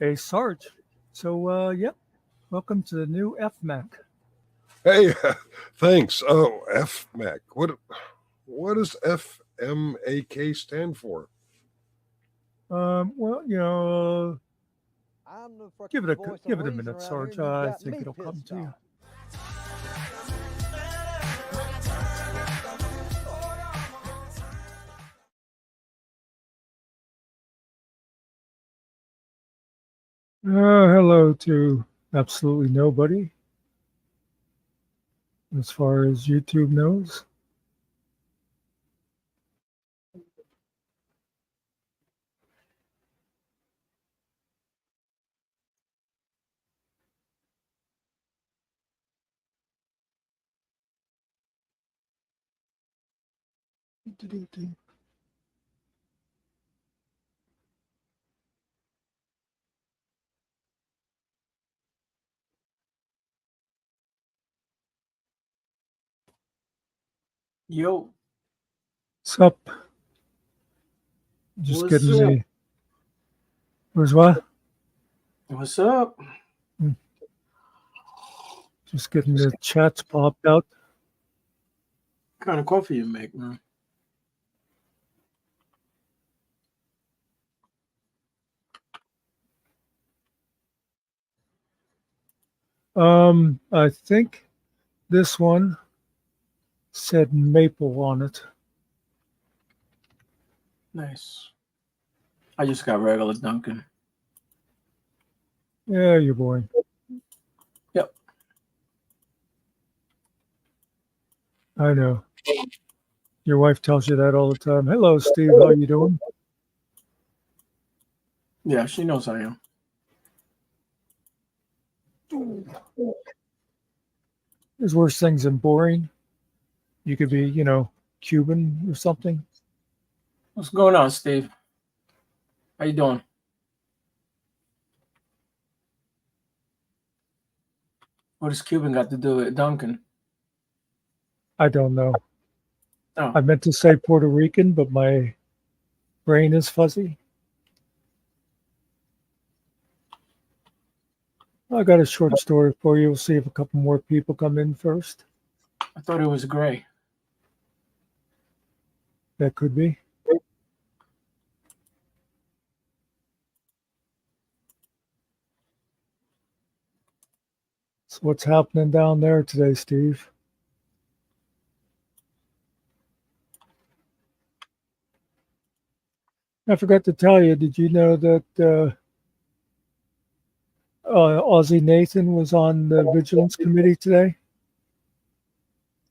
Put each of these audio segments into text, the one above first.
Hey, Sarge. Yep. Welcome to the new FMAC. Hey, thanks. Oh, FMAC. What does FMAK stand for? Well, you know, I'm the give fucking it a voice of give it a reason minute, around here, Sarge. and you I got think me it'll come pissed to you. off. Hello to absolutely nobody, as far as YouTube knows. Yo, Sup? Just what's getting up? the. Where's what? What's up? Just getting the chats popped out. What kind of coffee you make, man? I think this one said maple on it. Nice. I just got regular Dunkin'. Yeah, you're boring. Yep. I know. Your wife tells you that all the time. Hello, Steve. How you doing? Yeah, she knows I am. There's worse things than boring. You could be, Cuban or something. What's going on, Steve? How you doing? What does Cuban got to do with Dunkin'? I don't know. Oh, I meant to say Puerto Rican, but my brain is fuzzy. I got a short story for you. We'll see if a couple more people come in first. I thought it was gray. That could be. So what's happening down there today, Steve? I forgot to tell you, did you know that Aussie Nathan was on the Vigilance Committee today?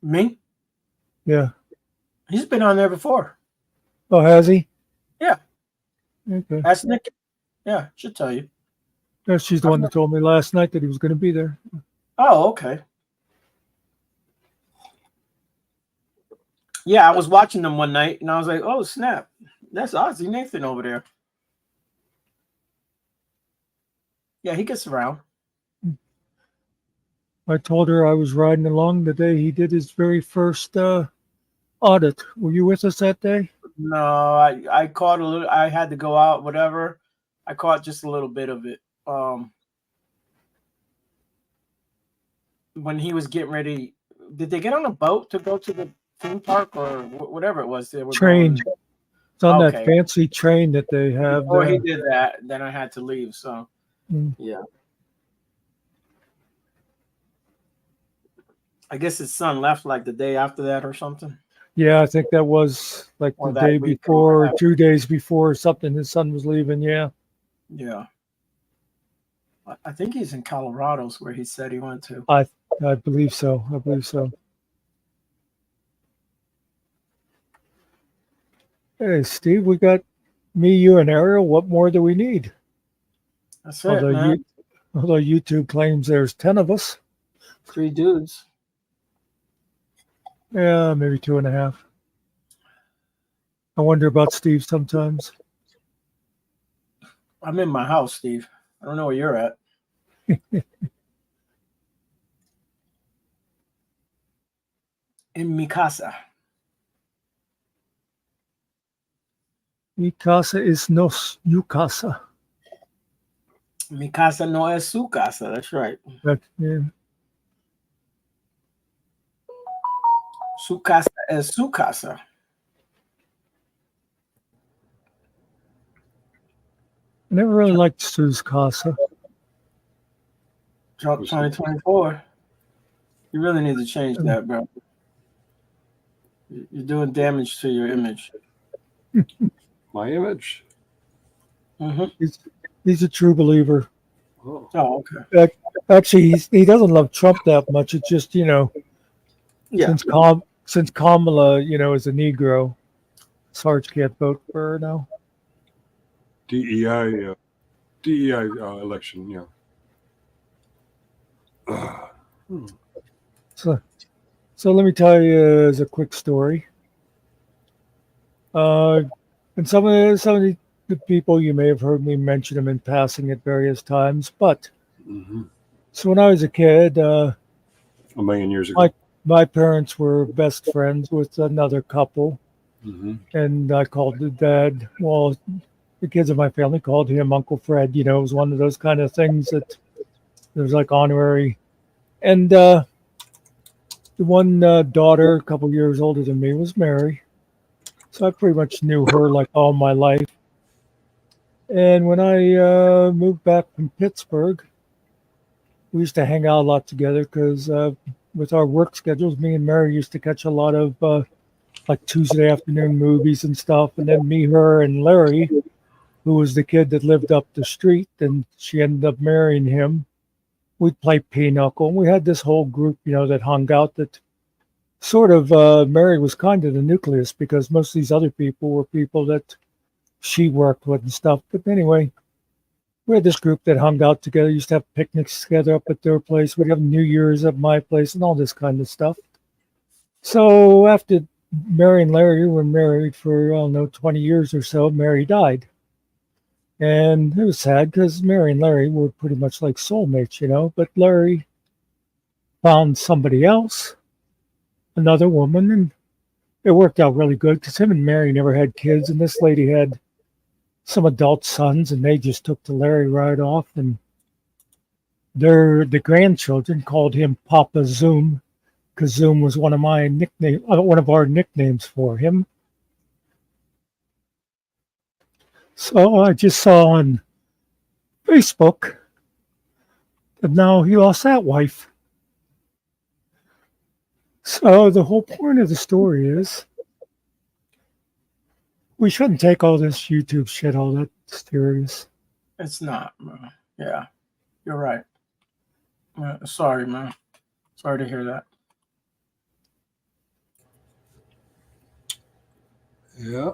Me? Yeah. He's been on there before. Oh, has he? Yeah. Okay. Ask Nick. Yeah, should tell you. Yeah, she's the one that told me last night that he was going to be there. Oh, okay. Yeah, I was watching them one night, and I was like, "Oh snap, that's Ozzy Nathan over there." Yeah, he gets around. I told her I was riding along the day he did his very first audit. Were you with us that day? No, I caught a little. I had to go out, whatever. I caught just a little bit of it. When he was getting ready, did they get on a boat to go to the theme park or whatever it was? They were Train. going. It's on that Okay. fancy train that they have Before there. he did that, then I had to leave. So, yeah. I guess his son left like the day after that or something. Yeah, I think that was like Or the that day week or before, or whatever. 2 days before or something. His son was leaving. Yeah. Yeah. I think he's in Colorado's where he said he went to. I believe so. I believe so. Hey, Steve, we got me, you, and Ariel. What more do we need? That's it, man. Although YouTube claims there's 10 of us. 3 dudes. Yeah, maybe 2.5. I wonder about Steve sometimes. I'm in my house, Steve. I don't know where you're at. In mi casa. Mi casa es nos, you casa. Mi casa no es su casa. That's right. Yeah. Su casa es su casa. I never really liked Sue's Casa. Trump 2024. You really need to change that, bro. You're doing damage to your image. My image? Mm-hmm. He's a true believer. Oh. Oh, okay. Actually, he doesn't love Trump that much. It's just, Yeah. since Kamala, is a Negro, Sarge can't vote for her now. DEI election, yeah. So let me tell you as a quick story. And some of the people you may have heard me mention them in passing at various times. But so when I was a kid, a million years ago, my parents were best friends with another couple, and I called the dad. Well, the kids of my family called him Uncle Fred. It was one of those kind of things that it was like honorary. And the one daughter, a couple years older than me, was Mary. So I pretty much knew her like all my life. And when I moved back from Pittsburgh, we used to hang out a lot together because with our work schedules, me and Mary used to catch a lot of like Tuesday afternoon movies and stuff. And then me, her, and Larry, who was the kid that lived up the street, and she ended up marrying him. We'd play pinochle. And we had this whole group, that hung out that sort of Mary was kind of the nucleus because most of these other people were people that she worked with and stuff. But anyway, we had this group that hung out together, used to have picnics together up at their place. We'd have New Year's at my place and all this kind of stuff. So after Mary and Larry were married for, I don't know, 20 years or so, Mary died. And it was sad because Mary and Larry were pretty much like soulmates, but Larry found somebody else, another woman, and it worked out really good because him and Mary never had kids, and this lady had some adult sons, and they just took to Larry right off. And the grandchildren called him Papa Zoom because Zoom was one of our nicknames for him. So I just saw on Facebook that now he lost that wife. So the whole point of the story is we shouldn't take all this YouTube shit all that serious. It's not, bro. Yeah, you're right. Sorry, man. Sorry to hear that. Yeah.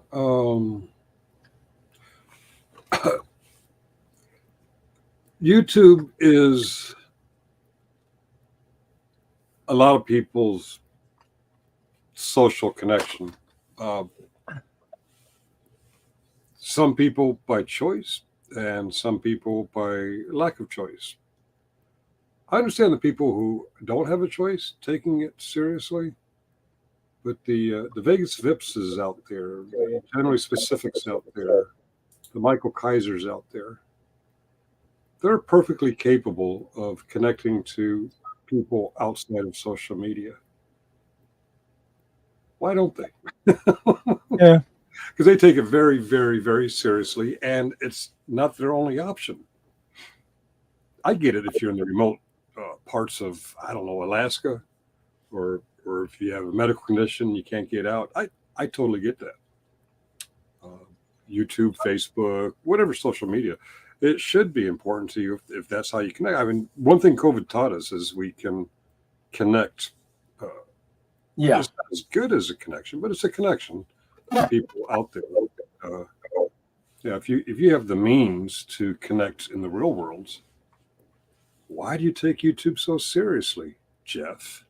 YouTube is a lot of people's social connection. Some people by choice and some people by lack of choice. I understand the people who don't have a choice taking it seriously, but the Vegas Vips is out there, the Generally Specifics out there, the Michael Kaisers out there. They're perfectly capable of connecting to people outside of social media. Why don't they? Yeah. Because they take it very, very, very seriously, and it's not their only option. I get it if you're in the remote parts of, I don't know, Alaska, or if you have a medical condition, you can't get out. I totally get that. YouTube, Facebook, whatever social media, it should be important to you if that's how you connect. I mean, one thing COVID taught us is we can connect. Yeah. It's not as good as a connection, but it's a connection to people out there. If you have the means to connect in the real world, why do you take YouTube so seriously, Jeff?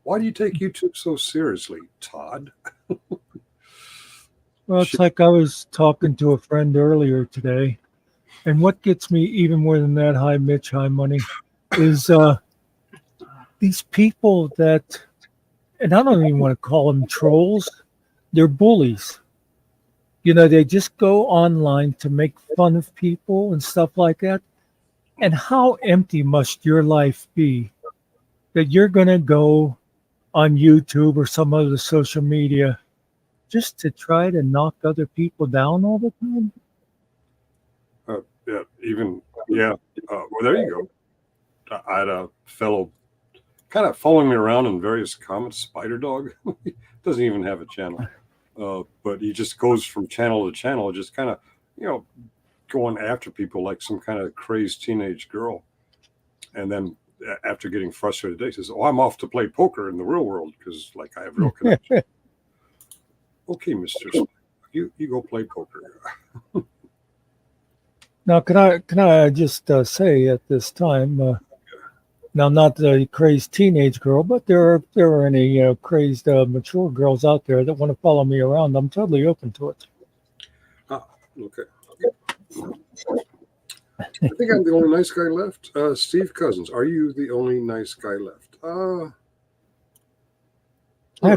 Why do you take YouTube so seriously, Todd? Well, it's like I was talking to a friend earlier today, and what gets me even more than that, hi Mitch, hi money, is these people that, and I don't even want to call them trolls, they're bullies. They just go online to make fun of people and stuff like that. And how empty must your life be that you're going to go on YouTube or some other social media just to try to knock other people down all the time? Yeah. Well, there you go. I had a fellow kind of following me around in various comments. Spider Dog doesn't even have a channel, but he just goes from channel to channel, just kind of, going after people like some kind of crazed teenage girl. And then after getting frustrated, he says, "Oh, I'm off to play poker in the real world because, like, I have real connection." Okay, Mister, you go play poker. Now, can I just say at this time, now not the crazed teenage girl, but there are any crazed mature girls out there that want to follow me around. I'm totally open to it. Okay. I think I'm the only nice guy left. Steve Cousins, are you the only nice guy left?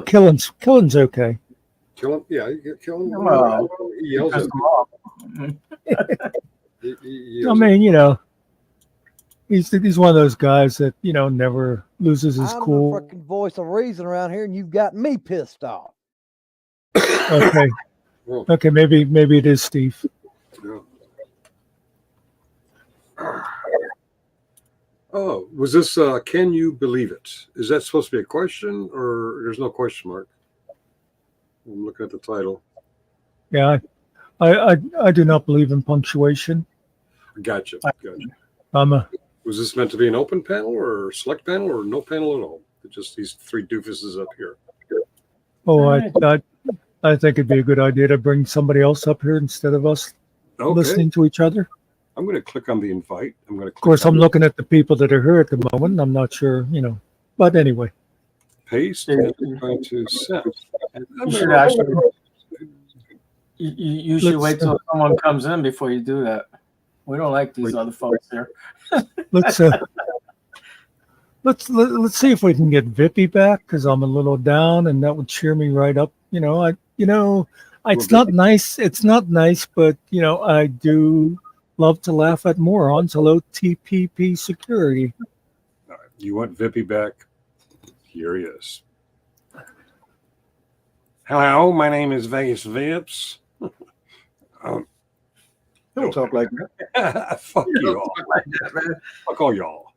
Killen's okay. Killen, yeah, Killen. Well, He yells at me. He I yells mean, he's one of those guys that never loses his I'm cool. the freaking voice of reason around here, and you've got me pissed off. Okay, Well, okay, maybe it is Steve. yeah. Oh, was this? Can you believe it? Is that supposed to be a question, or there's no question mark? I'm looking at the title. Yeah, I do not believe in punctuation. Gotcha. I'm a Was this meant to be an open panel or select panel or no panel at all? Just these three doofuses up here. I think it'd be a good idea to bring somebody else up here instead of us listening to each other. I'm going to click on the invite. Of course, I'm looking at the people that are here at the moment. I'm not sure, but anyway. Paste and trying to send. You should actually. You should wait till someone comes in before you do that. We don't like these other folks here. Let's see if we can get Vippy back, because I'm a little down, and that would cheer me right up. It's not nice. It's not nice, but I do love to laugh at morons. Hello, TPP security. All right. You want Vippy back? Here he is. Hello, my name is Vegas Vips. Don't talk like that. Fuck you all. Like that, man. Fuck all y'all.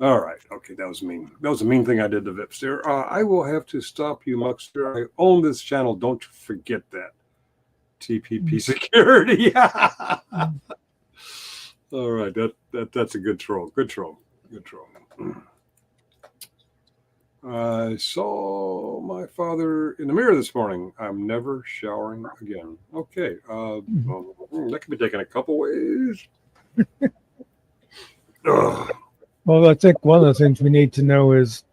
All right. Okay, that was mean. That was a mean thing I did to Vips there. I will have to stop you, Muckster. I own this channel. Don't forget that. TPP security. All right. That's a good troll. Good troll. I saw my father in the mirror this morning. I'm never showering again. Okay. That could be taken a couple ways. Well, I think one of the things we need to know is,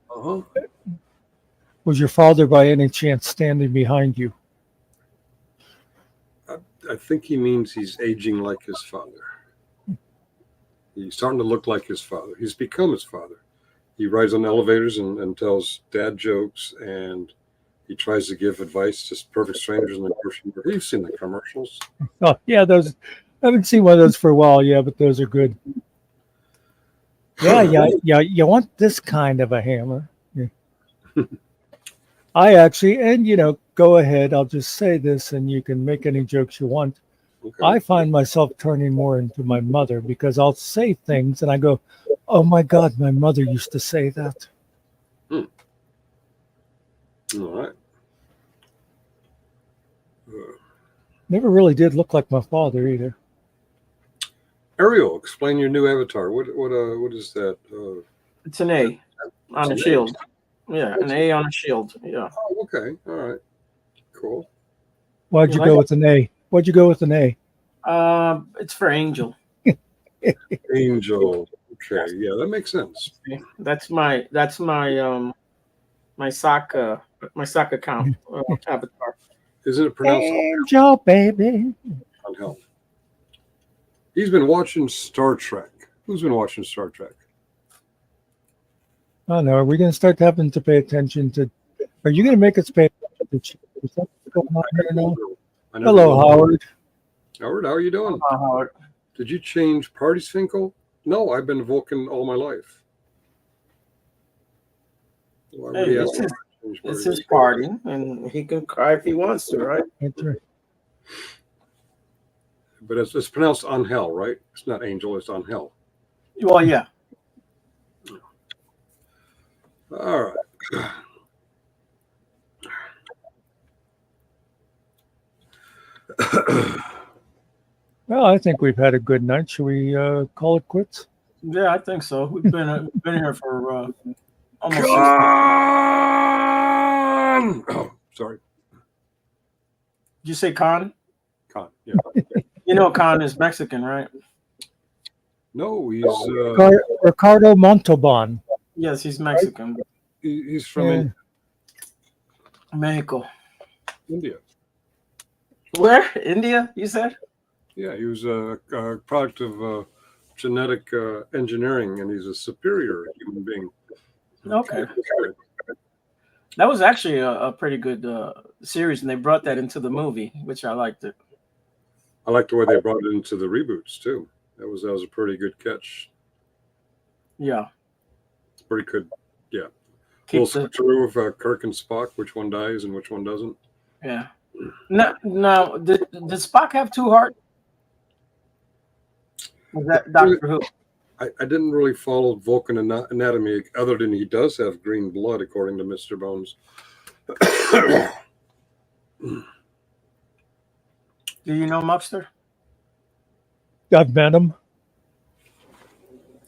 was your father by any chance standing behind you? I think he means he's aging like his father. He's starting to look like his father. He's become his father. He rides on elevators and tells dad jokes, and he tries to give advice to perfect strangers in the grocery store. You've seen the commercials. Oh, yeah, those. I haven't seen one of those for a while, but those are good. Yeah. You want this kind of a hammer. Yeah. I actually, and go ahead. I'll just say this, and you can make any jokes you want. Okay. I find myself turning more into my mother, because I'll say things and I go, "Oh my God, my mother used to say that." All right. Never really did look like my father either. Ariel, explain your new avatar. What is that? It's an A on a shield. Yeah, an A on a shield. Yeah. Oh, okay. All right. Cool. Why'd you go with an A? Why'd you go with an A? It's for Angel. Angel. Okay. Yeah, that makes sense. That's my my sock account avatar. Isn't it pronounced Angel, baby? on hell? He's been watching Star Trek. Who's been watching Star Trek? I don't know. Are we going to start having to pay attention to? Are you going to make us pay attention to? Is that what's going on here now? Hello, Howard. Howard, how are you doing? Howard. Did you change parties, Finkel? No, I've been Vulcan all my life. Why would Hey, he it's ask me his, to change it's parties? his party, and he can cry if he wants to, right? That's right. But it's pronounced Angel, right? It's not Angel, it's Angel. Well, yeah. All right. Well, I think we've had a good night. Should we call it quits? Yeah, I think so. We've been here for almost 6 Con! Oh, sorry. Did you say Khan? Con. Yeah. You know Khan is Mexican, right? No, he's Ricardo Montalban. Yes, he's Mexican. he's from Yeah. Mexico. India. Where? India, you said? Yeah, he was a product of genetic engineering, and he's a superior human being. Okay. That was actually a pretty good series, and they brought that into the movie, which I liked it. I like the way they brought it into the reboots too. That was a pretty good catch. Yeah. Pretty good. Yeah. Keep Little switcheroo of Kirk and Spock, which one dies and which one doesn't. Yeah. Now, did Spock have 2 hearts? Was that Doctor Who? I didn't really follow Vulcan anatomy other than he does have green blood, according to Mr. Bones. Do you know Muckster? I've met him.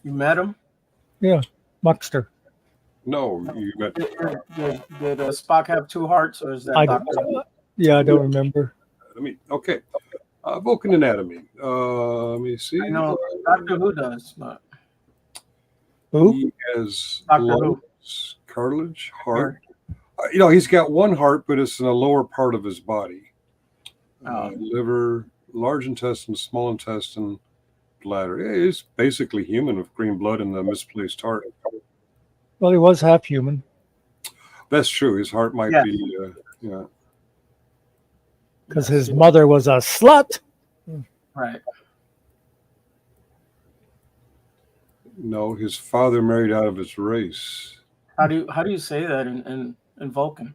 You met him? Yeah, Muckster. No, you met. Did Spock have 2 hearts, or is that I Doctor Who? Yeah, I don't remember. Okay. Vulcan anatomy. Let me see. I know Doctor Who does, but Who? He has Doctor Who. lungs, cartilage, heart. He's got one heart, but it's in the lower part of his body. Liver, large intestine, small intestine, bladder. Yeah, he's basically human with green blood and the misplaced heart. Well, he was half human. That's true. His heart might be, yeah. Because his mother was a slut. Right. No, his father married out of his race. How do you say that in Vulcan?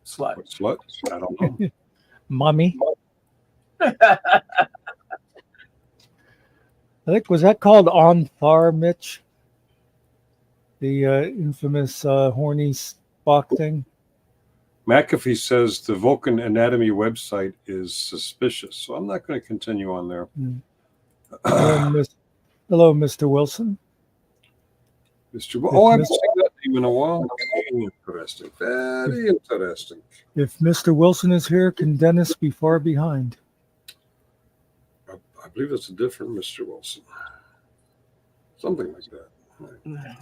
Slut. What, slut? I don't know. Mommy. I think, was that called On Far, Mitch? The infamous horny Spock thing? McAfee says the Vulcan Anatomy website is suspicious, so I'm not going to continue on there. Hello, Mr. Wilson. I haven't seen that name in a while. Interesting. Very interesting. If Mr. Wilson is here, can Dennis be far behind? I believe it's a different Mr. Wilson. Something like that.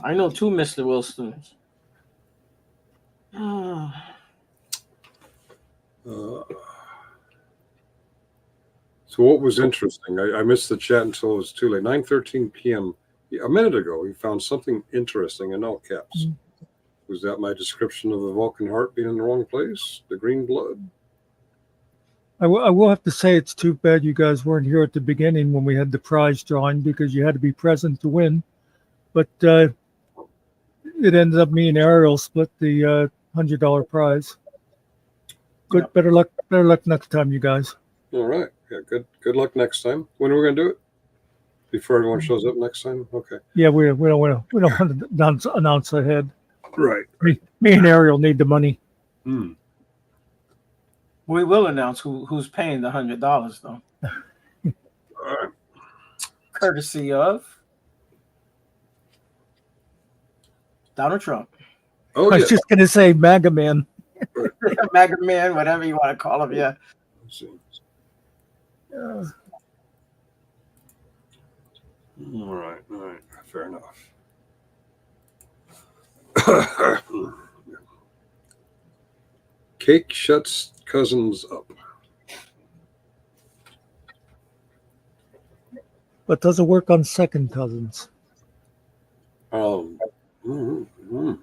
I know 2 Mr. Wilsons. So what was interesting, I missed the chat until it was too late. 9:13 p.m. A minute ago, he found something interesting in all caps. Was that my description of the Vulcan heart being in the wrong place? The green blood? I will have to say it's too bad you guys weren't here at the beginning when we had the prize drawing, because you had to be present to win. But it ended up me and Ariel split the $100 prize. Good, Yep. Better luck next time, you guys. All right. Yeah, good luck next time. When are we going to do it? Before everyone shows up next time? Okay. Yeah, we don't want to announce ahead. Right. Me and Ariel need the money. Hmm. We will announce who's paying the $100 though. All right. Courtesy of Donald Trump. Oh, I yeah. was just going to say MAGA Man. MAGA man, whatever you want to call him, yeah. Let's see. All right. Fair enough. Cake shuts cousins up. But does it work on second cousins? Mm-hmm.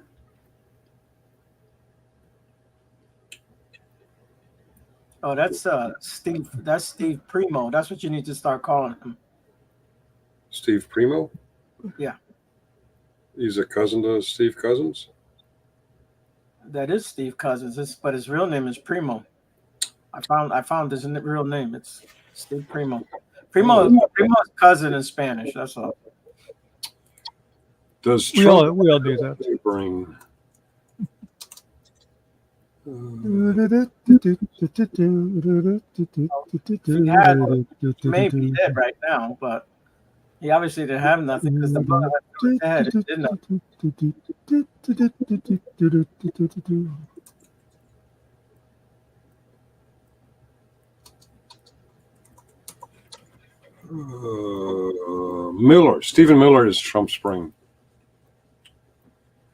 Oh, that's Steve. That's Steve Primo. That's what you need to start calling him. Steve Primo? Yeah. He's a cousin to Steve Cousins? That is Steve Cousins, but his real name is Primo. I found his real name. It's Steve Primo. Primo's cousin in Spanish. That's all. Does We Trump all do that. bring? He may be dead right now, but he obviously didn't have nothing because the brother went to his head and did nothing. Stephen Miller is Trump's brain.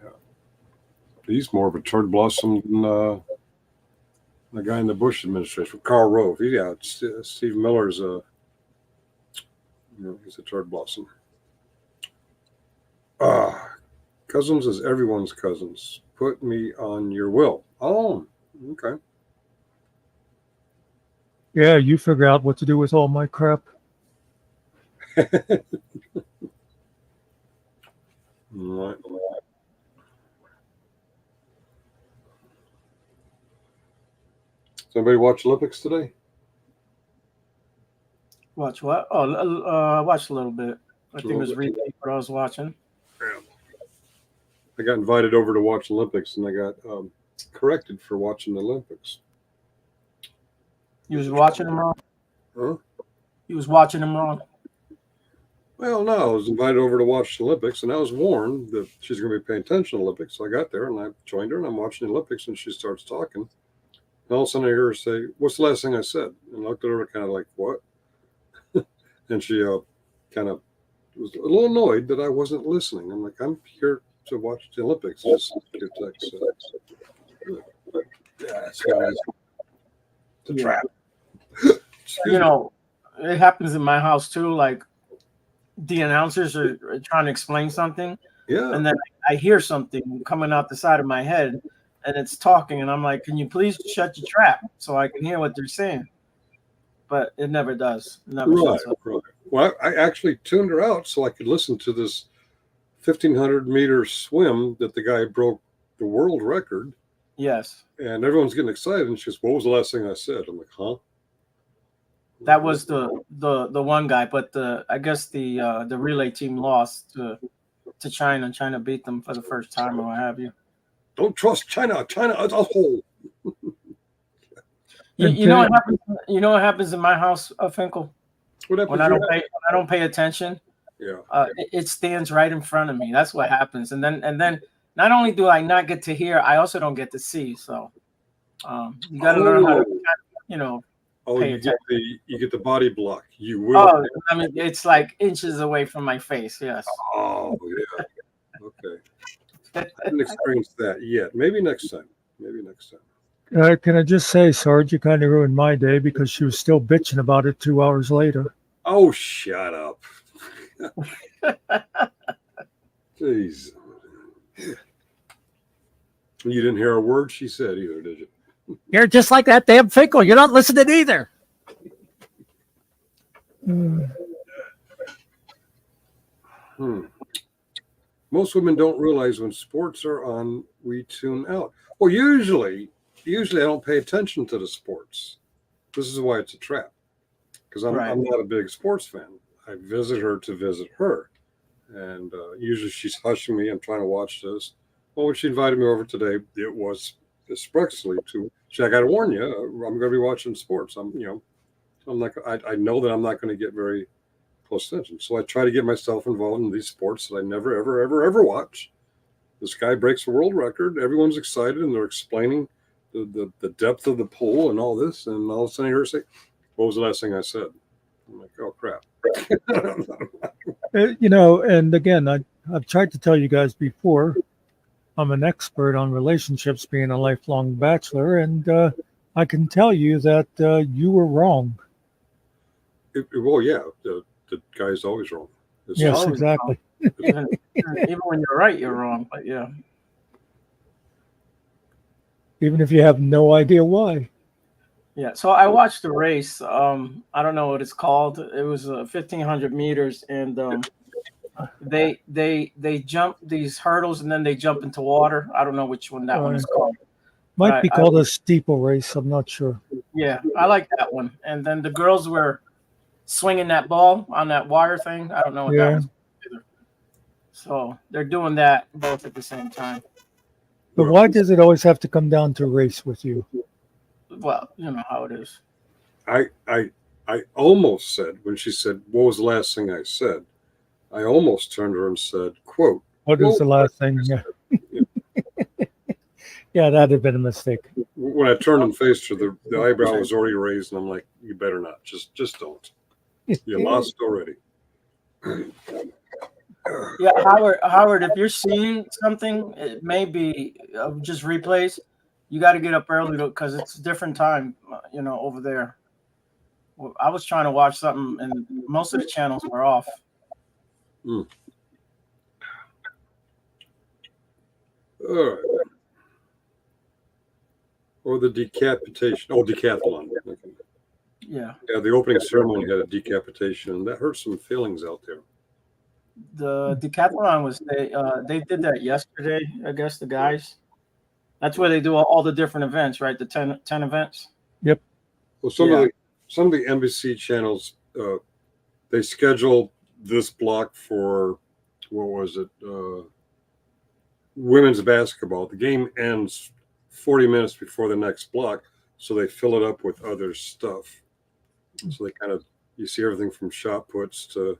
Yeah. He's more of a turd blossom than the guy in the Bush administration, Karl Rove. Yeah, Steve Miller's he's a turd blossom. Cousins is everyone's cousins. Put me on your will. Oh, okay. Yeah, you figure out what to do with all my crap. Right. Does anybody watch Olympics today? Watch what? Oh, watched a little bit. I think it was repeat what I was watching. Yeah. I got invited over to watch Olympics, and I got corrected for watching the Olympics. You was watching them wrong? Huh? You was watching them wrong? Well, no, I was invited over to watch the Olympics, and I was warned that she's going to be paying attention to the Olympics. So I got there, and I joined her, and I'm watching the Olympics, and she starts talking. And all of a sudden I hear her say, "What's the last thing I said?" And I looked at her kind of like, "What?" And she kind of was a little annoyed that I wasn't listening. I'm like, I'm here to watch the Olympics. Just get text. Yeah, it's a trap. You know, it happens in my house too. Like the announcers are trying to explain something, Yeah, and then I hear something coming out the side of my head, and it's talking, and I'm like, "Can you please shut your trap so I can hear what they're saying?" But it never does. It never shuts up. Right. Well, I actually tuned her out so I could listen to this 1,500-meter swim that the guy broke the world record. Yes. And everyone's getting excited. And she goes, "What was the last thing I said?" I'm like, "Huh?" That was the one guy, but I guess the relay team lost to China. China beat them for the first time, or what have you. Don't trust China. China as a whole. You know what happens? You know what happens in my house, Finkel? What happens When I don't pay attention. Yeah. It stands right in front of me. That's what happens. And then not only do I not get to hear, I also don't get to see. So you got to learn how to, pay attention. You get the body block. You will. Oh, I mean, it's like inches away from my face. Yes. Oh yeah. Okay. I haven't experienced that yet. Maybe next time. Can I just say, Sarge, you kind of ruined my day because she was still bitching about it 2 hours later. Oh, shut up. Jeez. You didn't hear a word she said either, did you? You're just like that damn Finkel. You're not listening either. Most women don't realize when sports are on, we tune out. Well, usually I don't pay attention to the sports. This is why it's a trap. Because I'm not a big sports fan. I visit her to visit her. And usually she's hushing me. I'm trying to watch this. Well, when she invited me over today, it was expressly to, I got to warn you, I'm going to be watching sports. I'm like, I know that I'm not going to get very close attention. So I try to get myself involved in these sports that I never, ever, ever, ever watch. This guy breaks the world record. Everyone's excited and they're explaining the depth of the pool and all this. And all of a sudden I hear her say, "What was the last thing I said?" I'm like, "Oh, crap." And again, I've tried to tell you guys before, I'm an expert on relationships, being a lifelong bachelor, and I can tell you that you were wrong. Well, yeah, the guy's always wrong. Yes, exactly. Even when you're right, you're wrong. But yeah. Even if you have no idea why. Yeah, so I watched the race. I don't know what it's called. It was 1,500 meters, and they jump these hurdles, and then they jump into water. I don't know which one that one is called. Might be I called a steeple race. I'm not sure. Yeah, I like that one. And then the girls were swinging that ball on that wire thing. I don't know what that Yeah. was either. So they're doing that both at the same time. But why does it always have to come down to race with you? Well, you know how it is. I almost said, when she said, what was the last thing I said? I almost turned to her and said, quote, What is the last thing? Yeah. Yeah, that'd have been a mistake. when I turned and faced her, the eyebrow was already raised, and I'm like, you better not. Just don't. You lost already. Yeah, Howard, if you're seeing something, it may be just replays. You got to get up early because it's a different time, over there. Well, I was trying to watch something, and most of the channels were off. All right. Or the decapitation. Oh, decathlon. Okay. Yeah. Yeah, the opening ceremony had a decapitation, and that hurt some feelings out there. The decathlon was they did that yesterday, I guess, the guys. That's where they do all the different events, right? The 10 events. Yep. Well, some of the NBC channels, they schedule this block for, what was it? Women's basketball. The game ends 40 minutes before the next block, so they fill it up with other stuff. So they kind of, you see everything from shot puts to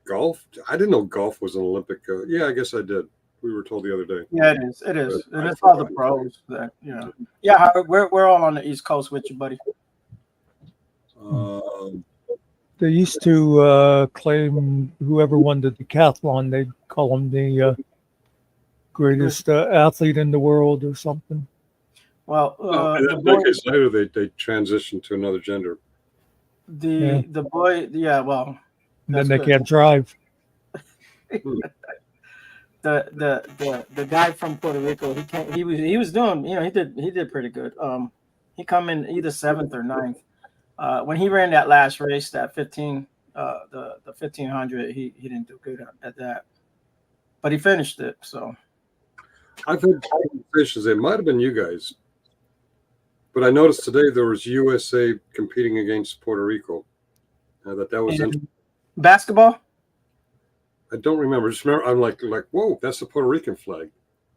golf. I didn't know golf was an Olympic. Yeah, I guess I did. We were told the other day. Yeah, it is. It is. And it's all the pros. Yeah, Howard, we're all on the East Coast with you, buddy. They used to claim whoever won the decathlon, they'd call him the greatest athlete in the world or something. Well, in that decades later, they transitioned to another gender. The boy, well, and then they can't drive. The guy from Puerto Rico, he was doing, he did pretty good. He come in either 7th or 9th. When he ran that last race, that 15, the 1,500, he didn't do good at that, but he finished it. So I've had conversations. It might have been you guys, but I noticed today there was USA competing against Puerto Rico. That was in basketball. I don't remember. Just remember, I'm like, whoa, that's the Puerto Rican flag.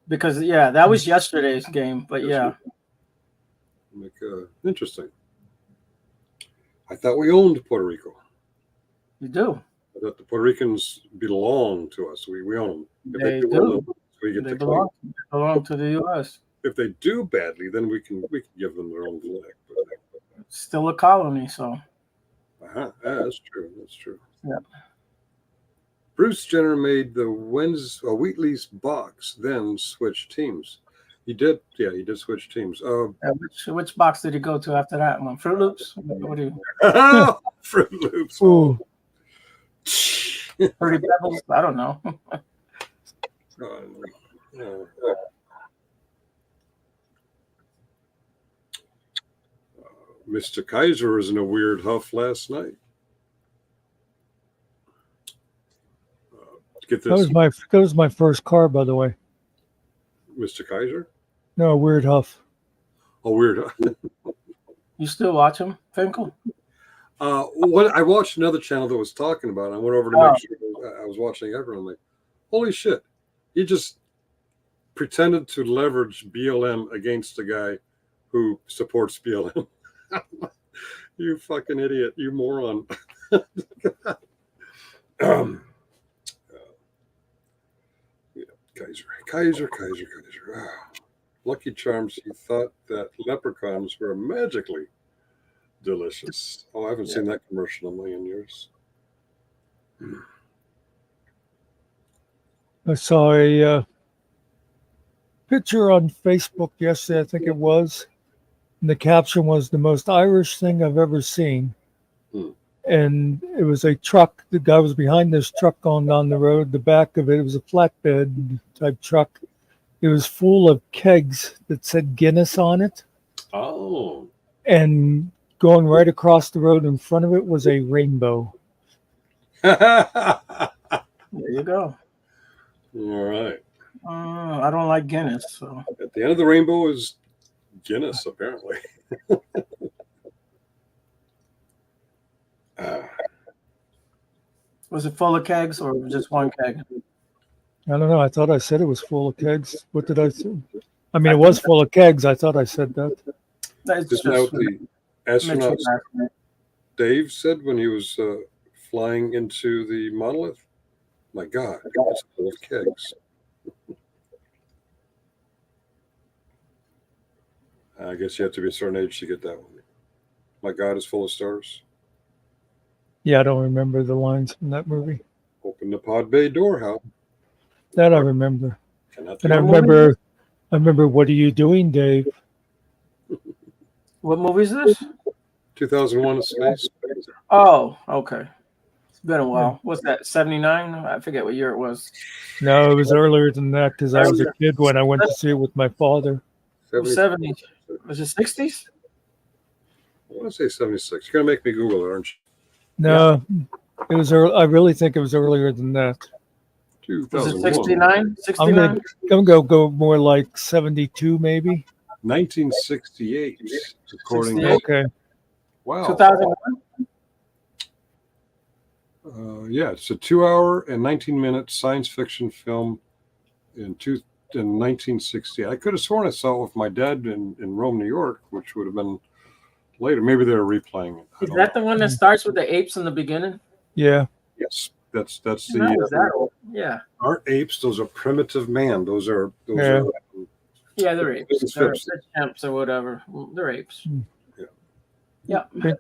Because that was yesterday's game. But like, interesting. I thought we owned Puerto Rico. You do. I thought the Puerto Ricans belong to us. We own them. They do. We get They to belong to the U.S. If they do badly, then we can give them their own flag. But, still a colony, so. Yeah, that's true. That's true. Yeah. Bruce Jenner made the Wheatley's box, then switched teams. He did. Yeah, he did switch teams. Which box did he go to after that one? Fruit Loops? What do you? Fruit Loops. Ooh. Fruity Pebbles? I don't know. Mr. Kaiser was in a weird huff last night. Get this. That was my first car, by the way. Mr. Kaiser? No, weird huff. Oh, weird huff. You still watch him, Finkel? I watched another channel that was talking about it. I went over to make sure I was watching everyone. I'm like, holy shit. He just pretended to leverage BLM against a guy who supports BLM. You fucking idiot. You moron. Kaiser. Lucky Charms, he thought that leprechauns were magically delicious. Oh, I haven't seen that commercial in a million years. I saw a picture on Facebook yesterday, I think it was. And the caption was the most Irish thing I've ever seen. And it was a truck. The guy was behind this truck going down the road. The back of it was a flatbed type truck. It was full of kegs that said Guinness on it. Oh. and going right across the road in front of it was a rainbow. There you go. All right. I don't like Guinness, so At the end of the rainbow is Guinness, apparently. was it full of kegs or just one keg? I don't know. I thought I said it was full of kegs. What did I say? I mean, it was full of kegs. I thought I said that. It's Isn't that what the mentioned astronaut last night. Dave said when he was flying into the monolith? My God, it's full of kegs. I guess you have to be a certain age to get that one. My God is full of stars. Yeah, I don't remember the lines from that movie. Open the pod bay door, Hal. That I remember. Cannot And I do remember, what are you doing, Dave? What movie is this? 2001: A Space. Oh, okay. It's been a while. What's that? 79? I forget what year it was. No, it was earlier than that because I was a kid when I went to see it with my father. 70s. Was it 60s? I want to say 76. You're gonna make me Google it, aren't you? No, it was early. I really think it was earlier than that. Was it 2001. 69? 69? I'm gonna go more like 72, maybe. 1968. According 68? Okay. wow. 2001? Yeah, it's a 2-hour and 19-minute science fiction film in 1960. I could have sworn I saw it with my dad in Rome, New York, which would have been later. Maybe they were replaying it. Is that the one that starts with the apes in the beginning? Yeah. Yes, that's That was the that old. Yeah. aren't apes. Those are primitive man. Those are Yeah, they're apes. It's They're Phipps. chimps or whatever. They're apes. Yeah. Yeah.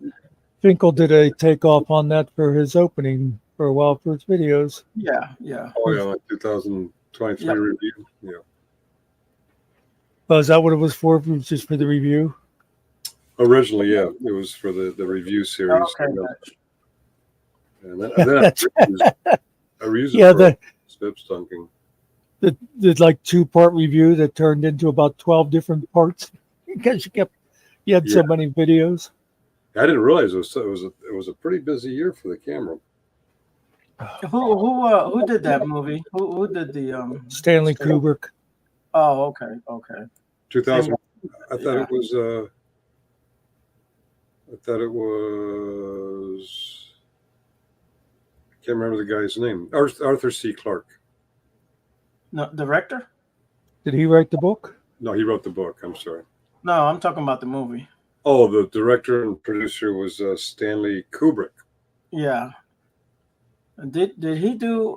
Finkel did a takeoff on that for his opening for a while for his videos. Yeah. Yeah. Oh yeah, like 2023 Yep. review. Yeah. Oh, is that what it was for? It was just for the review? Originally, yeah, it was for the review series. Okay. And then I used it Yeah, for Phipps dunking. the like 2-part review that turned into about 12 different parts because you had so many videos. I didn't realize it was a pretty busy year for the camera. Who did that movie? Who did the Stanley Kubrick. Oh, okay. Okay. 2000. I thought Yeah. it was. I can't remember the guy's name. Arthur C. Clarke. No, director? Did he write the book? No, he wrote the book. I'm sorry. No, I'm talking about the movie. Oh, the director and producer was Stanley Kubrick. Yeah. Did he do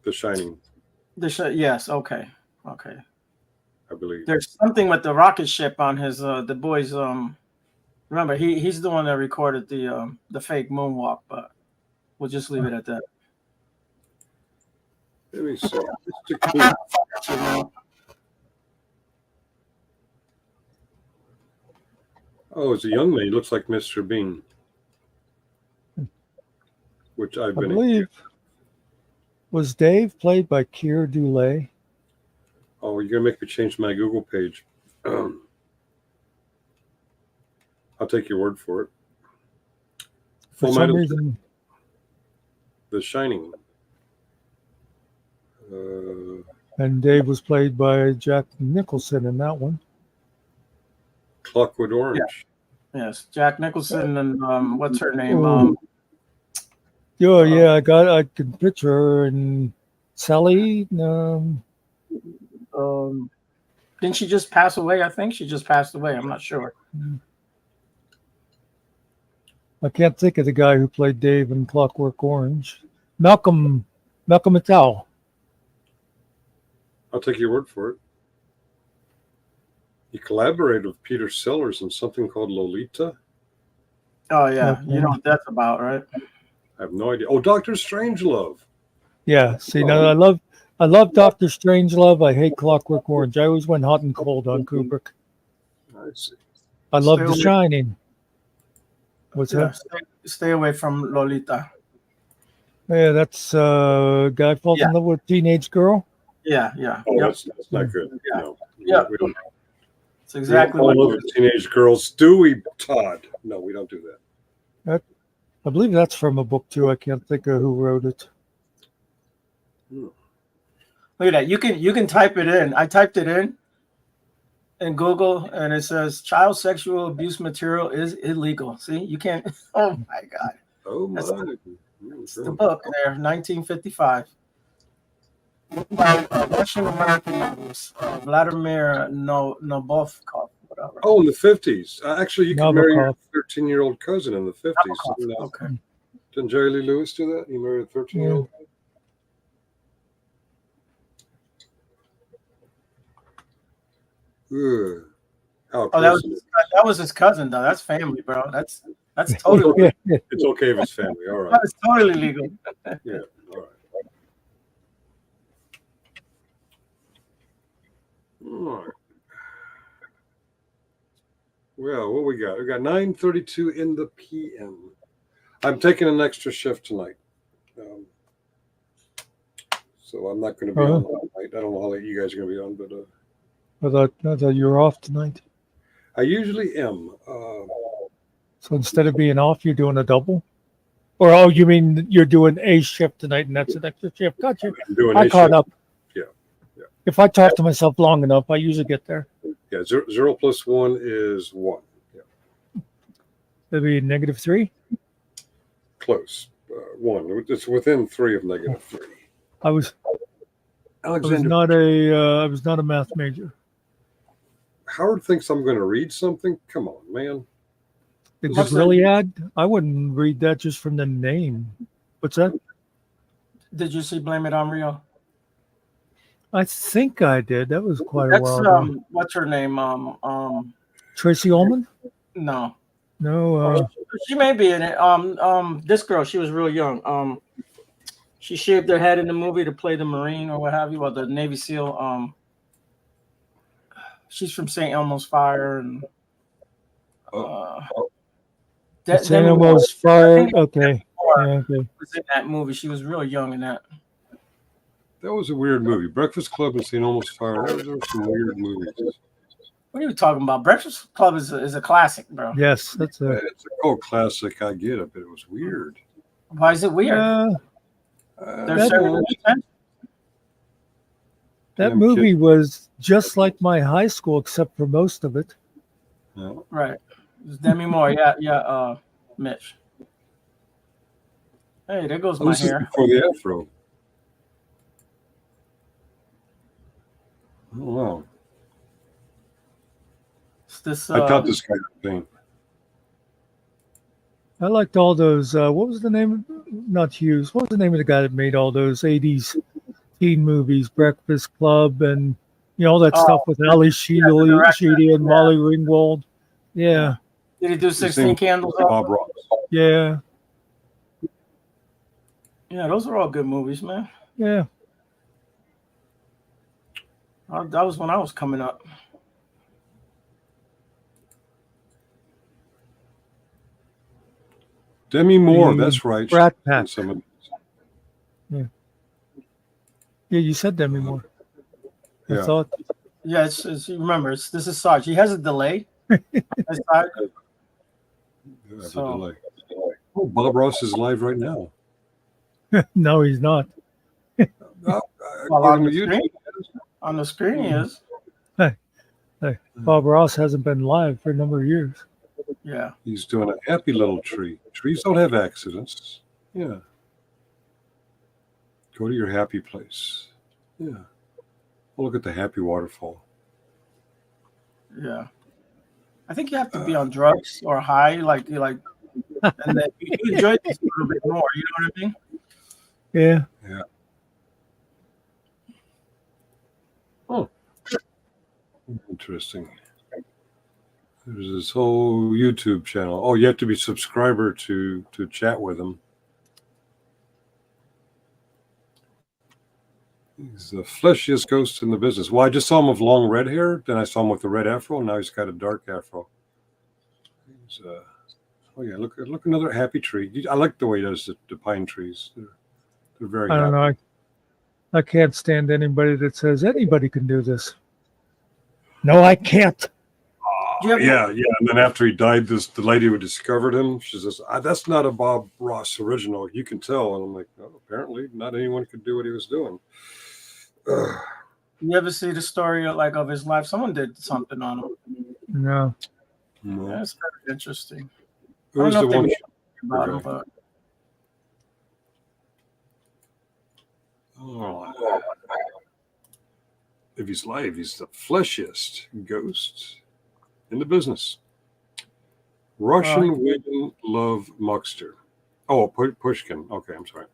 The Shining, the show? Yes. Okay. Okay. I believe. There's something with the rocket ship on his the boys. Remember he's the one that recorded the fake moonwalk, but we'll just leave it at that. Let me see. Mr. Kubrick. Oh, it's a young man. He looks like Mr. Bean, which I've I been. believe. Was Dave played by Keir Dullea? Oh, you're gonna make me change my Google page. I'll take your word for it. For Full some Metal, reason, The Shining. and Dave was played by Jack Nicholson in that one. Clockwork Orange. Yes, Jack Nicholson and what's her name? Oh, yeah, I can picture her and Sally. Didn't she just pass away? I think she just passed away. I'm not sure. I can't think of the guy who played Dave in Clockwork Orange. Malcolm McDowell. I'll take your word for it. He collaborated with Peter Sellers in something called Lolita. Oh yeah, Okay. you know what that's about, right? I have no idea. Oh, Dr. Strangelove. Yeah, see, now I love Dr. Strangelove. I hate Clockwork Orange. I always went hot and cold on Kubrick. I see. I love Stay The away. Shining. What's Yeah, that? stay away from Lolita. Yeah, that's guy falls in love with a teenage girl. Yeah, yeah. Oh, Yep. that's not good. Yeah. No. Yeah. We don't. It's exactly all what love the teenage girls, do we, Todd? No, we don't do that. I believe that's from a book too. I can't think of who wrote it. Look at that. You can type it in. I typed it in Google, and it says child sexual abuse material is illegal. See, you can't. Oh my God. Oh my! It's the book there, 1955. By Russian American novels, Vladimir Nabokov, whatever. Oh, in the 50s. Actually, you could marry your Nabokov. 13-year-old cousin in the 50s. Nabokov, okay. Didn't Jerry Lee Lewis do that? He married a 13-year-old. Ugh. How Oh, that close. was his cousin though. That's family, bro. That's totally It's okay if it's family. All right. that's totally legal. Yeah. All right. All right. Well, what we got? We got 9:32 in the p.m. I'm taking an extra shift tonight, so I'm not going to be on all night. I don't know how late you guys are going to be on, but I thought you were off tonight. I usually am. So instead of being off, you're doing a double? Or, oh, you mean you're doing a shift tonight and that's an extra shift? Gotcha. I'm doing I a caught shift. up. Yeah. If I talk to myself long enough, I usually get there. Yeah, 0 plus 1 is 1. Yeah, It'd be -3. close. 1. It's within 3 of -3. I was Alexander, I was not a math major. Howard thinks I'm going to read something. Come on, man. It was really odd. I wouldn't read that just from the name. What's that? Did you see Blame It on Rio? I think I did. That was quite a That's while ago. what's her name? Tracy Ullman? No. No. She may be in it. This girl, she was real young. She shaved her head in the movie to play the Marine or what have you, or the Navy SEAL. She's from St. Elmo's Fire and St. Elmo's Fire. Okay. Yeah, okay. Was in that movie. She was real young in that. That was a weird movie. Breakfast Club and St. Elmo's Fire. Those are some weird movies. What are you talking about? Breakfast Club is a classic, bro. Yes, that's a. It's a cult classic. I get it, but it was weird. Why is it weird? There's certain that movie was just like my high school, except for most of it. Yeah. Right. It's Demi Moore. Yeah. Mitch. Hey, there goes my This is hair. before the afro. Oh, wow. It's this. I taught this guy to paint. I liked all those. What was the name? Not Hughes. What was the name of the guy that made all those '80s teen movies? Breakfast Club and all that stuff with Ali Sheedy and Molly Ringwald. Yeah. Did he do 16 Candles? Bob Ross. Yeah. Yeah, those are all good movies, man. Yeah. That was when I was coming up. Demi Moore, that's right. Brat Pack. Some Yeah, you said Demi Moore. I Yeah. thought. Yeah, it's remember, this is Sarge. He has a delay. That's Sarge. Yeah, So- the delay. Oh, Bob Ross is live right now. No, he's not. Well, According to YouTube, On the screen, he is. Bob Ross hasn't been live for a number of years. Yeah. he's doing a happy little tree. Trees don't have accidents. Yeah. Go to your happy place. Yeah. Oh, look at the happy waterfall. Yeah. I think you have to be on drugs or high, and then you enjoy this a little bit more. You know what I mean? Yeah. Oh, interesting. There's this whole YouTube channel. Oh, you have to be a subscriber to chat with him. He's the fleshiest ghost in the business. Well, I just saw him with long red hair. Then I saw him with the red afro. And now he's got a dark afro. He's, oh yeah, look another happy tree. I like the way he does the pine trees. They're very. I don't happy. know. I can't stand anybody that says anybody can do this. No, I can't. Yeah. And then after he died, the lady who discovered him, she says, "That's not a Bob Ross original. You can tell." And I'm like, "Oh, apparently, not anyone could do what he was doing." You ever see the story of his life? Someone did something on him. No. That's very interesting. Who's I the don't know one? if they about him, but If he's live, he's the fleshiest ghost in the business. Russian women love Muckster. Oh, Pushkin. Okay, I'm sorry.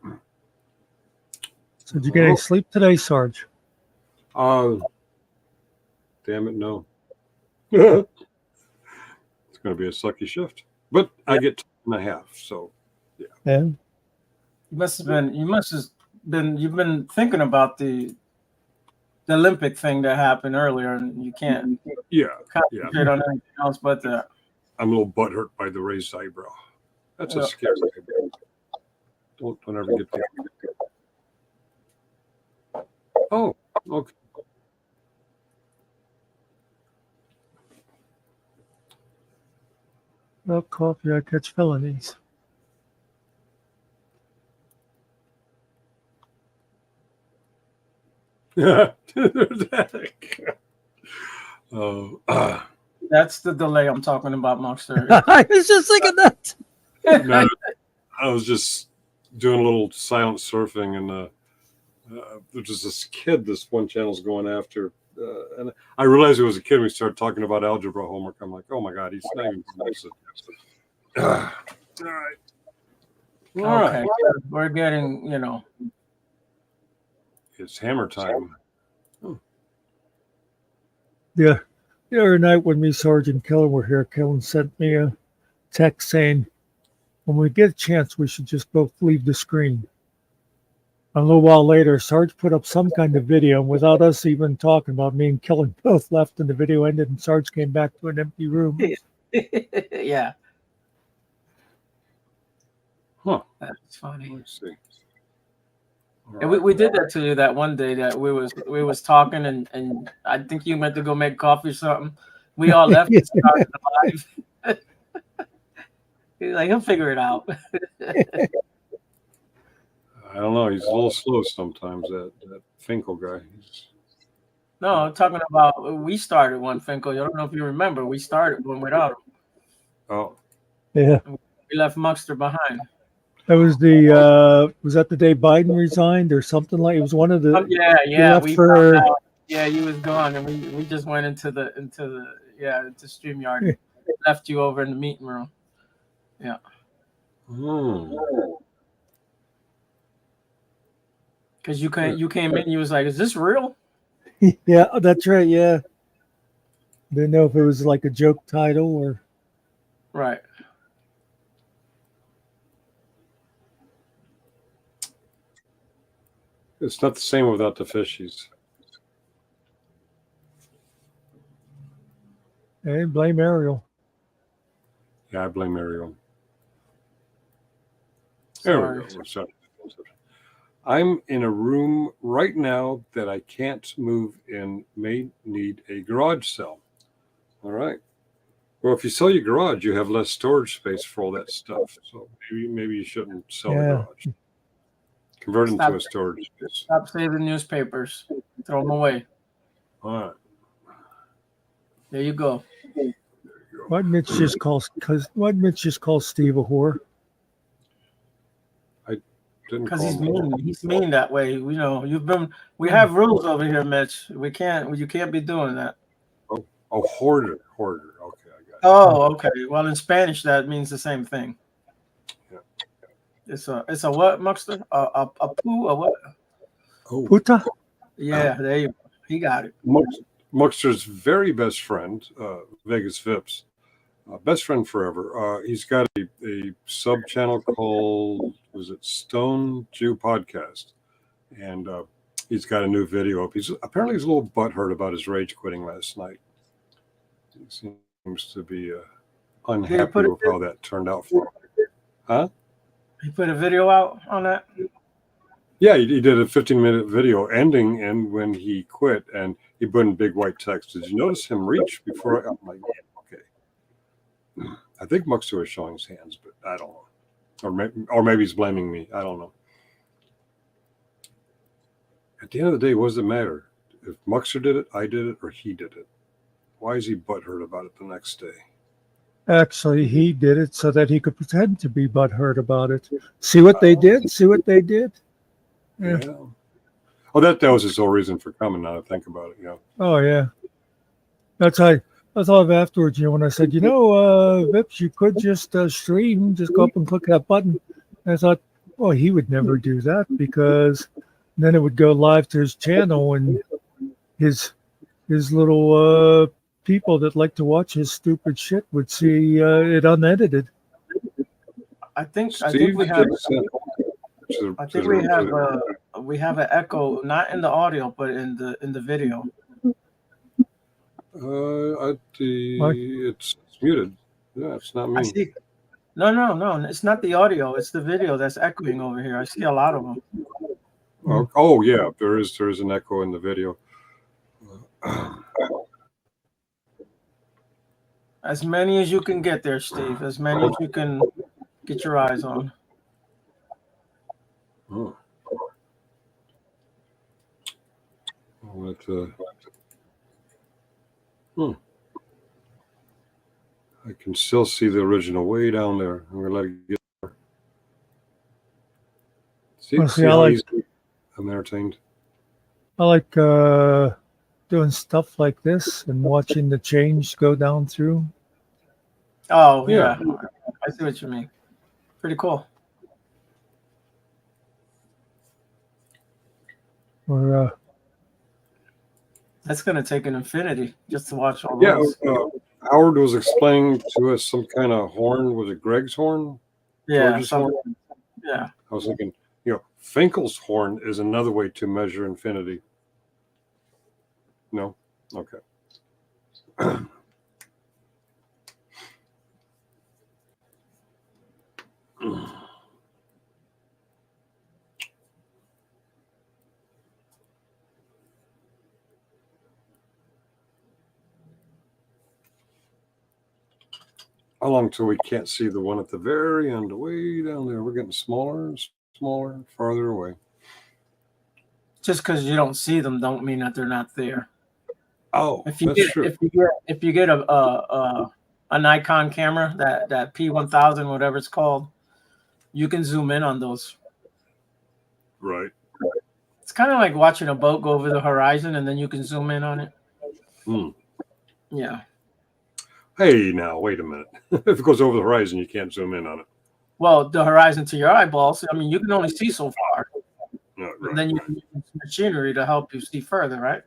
So did you get any sleep today, Sarge? Damn it, no. It's going to be a sucky shift, but I get 2.5. So, yeah. Yeah. You've been thinking about the Olympic thing that happened earlier, and you can't concentrate on anything else but that. I'm a little butthurt by the raised eyebrow. That's a scary eyebrow. Don't ever get there. Oh, okay. Without coffee, I catch felonies. That's the delay I'm talking about, Muckster. I was just thinking that. No, I was just doing a little silent surfing, and there's just this kid this one channel's going after. And I realized it was a kid when we started talking about algebra homework. I'm like, oh my God, he's not even close. All right. Okay. We're getting, It's hammer time. Yeah. The other night when me, Sarge, and Kellen were here, Kellen sent me a text saying, when we get a chance, we should just both leave the screen. A little while later, Sarge put up some kind of video, and without us even talking about, me and Kellen both left, and the video ended, and Sarge came back to an empty room. yeah. Huh. That's funny. Let's see. And we did that to you that one day that we was talking, and I think you meant to go make coffee or something. We all left and started live. He's like, he'll figure it out. I don't know. He's a little slow sometimes, that Finkel guy. No, I'm talking about we started one, Finkel. I don't know if you remember. We started one without him. Oh. Yeah. We left Muckster behind. That was was that the day Biden resigned or something like it was one of the yeah. We found out. Yeah, you was gone, and we just went into StreamYard. Left you over in the meeting room. Yeah. Because you came in, you was like, "Is this real?" Yeah, that's right. Yeah. Didn't know if it was like a joke title or right. It's not the same without the fishies. Hey, blame Ariel. Yeah, I blame Ariel. There we go. Sorry. I'm in a room right now that I can't move in, may need a garage sale. All right. Well, if you sell your garage, you have less storage space for all that stuff. So maybe you shouldn't sell the garage. Convert into a storage space. Stop saving newspapers. Throw them away. All right. There you go. Why'd Mitch just call Steve a whore? Because he's mean. He's mean that way. We have rules over here, Mitch. You can't be doing that. Oh, hoarder. Okay, I got it. Oh, okay. Well, in Spanish, that means the same thing. Yeah. It's a what, Muckster? A poo, a what? Oh. Puta? Yeah, there you go. He got it. Muckster's very best friend, Vegas Vips, best friend forever. He's got a sub channel called, was it Stone Jew Podcast, and he's got a new video up. He's a little butthurt about his rage quitting last night. He seems to be unhappy with how that turned out for him. Huh? He put a video out on that? Yeah, he did a 15-minute video ending and when he quit, and he put in big white text. Did you notice him reach before? I'm like, okay. I think Muckster was showing his hands, but I don't know. Or maybe he's blaming me. I don't know. At the end of the day, what does it matter? If Muckster did it, I did it, or he did it? Why is he butthurt about it the next day? Actually, he did it so that he could pretend to be butthurt about it. See what they did? See what they did? Yeah. Oh, that was his whole reason for coming. Now I think about it. Yeah. Oh, yeah. That's how I thought of afterwards, when I said, Vips, you could just stream, just go up and click that button. And I thought, well, he would never do that because then it would go live to his channel and his little people that like to watch his stupid shit would see it unedited. I think Steve, we have. I I think we have an echo, not in the audio, but in the video. It's muted. Yeah, it's not me. I see. No, it's not the audio. It's the video that's echoing over here. I see a lot of them. Oh yeah, there is an echo in the video. As many as you can get there, Steve. As many as you can get your eyes on. Oh. I can still see the original way down there. I'm gonna let it get there. See how I'm entertained. I like doing stuff like this and watching the change go down through. Oh yeah. I see what you mean. Pretty cool. Or that's gonna take an infinity just to watch all those. Howard was explaining to us some kind of horn. Was it Greg's horn? Yeah. Horn? Yeah. I was thinking, Finkel's horn is another way to measure infinity. No? Okay. How long till we can't see the one at the very end, way down there? We're getting smaller and smaller, farther away. Just because you don't see them, don't mean that they're not there. Oh, that's true. If you get a Nikon camera, that P1000, whatever it's called, you can zoom in on those. Right. It's kind of like watching a boat go over the horizon, and then you can zoom in on it. Yeah. Hey, now wait a minute. If it goes over the horizon, you can't zoom in on it. Well, the horizon to your eyeballs. I mean, you can only see so far. Right. And then you can use machinery to help you see further, right?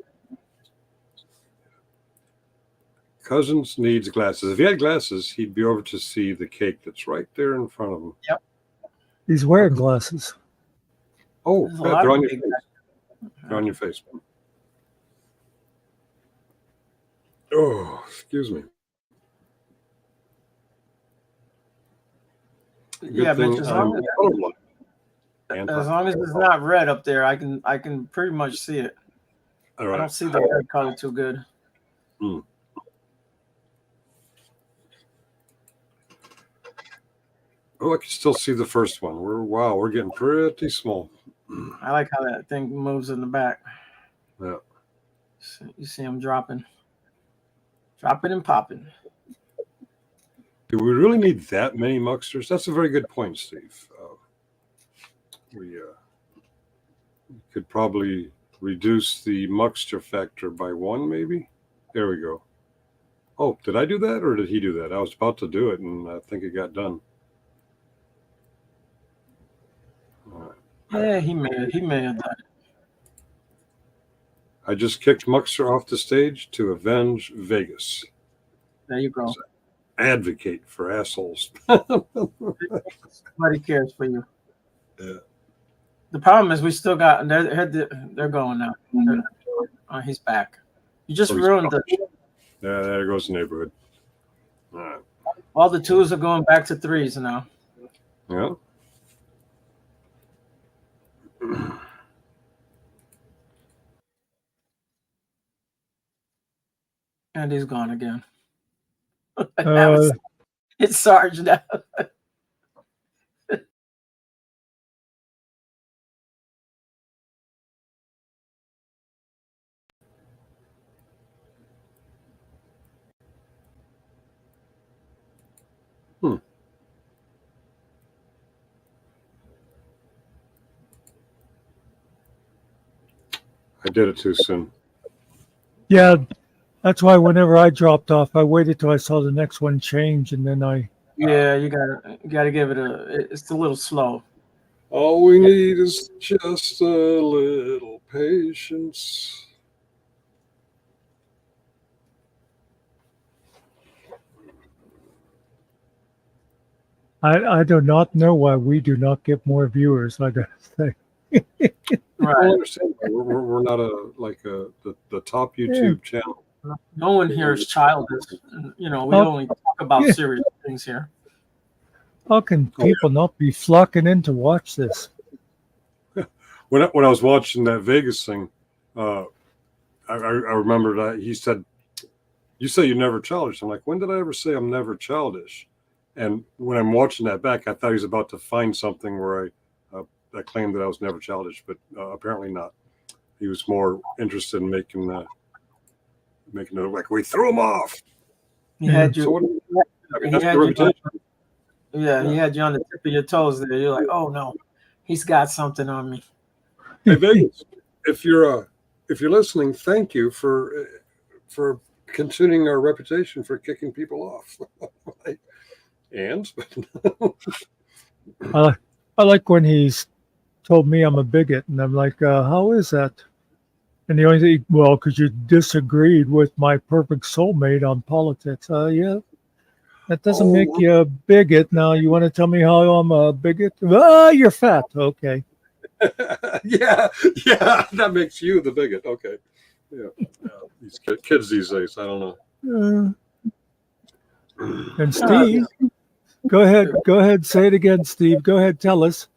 Cousins needs glasses. If he had glasses, he'd be over to see the cake that's right there in front of him. Yep. He's wearing glasses. Oh, they're on your face. They're on your face. Oh, excuse me. Yeah, but as long as it's not red up there, I can pretty much see it. All right. I don't see the red color too good. Oh, I can still see the first one. We're getting pretty small. I like how that thing moves in the back. Yeah. You see them dropping and popping. Do we really need that many Mucksters? That's a very good point, Steve. We could probably reduce the Muckster factor by 1, maybe. There we go. Oh, did I do that or did he do that? I was about to do it, and I think it got done. Yeah, he may have done it. I just kicked Muckster off the stage to avenge Vegas. There you go. Advocate for assholes. Nobody cares for you. Yeah. The problem is we still got they're going now. Oh, he's back. You just ruined the. Yeah, there goes the neighborhood. All right. All the 2s are going back to 3s now. Yeah. And he's gone again. It's Sarge now. I did it too soon. Yeah, that's why whenever I dropped off, I waited till I saw the next one change, and then I. Yeah, you gotta give it it's a little slow. All we need is just a little patience. I do not know why we do not get more viewers. I gotta say. I don't Right. understand. We're not the top YouTube channel. No one here is childish. You know, we Oh, only talk about yeah. serious things here. How can Oh, yeah. people not be flocking in to watch this? When I was watching that Vegas thing, I remember that he said, "You say you're never childish." I'm like, when did I ever say I'm never childish? And when I'm watching that back, I thought he was about to find something where I claimed that I was never childish, but apparently not. He was more interested in making it look like we threw him off. He had you. So what, I mean, He that's had the you. reputation. Yeah, he had you on the tip of your toes there. You're like, oh no, he's got something on me. Hey Vegas, if you're listening, thank you for continuing our reputation for kicking people off. And I like when he's told me I'm a bigot, and I'm like, how is that? And the only thing, well, because you disagreed with my perfect soulmate on politics. Yeah, that doesn't make you a bigot. Now you want to tell me how I'm a bigot? Ah, you're fat. Okay. yeah, that makes you the bigot. Okay, yeah. These kids these days, I don't know. And Steve, go ahead, say it again, Steve. Go ahead, tell us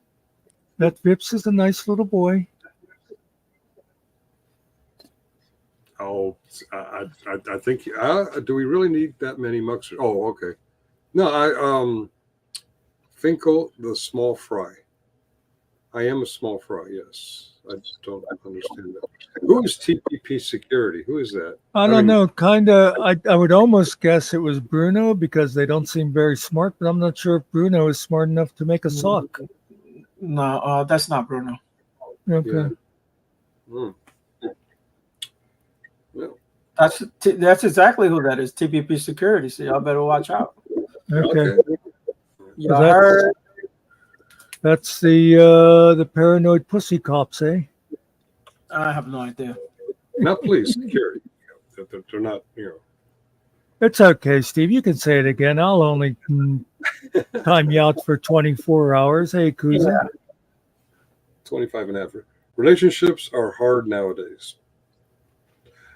that Vips is a nice little boy. Oh, I think. Do we really need that many Mucksters? Oh, okay. No, Finkel the small fry. I am a small fry. Yes, I don't understand that. Who is TPP security? Who is that? I don't know. Kind of. I would almost guess it was Bruno because they don't seem very smart, but I'm not sure if Bruno is smart enough to make a sock. No, that's not Bruno. Okay. Yeah. Mm. Well, That's exactly who that is. TPP security. So y'all better watch out. Okay. You heard? That's the paranoid pussy cops, eh? I have no idea. not police security. They're not. It's okay, Steve. You can say it again. I'll only time you out for 24 hours. Hey, Kuza. Yeah. 25 and a half. Relationships are hard nowadays.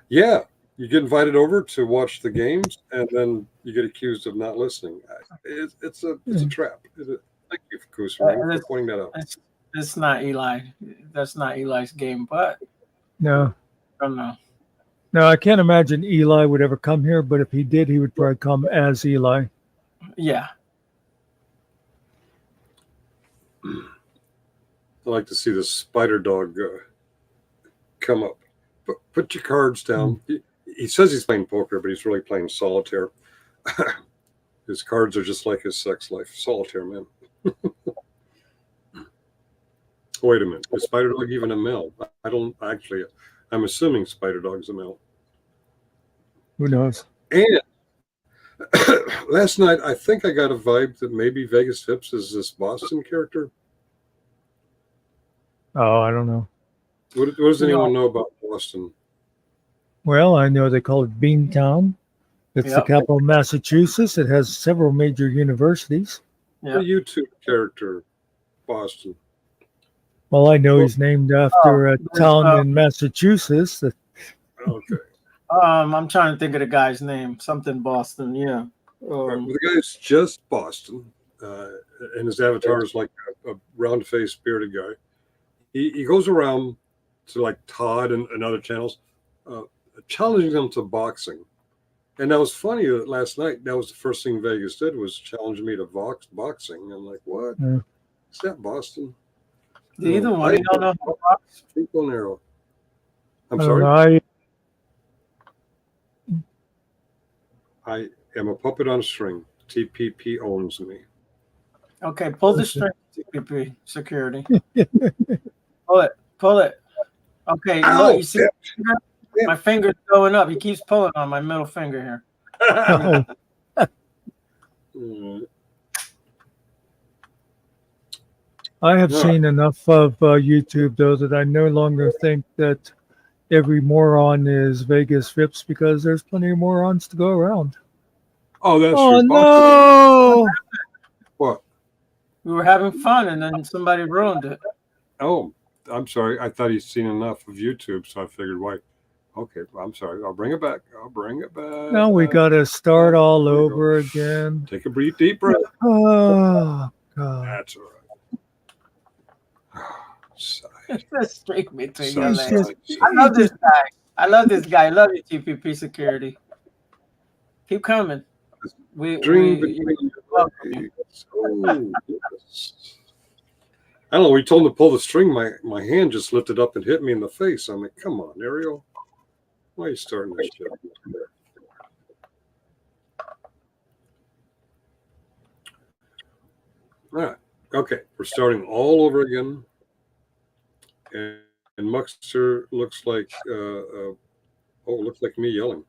Yeah, you get invited over to watch the games, and then you get accused of not listening. It's a trap. Thank you, Kuza, for pointing that out. It's not Eli. That's not Eli's game, but No. I don't know. No, I can't imagine Eli would ever come here, but if he did, he would probably come as Eli. Yeah. I like to see the spider dog come up. Put your cards down. He says he's playing poker, but he's really playing solitaire. His cards are just like his sex life. Solitaire, man. Wait a minute. Is Spider Dog even a male? I don't actually. I'm assuming Spider Dog's a male. Who knows? And last night, I think I got a vibe that maybe Vegas Hips is this Boston character. Oh, I don't know. What does anyone know about Boston? Well, I know they call it Beantown. It's the capital of Massachusetts. It has several major universities. The YouTube character, Boston. Well, I know he's named after a town in Massachusetts. Okay. I'm trying to think of the guy's name. Something Boston, yeah. Well, the guy's just Boston, and his avatar is like a round-faced, bearded guy. He goes around to like Todd and other channels, challenging them to boxing. And that was funny that last night, that was the first thing Vegas did was challenge me to boxing. I'm like, what? Yeah. Is that Boston? Do either one of y'all know how to box? People narrow. I'm I don't sorry. know. I am a puppet on a string. TPP owns me. Okay, pull the string, TPP security. Pull it. Okay, Ow! look, you see my finger's going up. He keeps pulling on my middle finger here. Oh, I have seen enough of YouTube, though, that I no longer think that every moron is Vegas Vips because there's plenty of morons to go around. Oh, that's Oh true. no! What? We were having fun, and then somebody ruined it. Oh, I'm sorry. I thought he'd seen enough of YouTube, so I figured, why? Okay, I'm sorry. I'll bring it back. Now we got to start all over again. Take a deep breath. Oh, God. That's all right. Sigh. Just straight between Sigh, your He's legs. sigh, just- sigh. I love this guy. I love this guy. I love you, TPP security. Keep coming. Dream between your legs. Oh, yes. I don't know. We told him to pull the string. My hand just lifted up and hit me in the face. I'm like, come on, Ariel. Why are you starting this shit? All right. Okay. We're starting all over again. And Muckster looks like, looks like me yelling.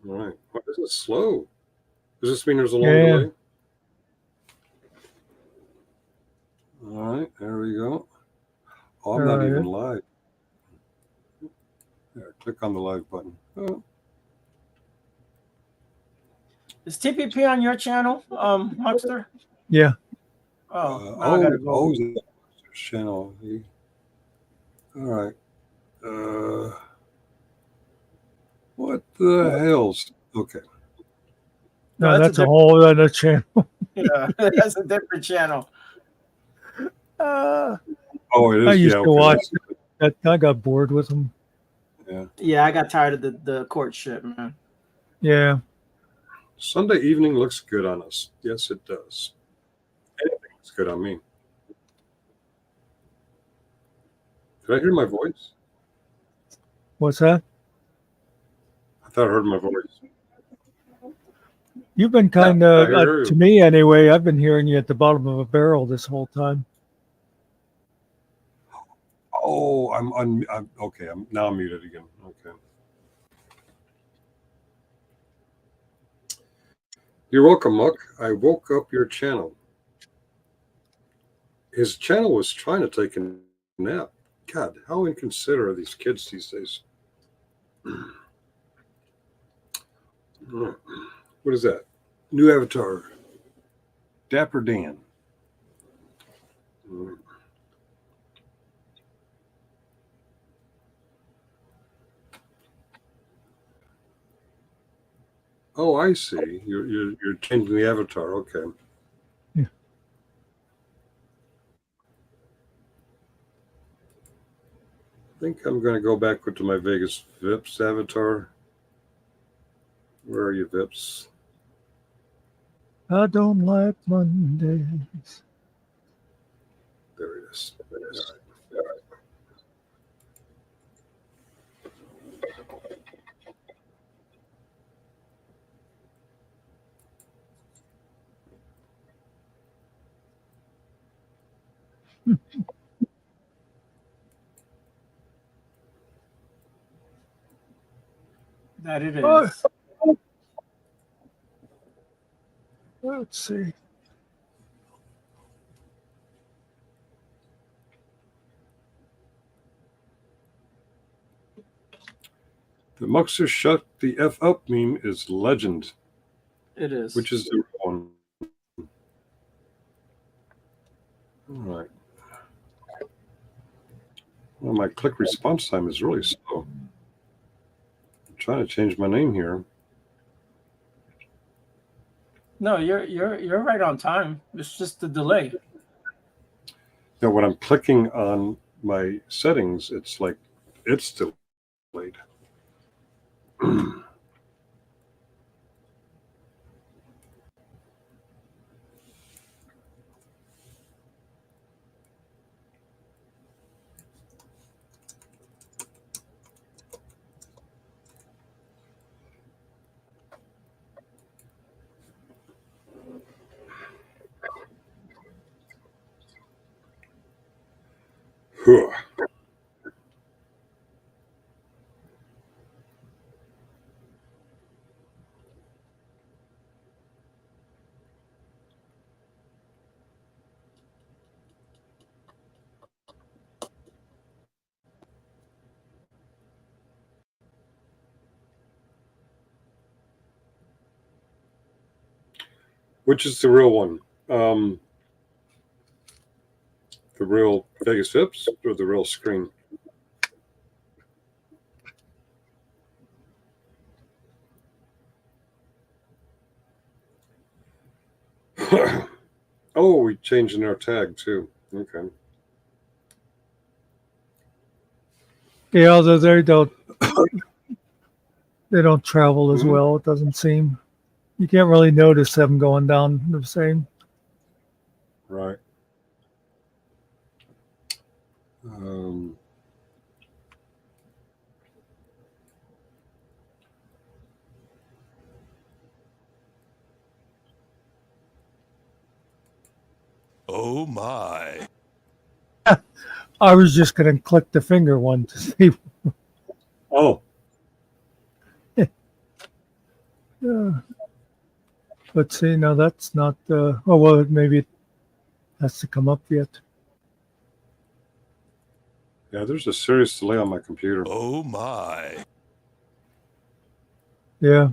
All right. Why is it slow? Does this mean there's a long delay? All right. There we go. Oh, I'm not even live. There, click on the live button. Oh. Is TPP on your channel, Muckster? Yeah. I gotta go. The channel. All right. What the hell's okay? No, that's a whole other channel. Yeah, that's a different channel. Oh, it is. I used to watch it. that. I got bored with them. Yeah, I got tired of the court shit, man. Yeah. Sunday evening looks good on us. Yes, it does. Anything looks good on me. Did I hear my voice? What's that? I thought I heard my voice. You've been kind of, to me anyway, I've been hearing you at the bottom of a barrel this whole time. Oh, I'm okay. I'm muted again. Okay. You're welcome, Muck. I woke up your channel. His channel was trying to take a nap. God, how inconsiderate are these kids these days? What is that? New avatar. Dapper Dan. Oh, I see. You're changing the avatar. Okay. Yeah. I think I'm going to go back to my Vegas Vips avatar. Where are you, Vips? I don't like Mondays. There it is. All right. That it is. Let's see. The Muckster shut the F up meme is legend. It is. Which is the one. All right. Well, my click response time is really slow. I'm trying to change my name here. No, you're right on time. It's just the delay. Now, when I'm clicking on my settings, it's like it's delayed. Which is the real one? The real Vegas Vips or the real screen? Oh, we changing our tag too. Okay. Yeah, although they don't travel as well. It doesn't seem. You can't really notice them going down the same. Right. Oh my. I was just going to click the finger one to see. Oh, But see, no, that's not. Oh well, maybe it has to come up yet. yeah, there's a serious delay on my computer. Oh my. Yeah.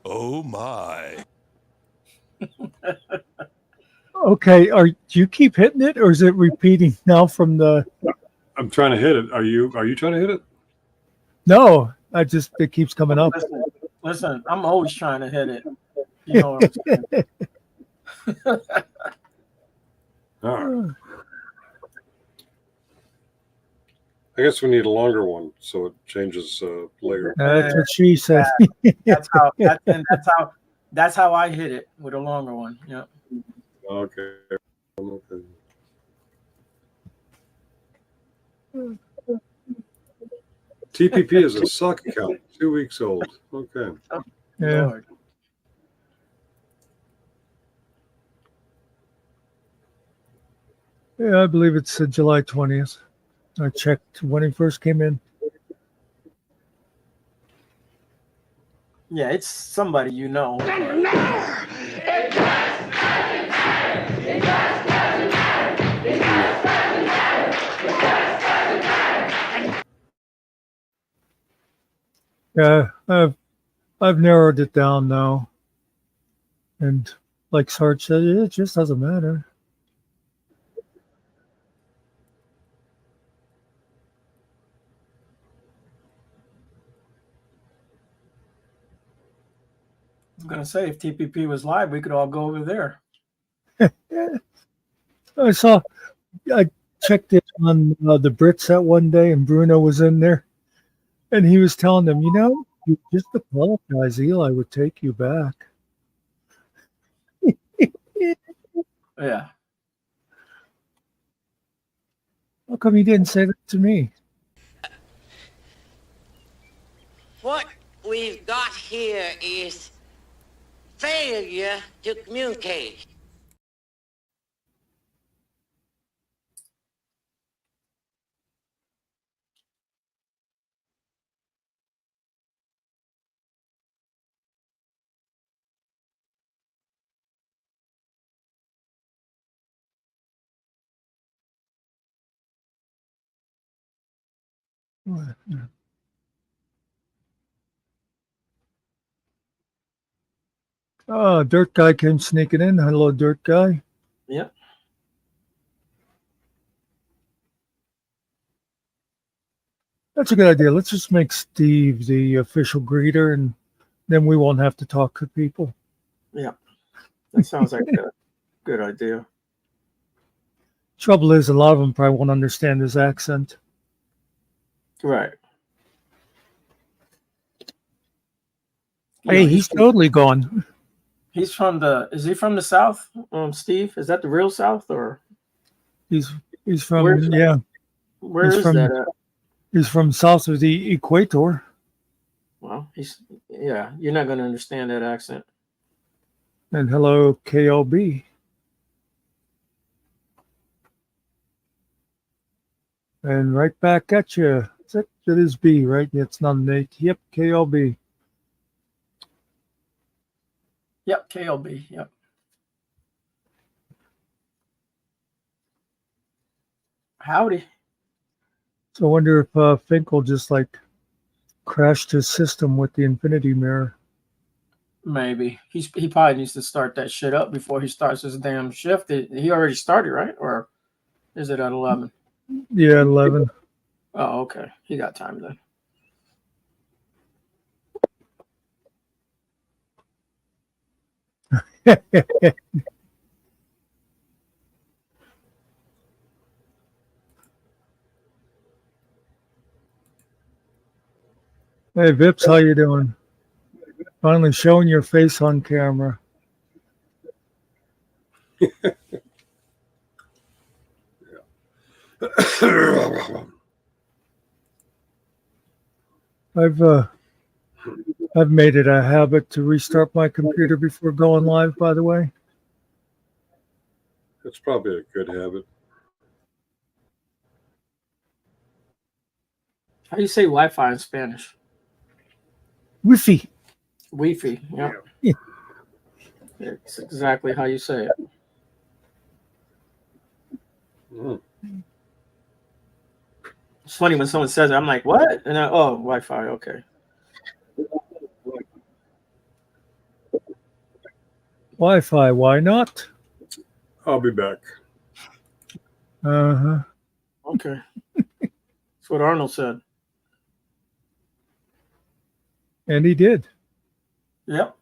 Oh my. Okay. Do you keep hitting it, or is it repeating now from the? I'm trying to hit it. Are you trying to hit it? No, it keeps coming up. Listen, I'm always trying to hit it. You know what I'm saying? All right. I guess we need a longer one so it changes later. That's what she said. That's how I hit it with a longer one. Yeah. Okay. Okay. TPP is a suck account, 2 weeks old. Okay. Yeah. Lord. Yeah, I believe it's July 20th. I checked when he first came in. Yeah, it's somebody you know. Yeah, I've narrowed it down now, and like Sarge said, it just doesn't matter. I'm gonna say if TPP was live, we could all go over there. I checked it on the Brits that one day, and Bruno was in there, and he was telling them, you just apologize, Eli would take you back. Yeah. How come he didn't say that to me? What we've got here is failure to communicate. Oh, Dirt Guy came sneaking in. Hello, Dirt Guy. Yep. That's a good idea. Let's just make Steve the official greeter, and then we won't have to talk to people. Yeah. That sounds like a good idea. Trouble is, a lot of them probably won't understand his accent. Right. Hey, he's totally gone. Is he from the South, Steve? Is that the real South or? He's He's from Where's yeah. Where He's is from that at? he's from south of the equator. Well, yeah. You're not gonna understand that accent. And hello, KLB. And right back at you. That is B, right? It's not an 8. Yep, KLB. Yep, KLB. Yep. Howdy. So I wonder if Finkel just like crashed his system with the infinity mirror. Maybe he probably needs to start that shit up before he starts his damn shift. He already started, right? Or is it at 11? Yeah, 11. Oh, okay. He got time then. Hey Vips, how you doing? Finally showing your face on camera. I've made it a habit to restart my computer before going live, by the way. It's probably a good habit. How do you say Wi-Fi in Spanish? Wi-Fi. Wi-Fi. Yep. Yeah. It's exactly how you say it. Mm. It's funny when someone says it, I'm like, what? And oh, Wi-Fi. Okay. Wi-Fi, why not? I'll be back. Uh-huh. Okay. That's what Arnold said. And he did. Yep.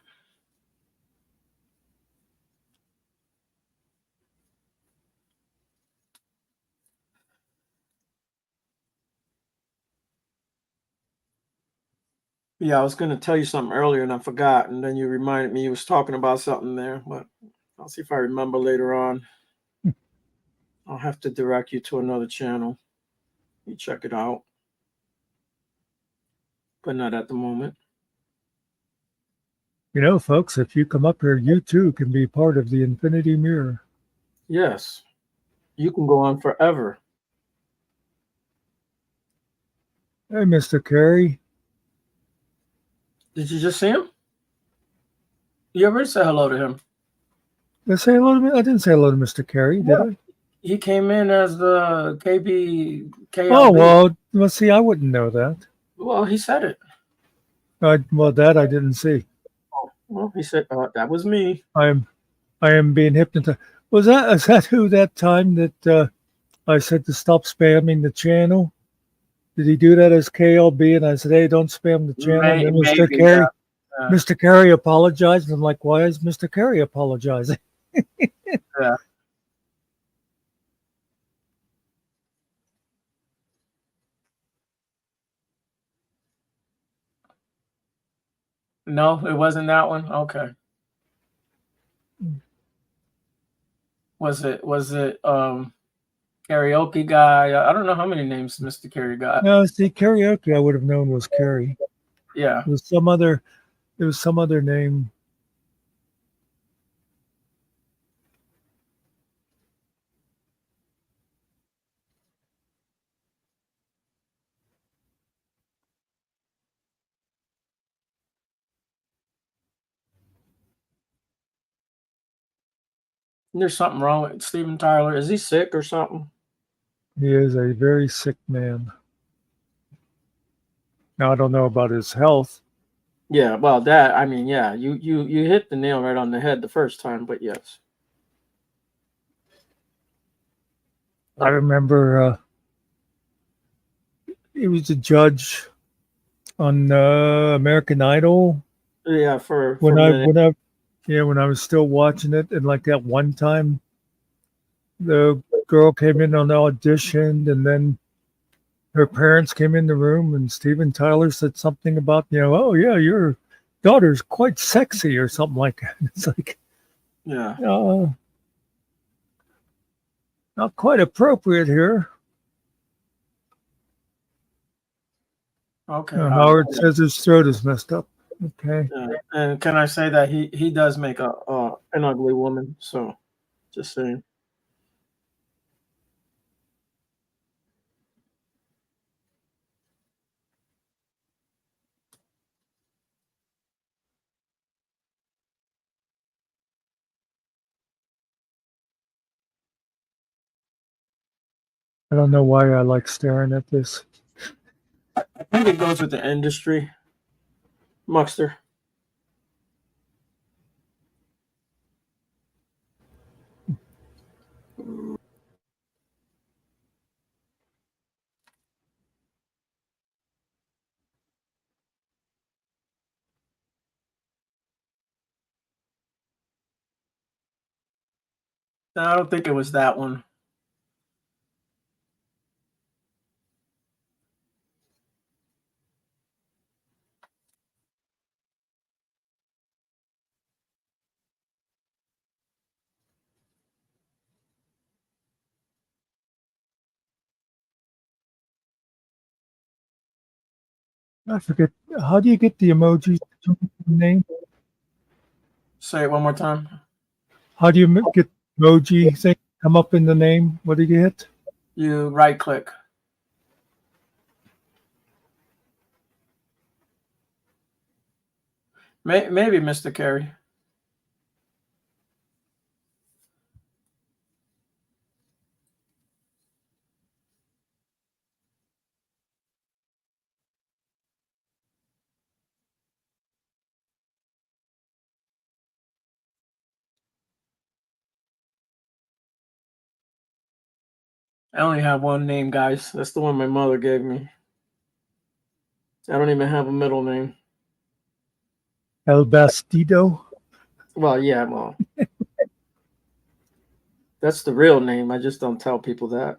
Yeah, I was going to tell you something earlier and I forgot, and then you reminded me you was talking about something there, but I'll see if I remember later on. I'll have to direct you to another channel. You check it out. But not at the moment. You know, folks, if you come up here, you too can be part of the infinity mirror. Yes. You can go on forever. Hey, Mr. Carey. Did you just see him? You ever say hello to him? Did I say hello to me? I didn't say hello to Mr. Carey, did I? He came in as the KLB. Oh, well, see, I wouldn't know that. Well, he said it. Well, that I didn't see. Well, he said, that was me. I am being hypnotized. Is that who that time that I said to stop spamming the channel? Did he do that as KLB? And I said, hey, don't spam the channel. And then Mr. Carey, Mr. Carey apologized. And I'm like, why is Mr. Carey apologizing? Yeah. No, it wasn't that one. Okay. Was it karaoke guy? I don't know how many names Mr. Carey got. No, see, karaoke I would have known was Carey. Yeah. It was some other name. There's something wrong with Steven Tyler. Is he sick or something? He is a very sick man. Now I don't know about his health. Yeah, well, that, I mean, yeah, you hit the nail right on the head the first time, but yes. I remember he was a judge on American Idol. Yeah, for when a minute. when I was still watching it, and like that one time, the girl came in on the audition, and then her parents came in the room, and Steven Tyler said something about, oh yeah, your daughter's quite sexy or something like that. It's like, Yeah. Not quite appropriate here. Okay. Howard says his throat is messed up. Okay. And can I say that he does make an ugly woman? So, just saying. I don't know why I like staring at this. I think it goes with the industry. Muckster. No, I don't think it was that one. I forget. How do you get the emojis to the name? Say it one more time. How do you get emoji thing come up in the name? What do you hit? You right click. Maybe Mr. Carey. I only have one name, guys. That's the one my mother gave me. I don't even have a middle name. El Bastido. Well, yeah, well. That's the real name. I just don't tell people that.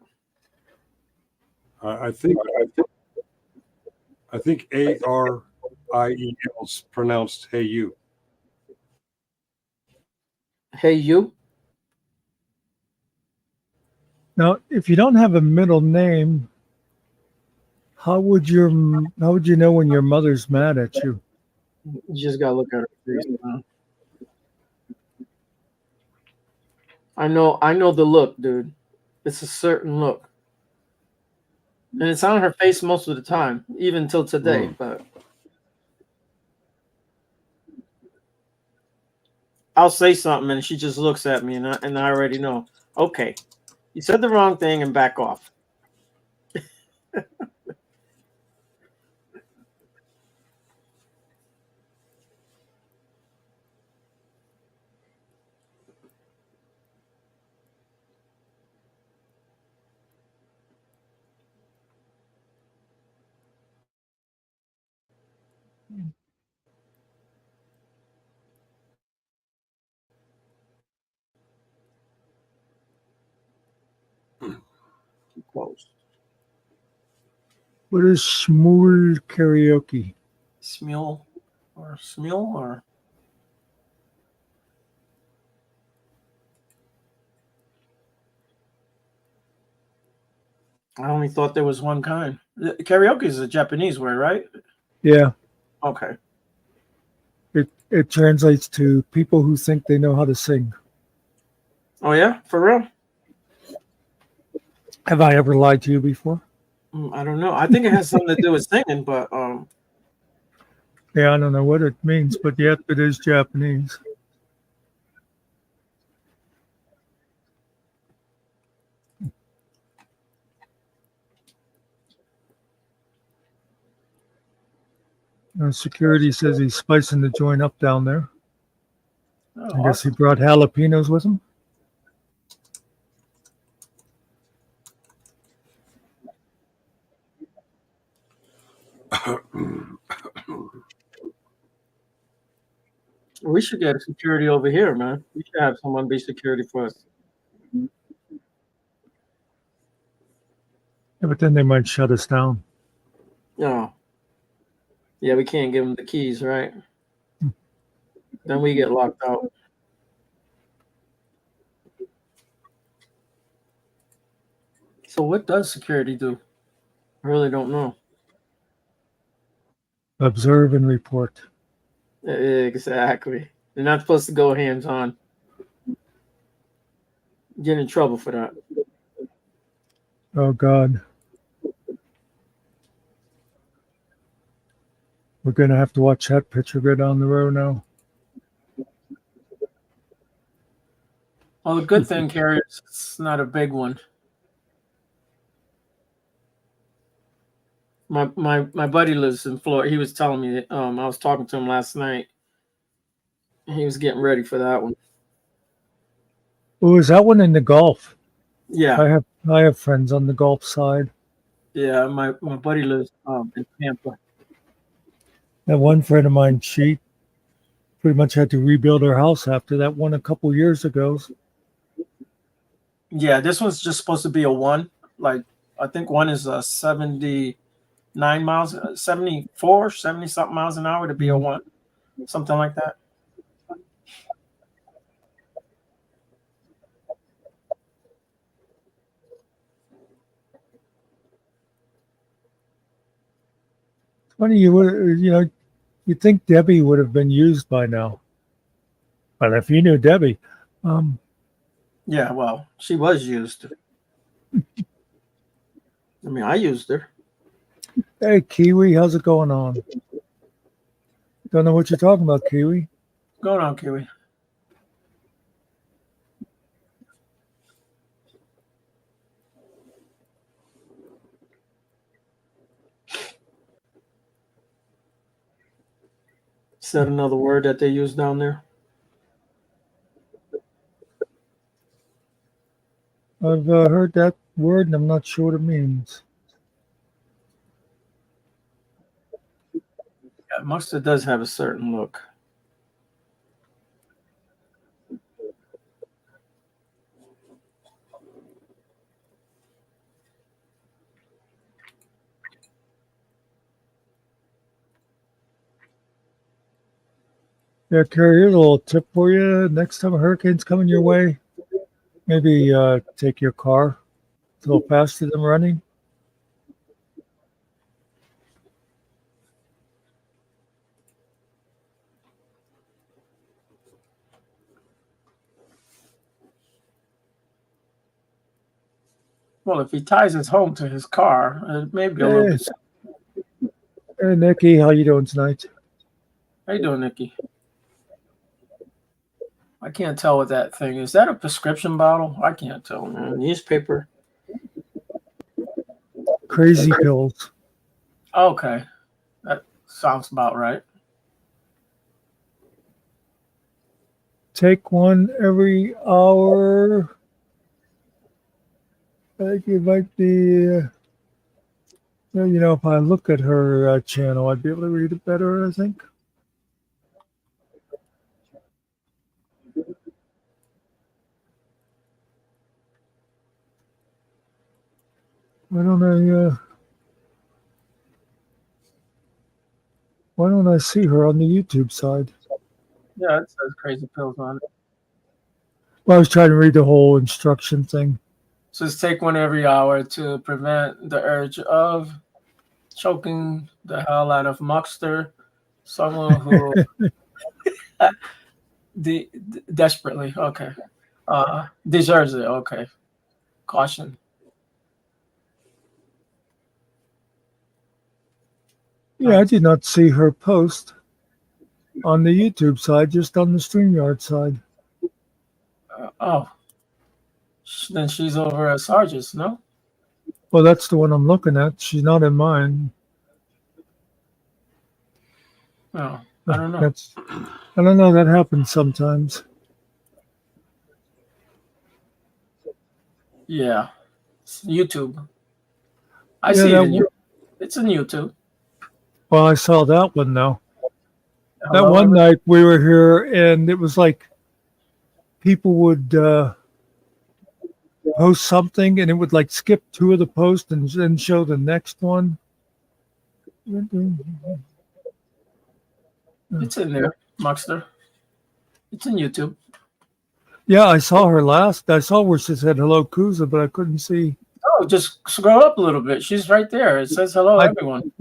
I think ARIEL is pronounced hey you. Hey, you? Now, if you don't have a middle name, how would you know when your mother's mad at you? You just gotta look at her face. I know the look, dude. It's a certain look. And it's on her face most of the time, even till today. But I'll say something and she just looks at me and I already know. Okay, you said the wrong thing and back off. Close. What is Shmuel karaoke? Smule or I only thought there was one kind. Karaoke is a Japanese word, right? Yeah, Okay. it translates to people who think they know how to sing. Oh yeah, for real? Have I ever lied to you before? I don't know. I think it has something to do with singing, but Yeah, I don't know what it means, but yet it is Japanese. Security says he's spicing the joint up down there. I guess he brought jalapenos with him. we should get security over here, man. We should have someone be security for us. Yeah, but then they might shut us down. No. Yeah, we can't give them the keys, right? Then we get locked out. So what does security do? I really don't know. Observe and report. Exactly. They're not supposed to go hands-on. Get in trouble for that. Oh God. We're gonna have to watch that picture go down the road now. Well, the good thing, Carrie, is it's not a big one. My buddy lives in Florida. He was telling me that, I was talking to him last night. He was getting ready for that one. Oh, is that one in the Gulf? Yeah, I have friends on the Gulf side. yeah. My buddy lives in Tampa. That one friend of mine, she pretty much had to rebuild her house after that one a couple years ago. Yeah, this one's just supposed to be a one. Like I think one is 79 miles, 74, 70 something miles an hour to be a one, something like that. Funny, you'd think Debbie would have been used by now. But if you knew Debbie, Yeah, well, she was used. I mean, I used her. hey Kiwi, how's it going on? Don't know what you're talking about, Kiwi. Going on, Kiwi. Said another word that they use down there. I've heard that word and I'm not sure what it means. Yeah, Muckster does have a certain look. Yeah, Carrie, here's a little tip for you. Next time a hurricane's coming your way, maybe take your car. It's a little faster than running. Well, if he ties his home to his car, it may be a little bit. Hey, Nikki, how you doing tonight? How you doing, Nikki? I can't tell what that thing is. Is that a prescription bottle? I can't tell, man. Newspaper. Crazy pills. Okay. That sounds about right. Take one every hour. I think it might be, if I look at her channel, I'd be able to read it better, I think. Why don't I see her on the YouTube side? Yeah, it says crazy pills on it. Well, I was trying to read the whole instruction thing. Says take one every hour to prevent the urge of choking the hell out of Muckster, someone who desperately, okay, deserves it. Okay, caution. Yeah, I did not see her post on the YouTube side, just on the StreamYard side. Then she's over at Sargent's, no? Well, that's the one I'm looking at. She's not in mine. No, I don't know. I don't know. That happens sometimes. Yeah, it's YouTube. I see it in you. It's in YouTube. Well, I saw that one though. Hello, That one night we were here, and it was like people would post something, and it would like skip two of the posts and then show the next one. It's in there, Muckster. It's in YouTube. Yeah, I saw her last. I saw where she said hello, Kuza, but I couldn't see. No, just scroll up a little bit. She's right there. It says hello, everyone.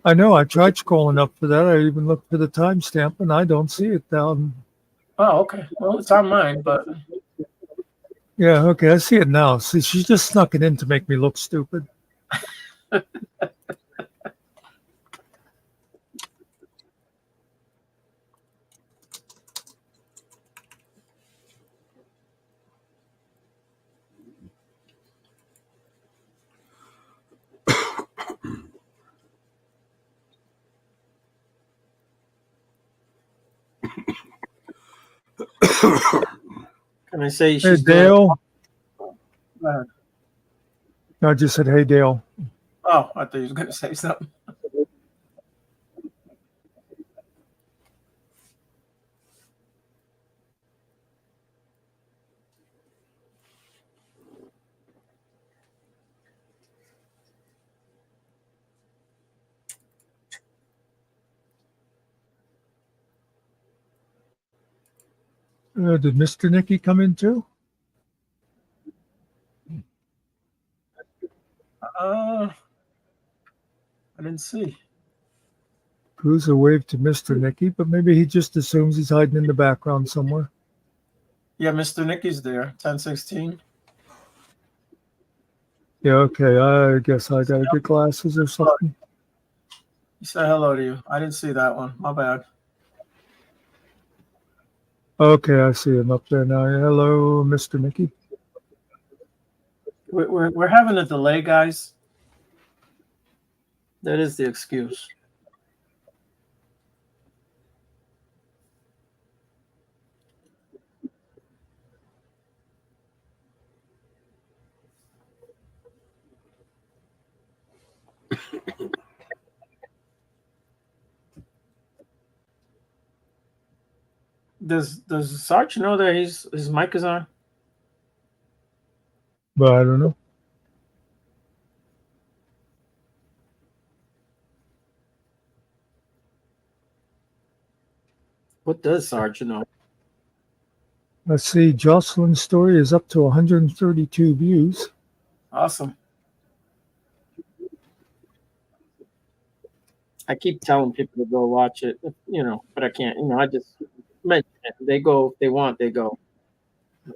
I know. I tried scrolling up for that. I even looked for the timestamp, and I don't see it down. Oh, okay. Well, it's on mine, but Yeah, okay, I see it now. See, she just snuck it in to make me look stupid. can I say Hey, she's doing? Dale. Go ahead. No, I just said, hey, Dale. Oh, I thought you was gonna say something. Did Mr. Nicky come in too? I didn't see. Cruiser waved to Mr. Nicky, but maybe he just assumes he's hiding in the background somewhere. Yeah, Mr. Nicky's there. 1016. Yeah, okay. I guess I gotta get glasses or something. He said hello to you. I didn't see that one. My bad. Okay, I see him up there now. Hello, Mr. Nicky. We're having a delay, guys. That is the excuse. Does Sarge know that his mic is on? But I don't know. What does Sarge know? Let's see. Jocelyn's story is up to 132 views. Awesome. I keep telling people to go watch it, but I can't. I just mention it. They go if they want. They go.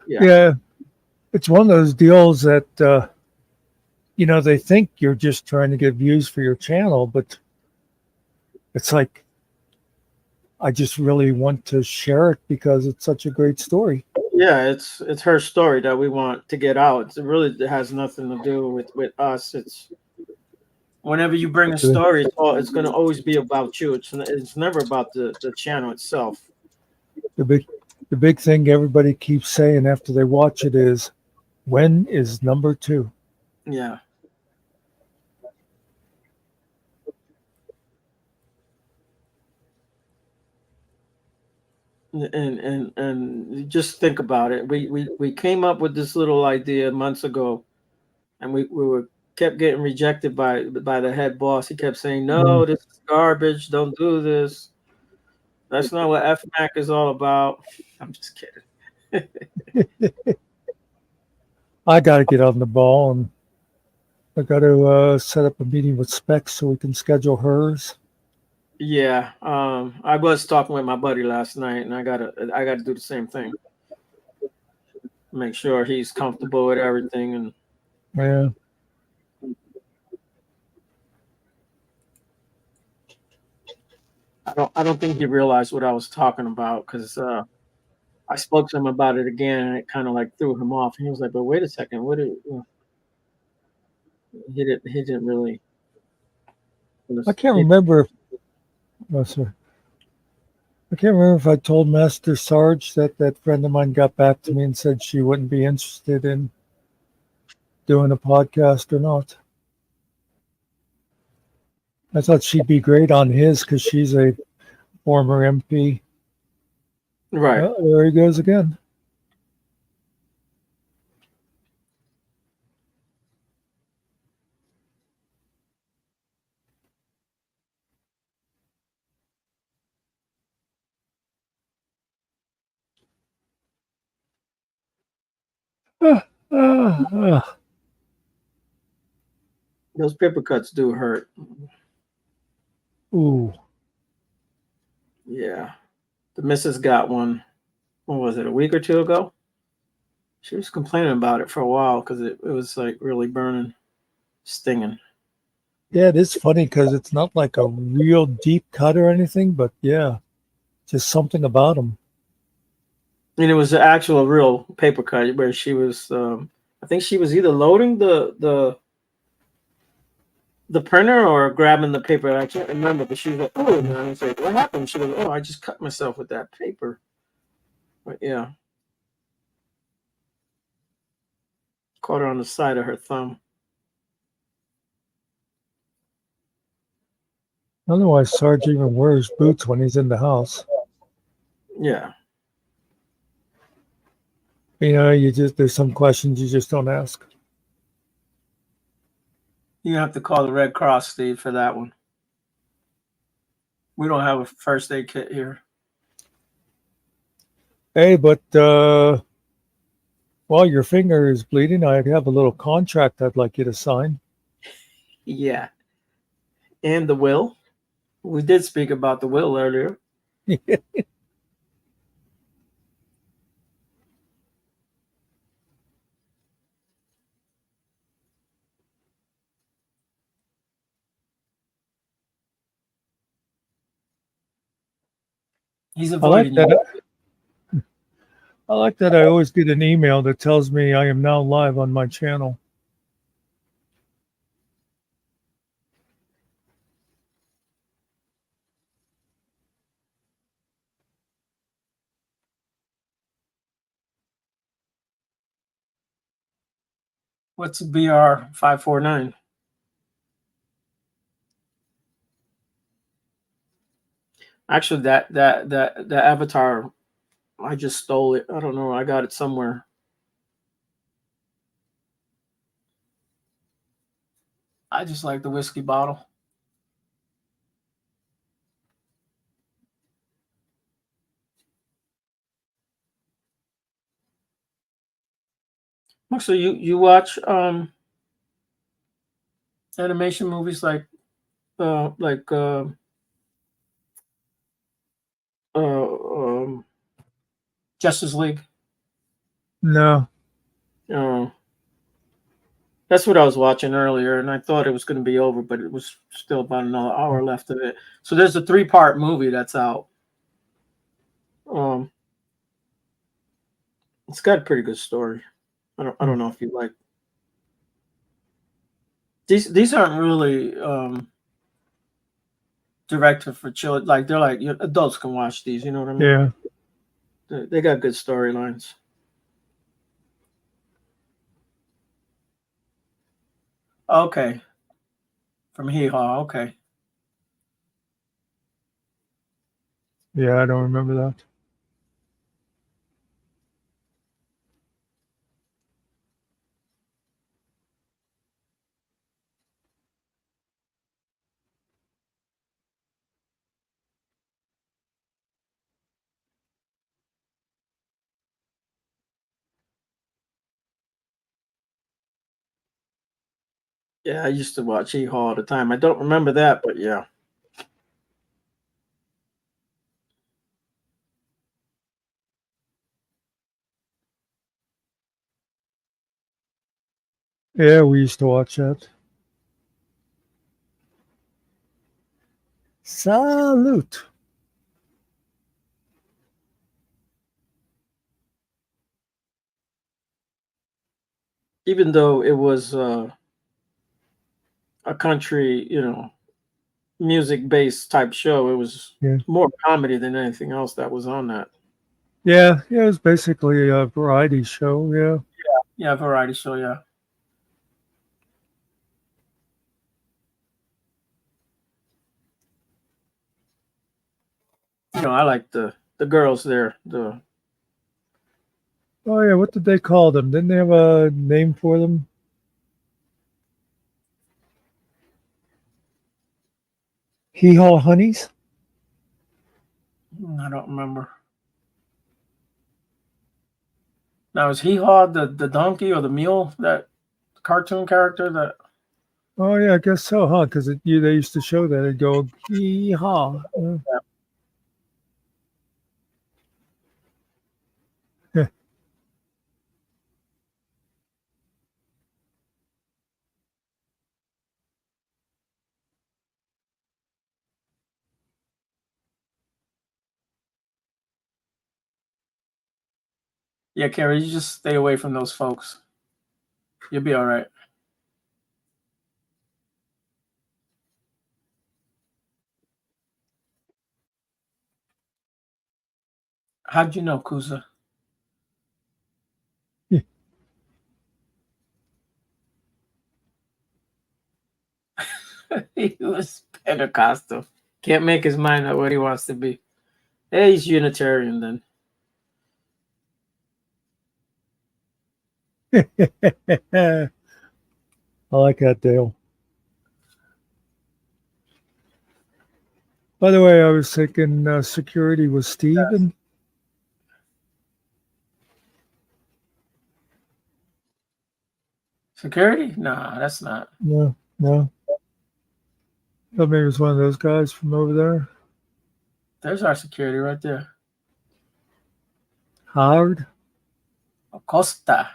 Yeah, it's one of those deals that they think you're just trying to get views for your channel, but it's like I just really want to share it because it's such a great story. Yeah, it's her story that we want to get out. It really has nothing to do with us. It's whenever you bring a story, it's going to always be about you. It's never about the channel itself. The big thing everybody keeps saying after they watch it is, when is number 2? Yeah. And just think about it. We came up with this little idea months ago, and we were kept getting rejected by the head boss. He kept saying, "No, this is garbage. Don't do this. That's not what FMAC is all about." I'm just kidding. I got to get on the ball, and I got to set up a meeting with Specs so we can schedule hers. Yeah, I was talking with my buddy last night, and I gotta do the same thing. Make sure he's comfortable with everything, and Yeah. I don't think he realized what I was talking about because I spoke to him about it again, and it kind of like threw him off. He was like, "But wait a second, what did he didn't really." I can't remember if I can't remember if I told Master Sarge that friend of mine got back to me and said she wouldn't be interested in doing a podcast or not. I thought she'd be great on his because she's a former MP. Right. Oh, there he goes again. Those paper cuts do hurt. Ooh. Yeah. The missus got one. What was it? A week or two ago? She was complaining about it for a while because it was like really burning, stinging. Yeah, it is funny because it's not like a real deep cut or anything, but yeah, just something about them. And it was an actual real paper cut where she was I think she was either loading the printer or grabbing the paper. I can't remember, but she was like, "Oh," and I was like, "What happened?" She goes, "Oh, I just cut myself with that paper." But yeah, caught her on the side of her thumb. I don't know why Sarge even wears boots when he's in the house. Yeah, You know, there's some questions you just don't ask. you have to call the Red Cross, Steve, for that one. We don't have a first aid kit here. Hey, but while your finger is bleeding, I have a little contract I'd like you to sign. Yeah, and the will. We did speak about the will earlier. He's I like avoiding you. that. I like that I always get an email that tells me I am now live on my channel. What's BR 549? Actually, that avatar, I just stole it. I don't know. I got it somewhere. I just like the whiskey bottle. So you watch animation movies like uh like uh Justice League? No. Uh, that's what I was watching earlier, and I thought it was going to be over, but it was still about another hour left of it. So there's a 3-part movie that's out. It's got a pretty good story. I don't know if you like these aren't really directed for children. Like they're like adults can watch these. You know what I mean? Yeah. They got good storylines. Okay, from Hee Haw. Okay, Yeah, I don't remember that. yeah, I used to watch Hee Haw all the time. I don't remember that, but yeah. Yeah, we used to watch that. Salute. Even though it was a country, music based type show, it was Yeah. more comedy than anything else that was on that. Yeah, it was basically a variety show. Yeah. Yeah, variety show. Yeah. I like the girls there. Oh yeah, what did they call them? Didn't they have a name for them? Hee Haw Honeys? I don't remember. Now is Hee Haw the donkey or the mule, that cartoon character that? Oh yeah, I guess so, huh? Because they used to show that and go yee-haw. Yeah. Yeah, Carrie, you just stay away from those folks. You'll be all right. How'd you know, Kuza? Yeah. He was Pentecostal. Can't make his mind up what he wants to be. Hey, he's Unitarian then. I like that, Dale. By the way, I was thinking security was Steven. Security? Nah, that's not. No. Thought maybe it was one of those guys from over there. There's our security right there. Howard. Acosta.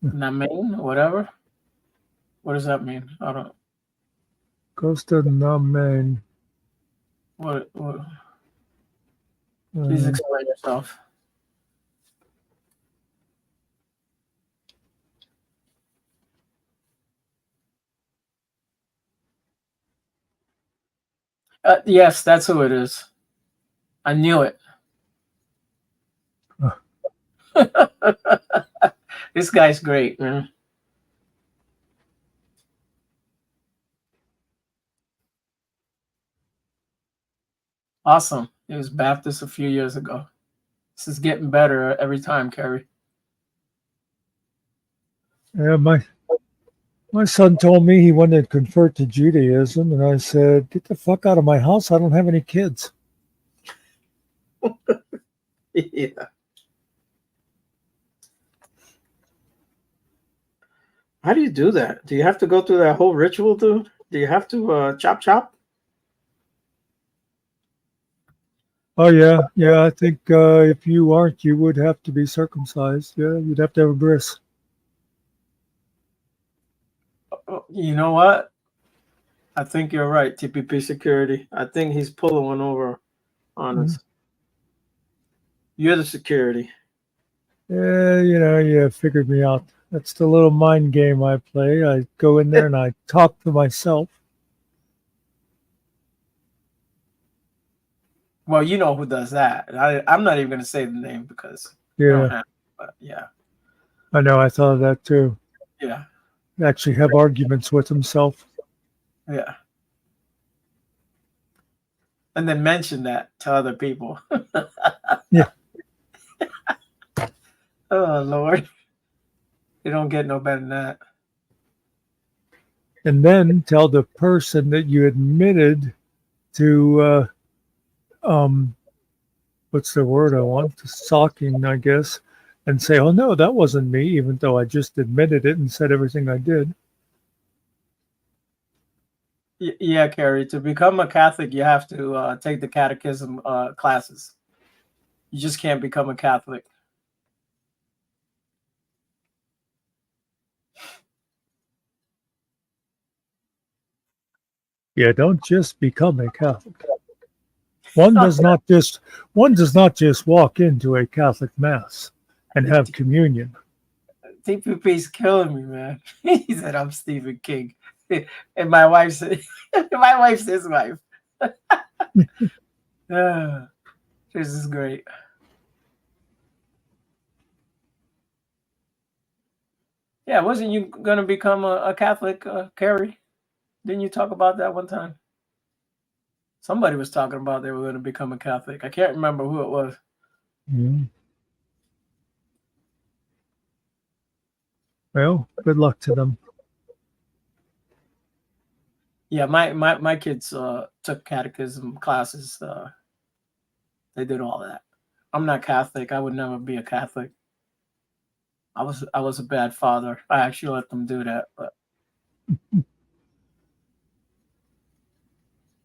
Namin, whatever. What does that mean? I don't. Costa Namen. What please explain yourself. Yes, that's who it is. I knew it. This guy's great, man. Awesome. He was Baptist a few years ago. This is getting better every time, Kerry. Yeah, my son told me he wanted to convert to Judaism, and I said, "Get the fuck out of my house! I don't have any kids." Yeah. How do you do that? Do you have to go through that whole ritual, dude? Do you have to chop? Oh yeah. I think if you aren't, you would have to be circumcised. Yeah, you'd have to have a bris. You know what? I think you're right, TPP security. I think he's pulling one over on us. You're the security. Yeah, you figured me out. That's the little mind game I play. I go in there and I talk to myself. Well, you know who does that. I'm not even going to say the name because I Yeah, don't have. But yeah, I know. I thought of that too. yeah, Actually, have arguments with himself. yeah. And then mention that to other people. Yeah. Oh Lord, you don't get no better than that. And then tell the person that you admitted to what's the word I want? Stalking, I guess, and say, "Oh no, that wasn't me," even though I just admitted it and said everything I did. Yeah, Carrie. To become a Catholic, you have to take the catechism classes. You just can't become a Catholic. Yeah, don't just become a Catholic. One does not just walk into a Catholic mass and have communion. TPP's killing me, man. He said I'm Stephen King, and my wife said, my wife's his wife. This is great. Yeah, wasn't you gonna become a Catholic, Carrie? Didn't you talk about that one time? Somebody was talking about they were going to become a Catholic. I can't remember who it was. Mm. Well, good luck to them. Yeah, my kids took catechism classes. They did all that. I'm not Catholic. I would never be a Catholic. I was a bad father. I actually let them do that, but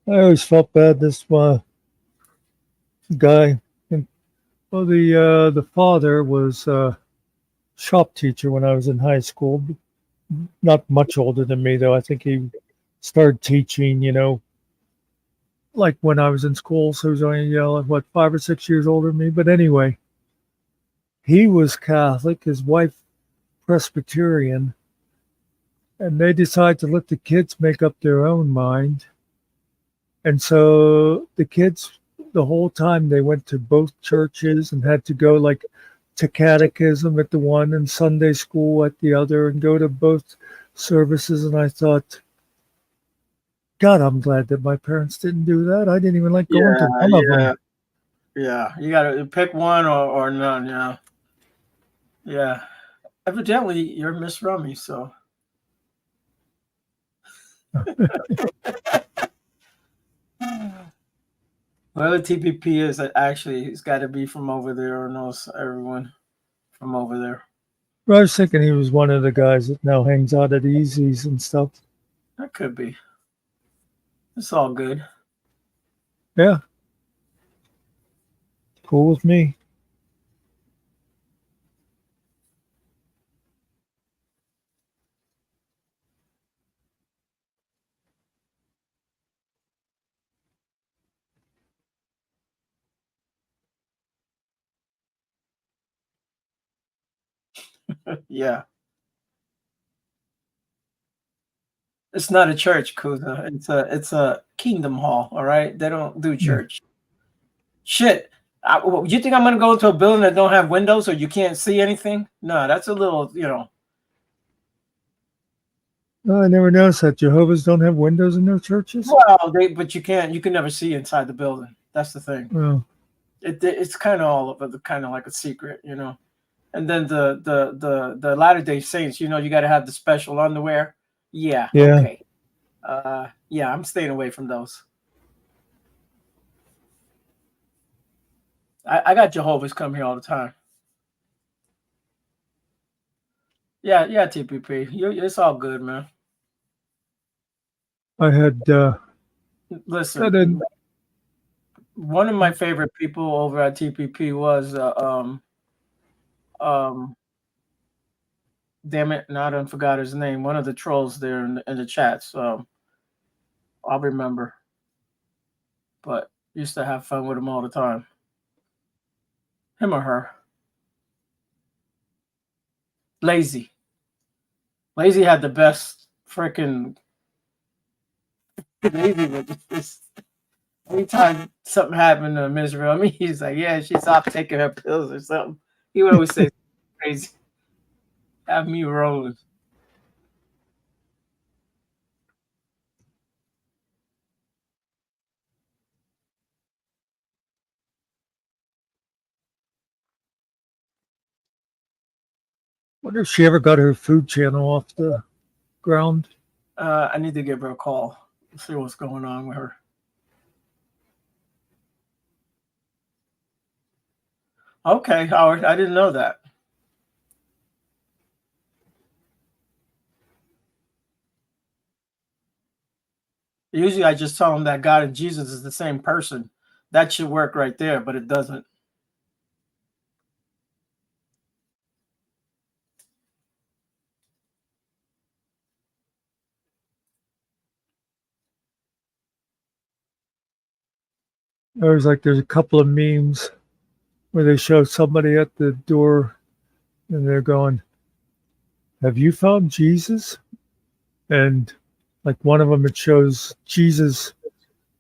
I always felt bad. This guy, and, well, the father was a shop teacher when I was in high school. Not much older than me, though. I think he started teaching, like when I was in school. So he was only, like, what, 5 or 6 years older than me. But anyway, he was Catholic, his wife Presbyterian, and they decided to let the kids make up their own mind. And so the kids, the whole time, they went to both churches and had to go like to catechism at the one and Sunday school at the other and go to both services. And I thought, God, I'm glad that my parents didn't do that. I didn't even like going to one of them. Yeah. You gotta pick one or none. Yeah, yeah. Evidently, you're Miss Rummy, so. Whoever TPP is, actually, he's got to be from over there or knows everyone from over there. I was thinking he was one of the guys that now hangs out at Easy's and stuff. That could be. It's all good. Yeah. Cool with me. Yeah. It's not a church, Kuza. It's a kingdom hall. All right. They don't do church. Shit. You think I'm gonna go into a building that don't have windows or you can't see anything? No, that's a little, I never noticed that Jehovah's don't have windows in their churches. Well, but you can never see inside the building. That's the thing. Oh. It's kind of all of it, kind of like a secret, And then the Latter-day Saints, you got to have the special underwear. Yeah. Okay. Yeah, I'm staying away from those. I got Jehovah's come here all the time. Yeah, TPP. It's all good, man. I had listen. One of my favorite people over at TPP was damn it, now I done forgot his name. One of the trolls there in the chats. I'll remember. But used to have fun with him all the time. Him or her. Lazy had the best freaking Lazy with this. Anytime something happened to Miss Rummy, he's like, yeah, she's off taking her pills or something. He would always say crazy. Have me rolling. Wonder if she ever got her food channel off the ground. I need to give her a call. See what's going on with her. Okay, Howard, I didn't know that. Usually I just tell them that God and Jesus is the same person. That should work right there, but it doesn't. There's a couple of memes where they show somebody at the door and they're going, have you found Jesus? And like one of them, it shows Jesus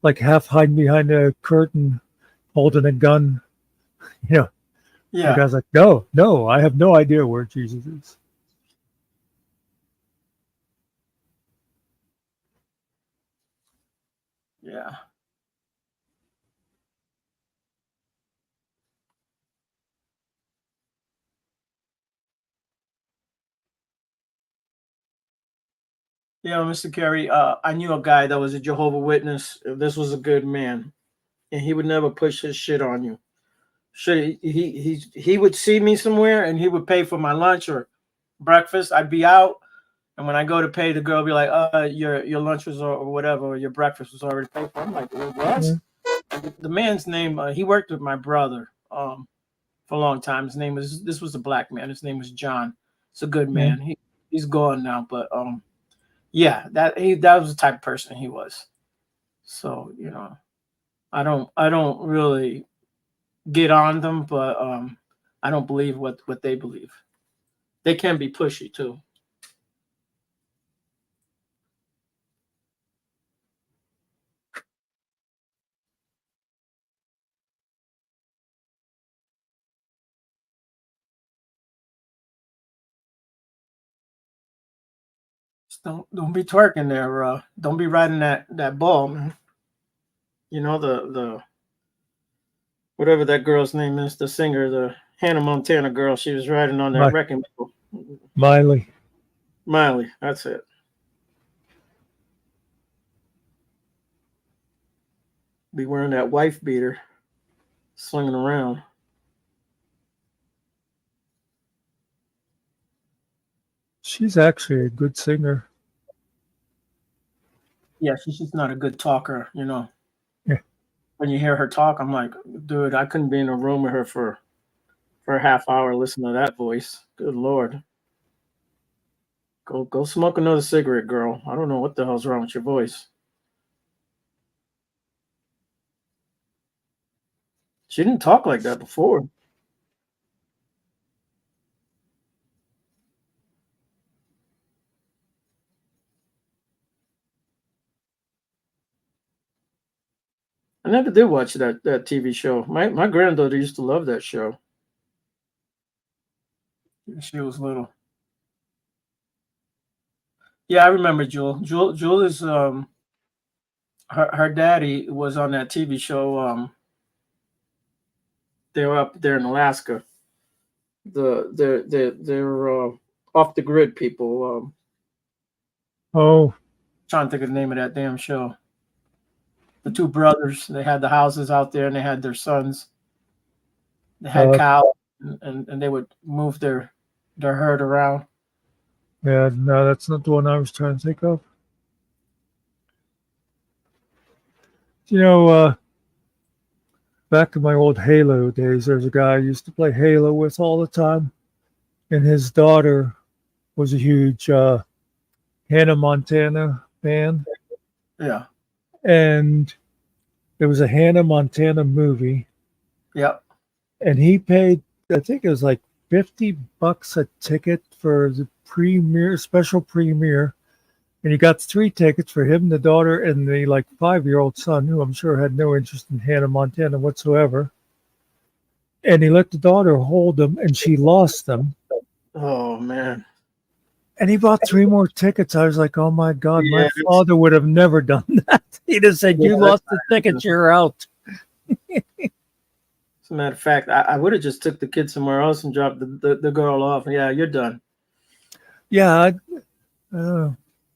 like half hiding behind a curtain holding a gun. Yeah. The guy's like, no, I have no idea where Jesus is. Yeah. Yeah, Mr. Kerry, I knew a guy that was a Jehovah's Witness. This was a good man, and he would never push his shit on you. He would see me somewhere and he would pay for my lunch or breakfast. I'd be out, and when I go to pay, the girl would be like, your lunch was or whatever, or your breakfast was already paid for. I'm like, what? Yeah. The man's name, he worked with my brother for a long time. This was a black man. His name was John. It's a good man. He's gone now, but yeah, that was the type of person he was. So, I don't really get on them, but I don't believe what they believe. They can be pushy too. Just don't be twerking there. Don't be riding that ball, man. The whatever that girl's name is, the singer, the Hannah Montana girl. She was riding on that wrecking ball. Miley. Miley, that's it. Be wearing that wife beater, slinging around. She's actually a good singer. Yeah, she's just not a good talker, Yeah. When you hear her talk, I'm like, dude, I couldn't be in a room with her for a half hour listening to that voice. Good Lord. Go smoke another cigarette, girl. I don't know what the hell's wrong with your voice. She didn't talk like that before. I never did watch that TV show. My granddaughter used to love that show. She was little. Yeah, I remember Jewel. Jewel is her daddy was on that TV show. They were up there in Alaska. They're off the grid people. Oh, Trying to think of the name of that damn show. The two brothers, they had the houses out there and they had their sons. They had cows and they would move their herd around. yeah, no, that's not the one I was trying to think of. Back in my old Halo days, there's a guy I used to play Halo with all the time, and his daughter was a huge Hannah Montana fan. Yeah. And there was a Hannah Montana movie. Yep. And he paid, I think it was like $50 a ticket for the special premiere. And he got 3 tickets for him, the daughter, and the 5-year-old son, who I'm sure had no interest in Hannah Montana whatsoever. And he let the daughter hold them, and she lost them. Oh man. And he bought 3 more tickets. I was like, oh my God, my father would have never done that. He'd have said, you lost the tickets, you're out. As a matter of fact, I would have just took the kid somewhere else and dropped the girl off. Yeah, you're done. Yeah.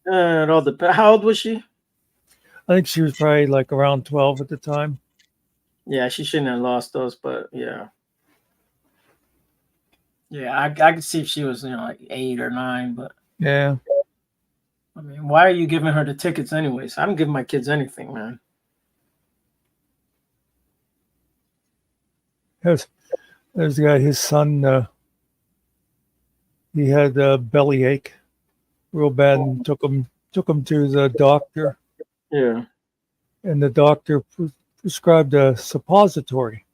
It all depends. How old was she? I think she was probably around 12 at the time. Yeah, she shouldn't have lost those, but yeah. Yeah, I could see if she was, 8 or 9, but yeah. I mean, why are you giving her the tickets anyways? I don't give my kids anything, man. There's the guy, his son, he had a bellyache real bad and took him to the doctor. Yeah. And the doctor prescribed a suppository.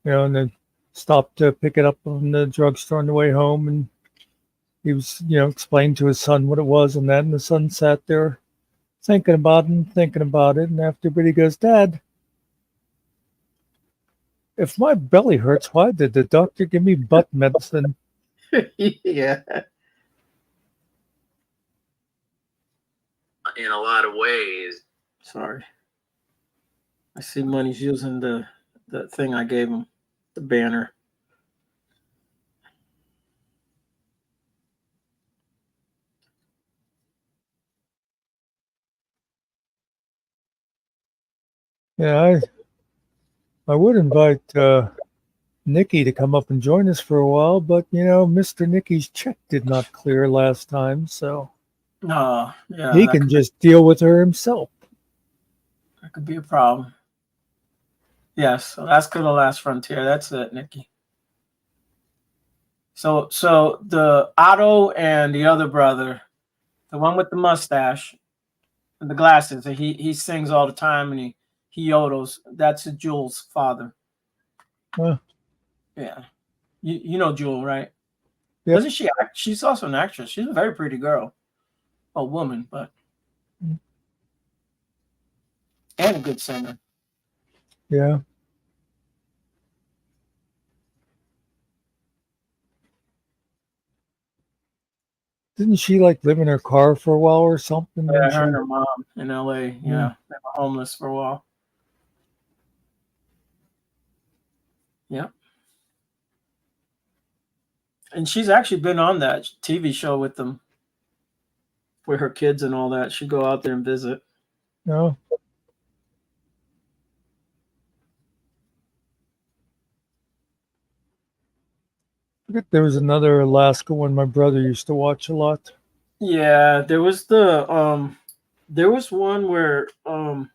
And then stopped to pick it up from the drugstore on the way home, and he was, explained to his son what it was, and then the son sat there thinking about it, and after he goes, Dad, if my belly hurts, why did the doctor give me butt medicine? Yeah. In a lot of ways. Sorry. I see Money's using the thing I gave him, the banner. Yeah, I would invite Nikki to come up and join us for a while, but Mr. Nikki's check did not clear last time, so No, yeah, he can just deal with her himself. that could be a problem. Yes, so that's the last frontier. That's it, Nikki. So the Otto and the other brother, the one with the mustache and the glasses, he sings all the time and he yodels. That's Jules' father. Huh. Yeah, you know Jewel, right? Yep. Doesn't she act? She's also an actress. She's a very pretty girl, a woman, but and a good singer. Yeah. Didn't she live in her car for a while or something? Yeah, her and her mom in LA. Yeah, they were homeless for a while. Yeah. And she's actually been on that TV show with them, with her kids and all that. She'd go out there and visit. No. There was another Alaska one my brother used to watch a lot. Yeah, there was there was one where I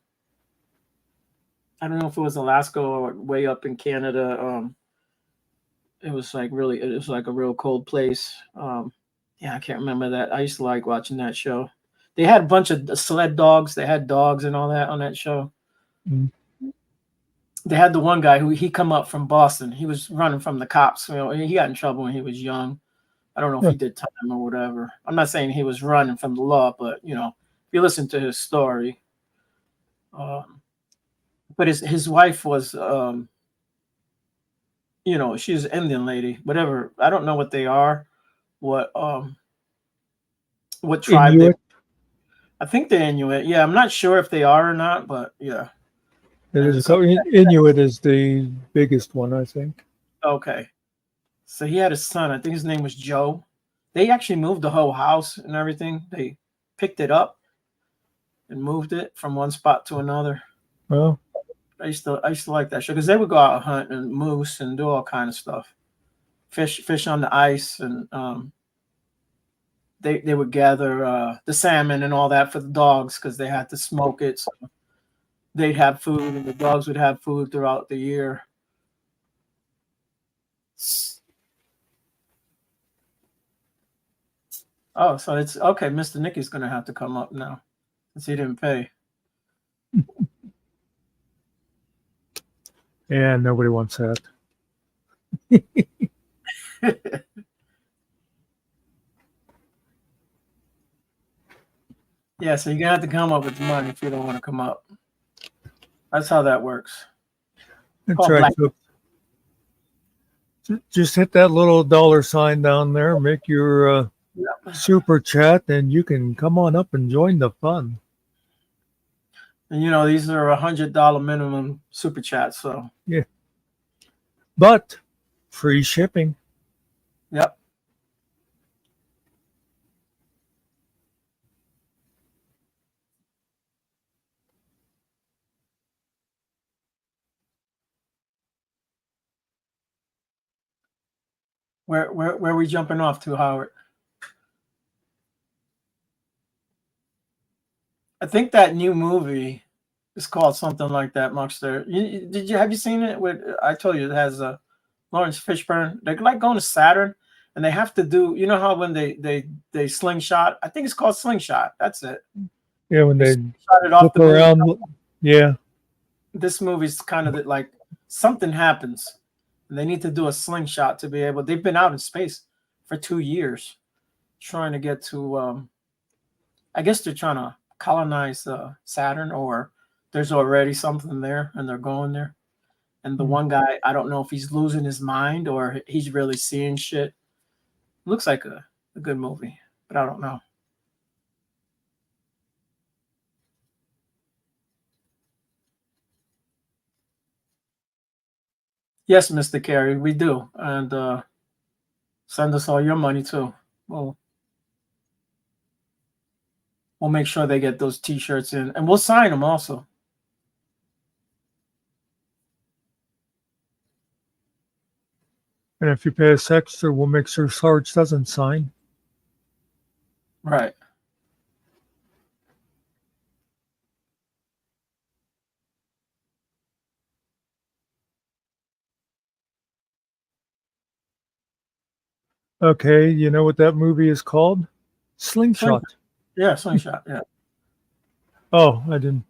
don't know if it was Alaska or way up in Canada. It was it was like a real cold place. Yeah, I can't remember that. I used to like watching that show. They had a bunch of sled dogs. They had dogs and all that on that show. Mm. They had the one guy who he come up from Boston. He was running from the cops. He got in trouble when he was young. I don't know if he did time or whatever. I'm not saying he was running from the law, but if you listen to his story, but his wife was, she's an Indian lady, whatever. I don't know what they are, what tribe Inuit. I think they're Inuit. Yeah, I'm not sure if they are or not, but yeah. Inuit is the biggest one, I think. Okay. So he had a son. I think his name was Joe. They actually moved the whole house and everything. They picked it up and moved it from one spot to another. Well, I used to like that show because they would go out hunt and moose and do all kind of stuff. Fish on the ice, and they would gather the salmon and all that for the dogs because they had to smoke it. So they'd have food and the dogs would have food throughout the year. Oh, so it's okay. Mr. Nicky's going to have to come up now since he didn't pay. Yeah, nobody wants that. Yeah, so you're going to have to come up with the money if you don't want to come up. That's how that works. That's right. So just hit that little $sign down there, make your super chat, and you can come on up and join the fun. And these are $100 minimum super chats, so yeah. But free shipping. Yep. Where are we jumping off to, Howard? I think that new movie is called something like that, Muckster. Have you seen it? I told you it has Lawrence Fishburne. They're going to Saturn, and they have to do. You know how when they slingshot? I think it's called slingshot. That's it. Yeah, when they shot it off look around. Yeah. This movie's kind of like something happens, and they need to do a slingshot to be able. They've been out in space for 2 years, trying to get to. I guess they're trying to colonize Saturn, or there's already something there and they're going there. And the one guy, I don't know if he's losing his mind or he's really seeing shit. Looks like a good movie, but I don't know. Yes, Mr. Carey, we do. And send us all your money too. We'll make sure they get those t-shirts in, and we'll sign them also. And if you pay us extra, we'll make sure Sarge doesn't sign. Right. Okay, you know what that movie is called? Slingshot. Yeah, slingshot. Yeah. Oh, I didn't.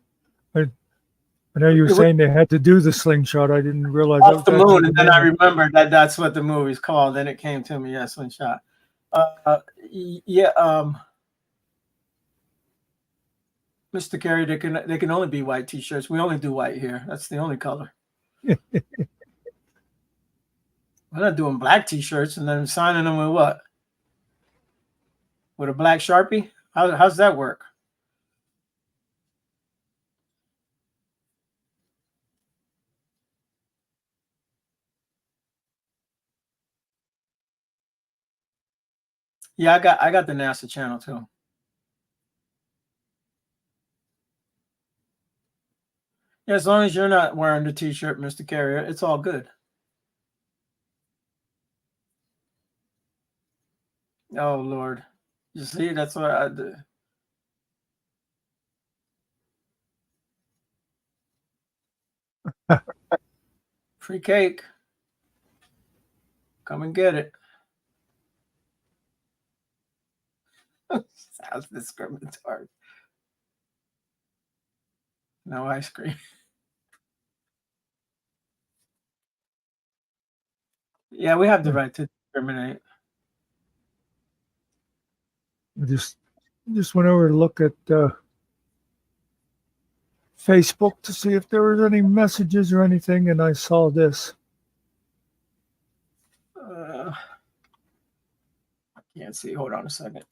I know you were It was saying they had to do the slingshot. I didn't realize that off was the actually moon, the and then name I of- remembered that that's what the movie's called. Then it came to me. Yeah, slingshot. Yeah. Mr. Carey, they can only be white T-shirts. We only do white here. That's the only color. We're not doing black T-shirts and then signing them with what? With a black Sharpie? How's that work? Yeah, I got the NASA channel too. Yeah, as long as you're not wearing the T-shirt, Mr. Carrier, it's all good. Oh Lord, you see, that's what I do. Free cake. Come and get it. Sounds discriminatory. No ice cream. Yeah, we have the right to discriminate. I just went over to look at Facebook to see if there was any messages or anything, and I saw this. I can't see. Hold on a second.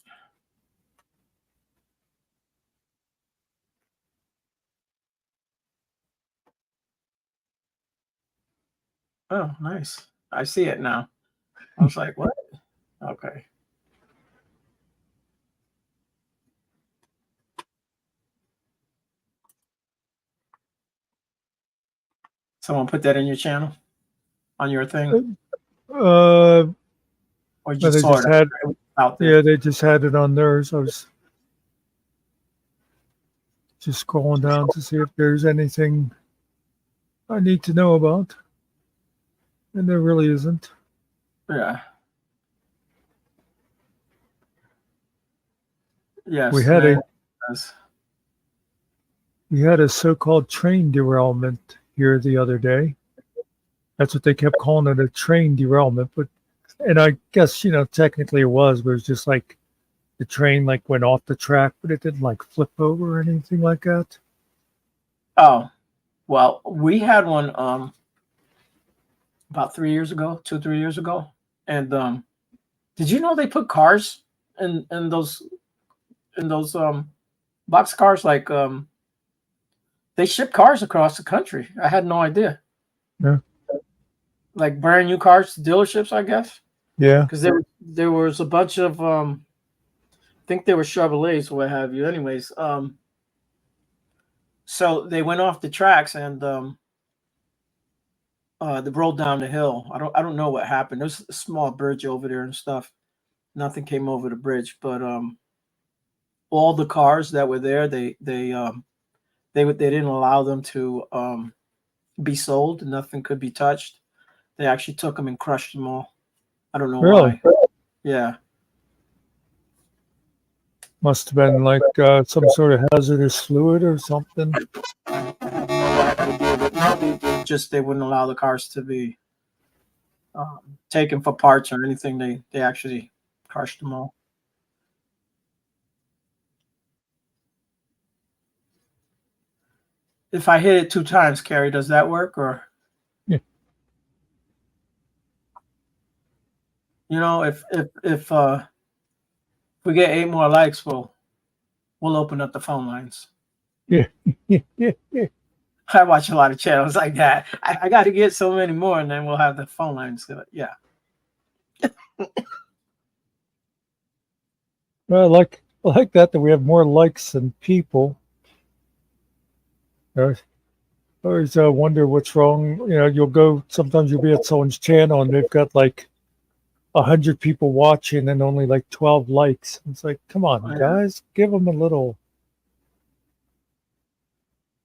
Oh, nice. I see it now. I was like, what? Okay. Someone put that in your channel? On your thing? Or Or they just saw just it had, out there? yeah, they just had it on theirs. I was just scrolling down to see if there's anything I need to know about, and there really isn't. Yeah. Yes. We had a yes. we had a so-called train derailment here the other day. That's what they kept calling it, a train derailment. But, and I guess, technically it was, but it was just like the train like went off the track, but it didn't like flip over or anything like that. Oh, well, we had one about 3 years ago, 2-3 years ago. And did you know they put cars in those box cars? Like they ship cars across the country. I had no idea. Yeah. Like brand new cars to dealerships, I guess. Yeah. Because there was a bunch of I think they were Chevrolets or what have you. Anyways, so they went off the tracks and they rolled down the hill. I don't know what happened. There's a small bridge over there and stuff. Nothing came over the bridge, but all the cars that were there, they didn't allow them to be sold. Nothing could be touched. They actually took them and crushed them all. I don't know Really? why. Yeah. Must have been like some sort of hazardous fluid or something. Just they wouldn't allow the cars to be taken for parts or anything. They actually crushed them all. If I hit it 2 times, Carrie, does that work? Or Yeah. If we get 8 more likes, we'll open up the phone lines. Yeah. I watch a lot of channels like that. I got to get so many more, and then we'll have the phone lines. Yeah. Well, I like that we have more likes than people. I always wonder what's wrong. You know, sometimes you'll be at someone's channel and they've got like 100 people watching and only like 12 likes. It's like, come on, guys, give them a little.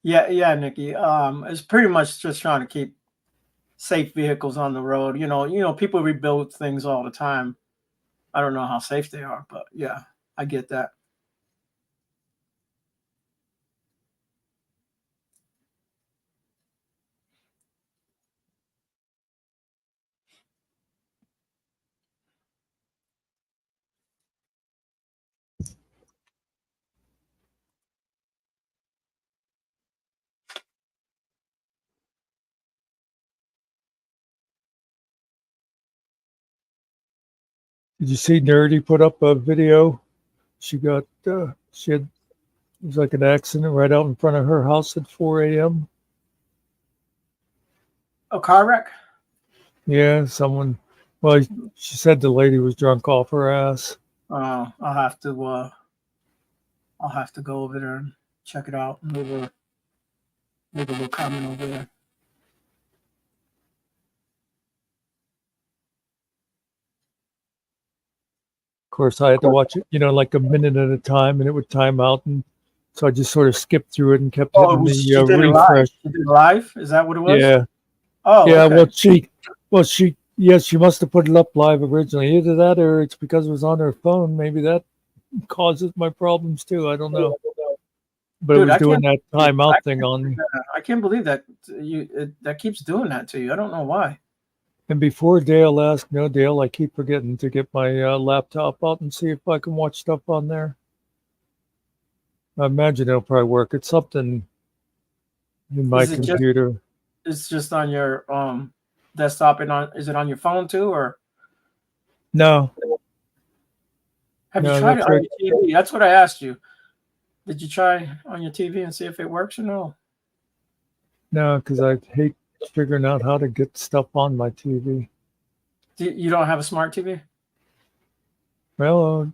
Yeah, Nikki. It's pretty much just trying to keep safe vehicles on the road. People rebuild things all the time. I don't know how safe they are, but yeah, I get that. Did you see Nerdy put up a video? She had, it was like an accident right out in front of her house at 4 a.m. A car wreck? Yeah, well, she said the lady was drunk off her ass. I'll have to go over there and check it out and leave a little comment over there. Of course, I had to watch it, like a minute at a time, and it would time out, and so I just sort of skipped through it and kept hitting She the did it live. refresh. She did it live? Is that what it was? Yeah, Oh, yeah. okay. She must have put it up live originally. Either that, or it's because it was on her phone. Maybe that causes my problems too. I don't know. But Dude, it was I doing can't that timeout thing on. I can't believe that that keeps doing that to you. I don't know why. And before Dale asked, no, Dale, I keep forgetting to get my laptop out and see if I can watch stuff on there. I imagine it'll probably work. It's something in my computer. It's just on your desktop and is it on your phone too, or No. have No, you tried that's it on right. your TV? That's what I asked you. Did you try on your TV and see if it works or no? No, because I hate figuring out how to get stuff on my TV. You don't have a smart TV? Well,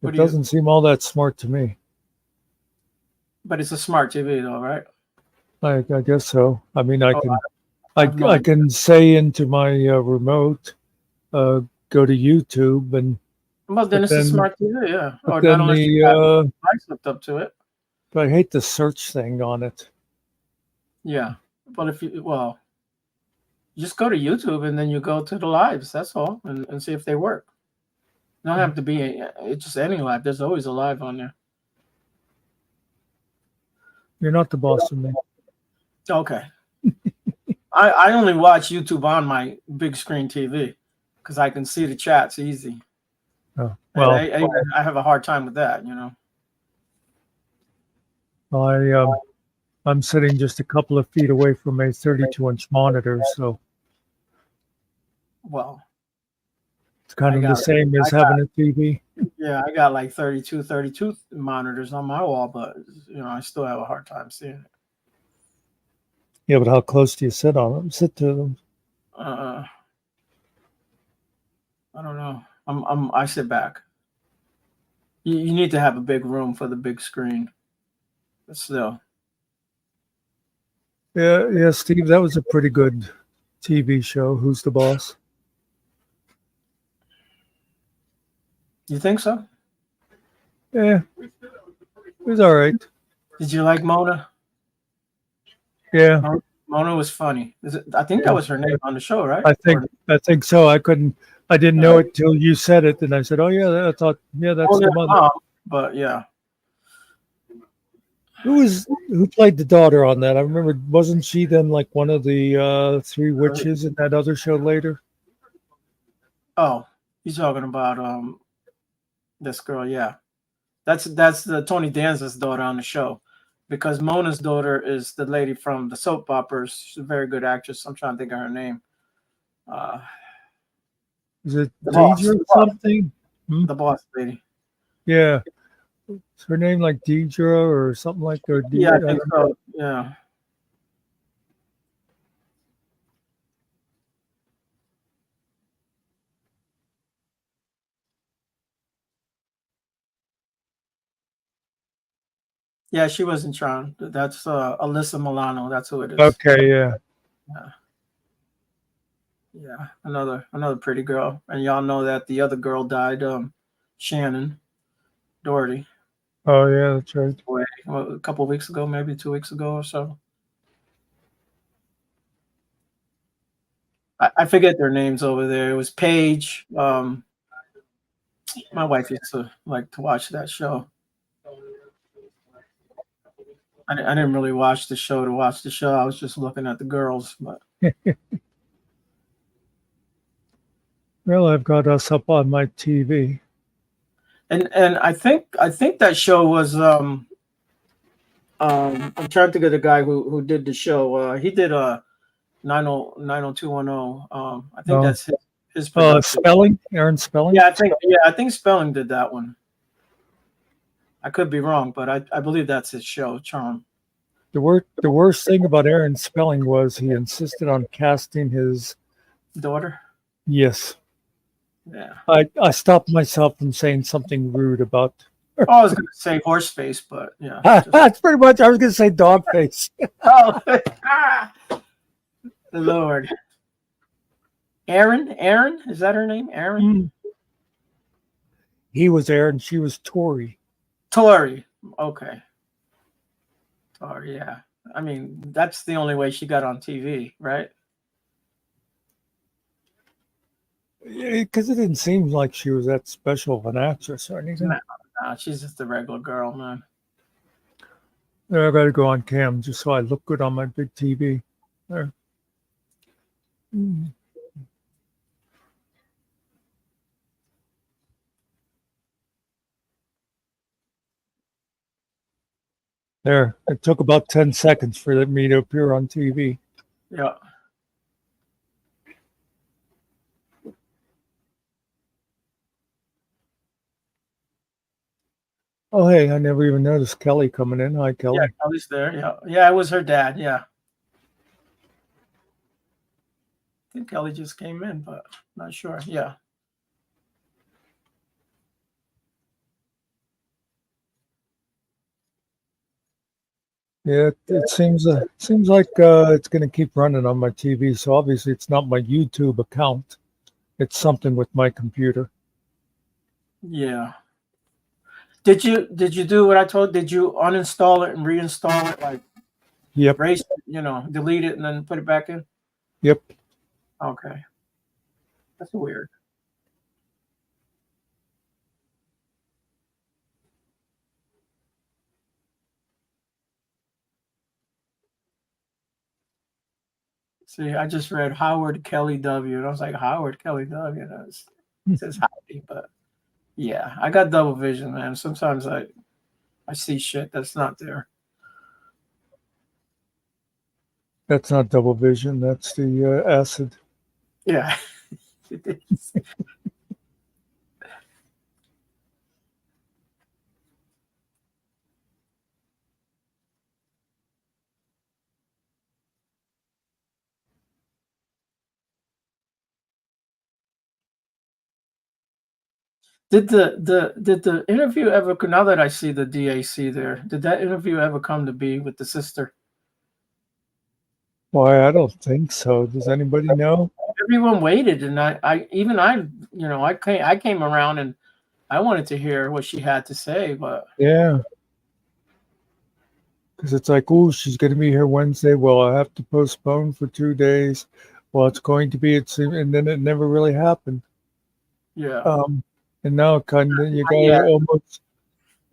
it doesn't seem all that smart to me. But it's a smart TV though, right? I guess so. I mean, I I can say into my remote, go to YouTube, and well, then it's a smart TV, yeah. but Or then not unless you have a device hooked up to it. But I hate the search thing on it. Yeah, but if you just go to YouTube and then you go to the lives. That's all, and see if they work. You don't have to be it's just any live. There's always a live on there. You're not the boss of me. Okay. I only watch YouTube on my big screen TV because I can see the chats easy. Oh, well, I have a hard time with that, I'm sitting just a couple of feet away from a 32-inch monitor, so well, it's kind of the same as having a TV. Yeah, I got like 32 monitors on my wall, but I still have a hard time seeing it. Yeah, but how close do you sit on them? Sit to them. I don't know. I sit back. You need to have a big room for the big screen. But still. Yeah, Steve, that was a pretty good TV show. Who's the Boss? You think so? Yeah, it was all right. Did you like Mona? Yeah, Mona was funny. I think that was her name on the show, right? I think so. I didn't know it till you said it, and I said, "Oh yeah." I thought, yeah, that's the mother. But yeah. Who played the daughter on that? I remember, wasn't she then like one of the three witches in that other show later? Oh, you're talking about this girl, yeah. That's the Tony Danza's daughter on the show, because Mona's daughter is the lady from the soap operas. She's a very good actress. I'm trying to think of her name. Is it Deidre or something? The boss lady. Yeah. Is her name like Deidre or something like that? Yeah, I think so. Yeah. Yeah, she was in Tron. That's Alyssa Milano. That's who it is. Okay, yeah. Yeah, another pretty girl. And y'all know that the other girl died. Shannon Doherty, Oh, yeah, that's right. a couple of weeks ago, maybe 2 weeks ago or so. I forget their names over there. It was Paige. My wife used to like to watch that show. I didn't really watch the show to watch the show. I was just looking at the girls. But Well, I've got us up on my TV. and I think that show was I'm trying to think of the guy who did the show. He did 90210. I think Oh. that's his production. Spelling? Aaron Spelling? Yeah, I think Spelling did that one. I could be wrong, but I believe that's his show, Charm. The worst thing about Aaron Spelling was he insisted on casting his Daughter? yes. Yeah. I stopped myself from saying something rude about Oh, I was going to say horse face, but yeah. that's pretty much I was gonna say dog face. Oh, Lord. Aaron, is that her name? Aaron? He was Aaron, she was Tori. Tori. Okay. Tori, yeah. I mean, that's the only way she got on TV, right? Because it didn't seem like she was that special of an actress or anything. No, she's just a regular girl, man. There, I gotta go on cam just so I look good on my big TV. There. There. It took about 10 seconds for me to appear on TV. Yeah. Oh, hey, I never even noticed Kelly coming in. Hi, Kelly. Yeah, Kelly's there. Yeah. Yeah, it was her dad. Yeah. I think Kelly just came in, but not sure. Yeah. Yeah, it seems like it's going to keep running on my TV. So obviously, it's not my YouTube account. It's something with my computer. Yeah. Did you do what I told? Did you uninstall it and reinstall it? Like, Yep. erase it, delete it and then put it back in? Yep. Okay. That's weird. See, I just read Howard Kelly W. And I was like, Howard Kelly W. It says howdy, but yeah, I got double vision, man. Sometimes I see shit that's not there. That's not double vision. That's the acid. Yeah. It is. Did the interview ever, now that I see the DAC there, did that interview ever come to be with the sister? Why, I don't think so. Does anybody know? Everyone waited, and I came around and I wanted to hear what she had to say, but Yeah. Because it's like, oh, she's going to be here Wednesday. Well, I have to postpone for 2 days. Well, it's going to be, and then it never really happened. yeah. And now kind of you yet. gotta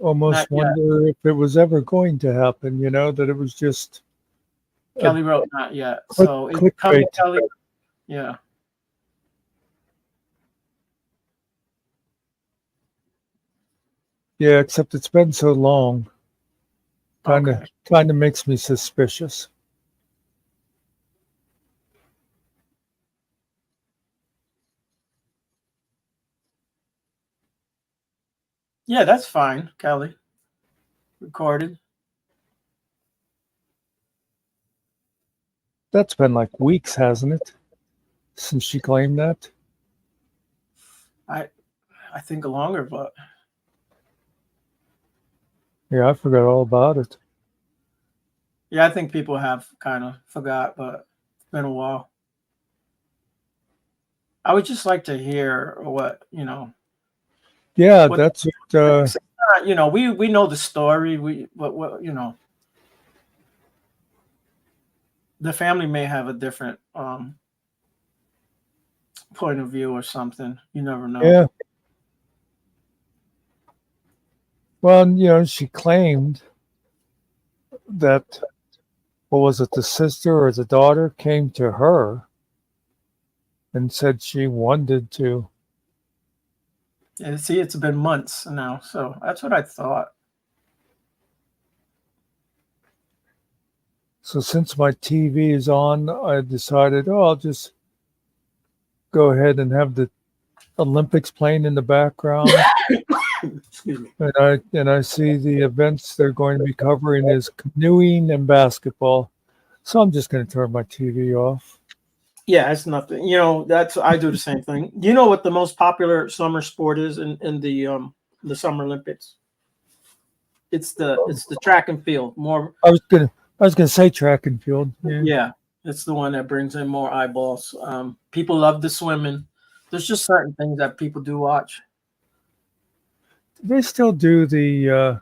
almost Not wonder if it was ever going to happen. That it was just Kelly wrote not yet. So it's coming, Kelly. Yeah. yeah. Except it's been so long. Kind Okay. of makes me suspicious. Yeah, that's fine, Kelly. Recorded. That's been like weeks, hasn't it? Since she claimed that. I think longer, but Yeah, I forgot all about it. Yeah, I think people have kind of forgot, but it's been a while. I would just like to hear what Yeah, what that's what. we know the story. What the family may have a different point of view or something. You never know. Yeah. Well, she claimed that, what was it, the sister or the daughter came to her and said she wanted to. And see, it's been months now, so that's what I thought. So since my TV is on, I decided, I'll just go ahead and have the Olympics playing in the background. Excuse me. And I see the events they're going to be covering is canoeing and basketball. So I'm just going to turn my TV off. Yeah, it's nothing. That's I do the same thing. You know what the most popular summer sport is in the Summer Olympics? It's the track and field. More, I was gonna say track and field. Yeah. yeah, it's the one that brings in more eyeballs. People love the swimming. There's just certain things that people do watch. They still do the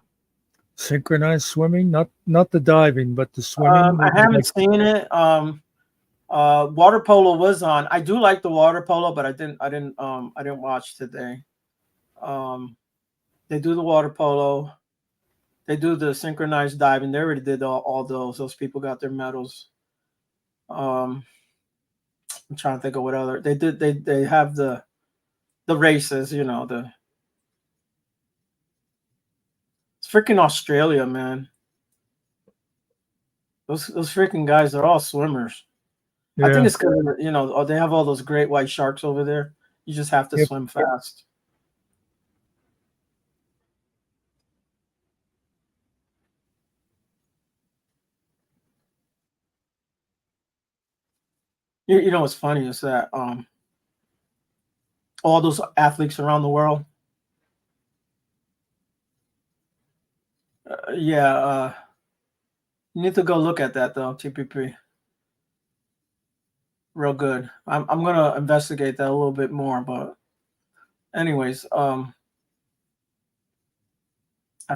synchronized swimming, not the diving, but the swimming. I haven't seen it. Water polo was on. I do like the water polo, but I didn't watch today. They do the water polo. They do the synchronized diving. They already did all those. Those people got their medals. I'm trying to think of what other they did. They have the races. It's freaking Australia, man. Those freaking guys are all swimmers. I think Yeah. it's because they have all those great white sharks over there. You just have to Yep. swim fast. You know what's funny is that all those athletes around the world. Yeah, you need to go look at that though, TPP. Real good. I'm gonna investigate that a little bit more, but anyways, I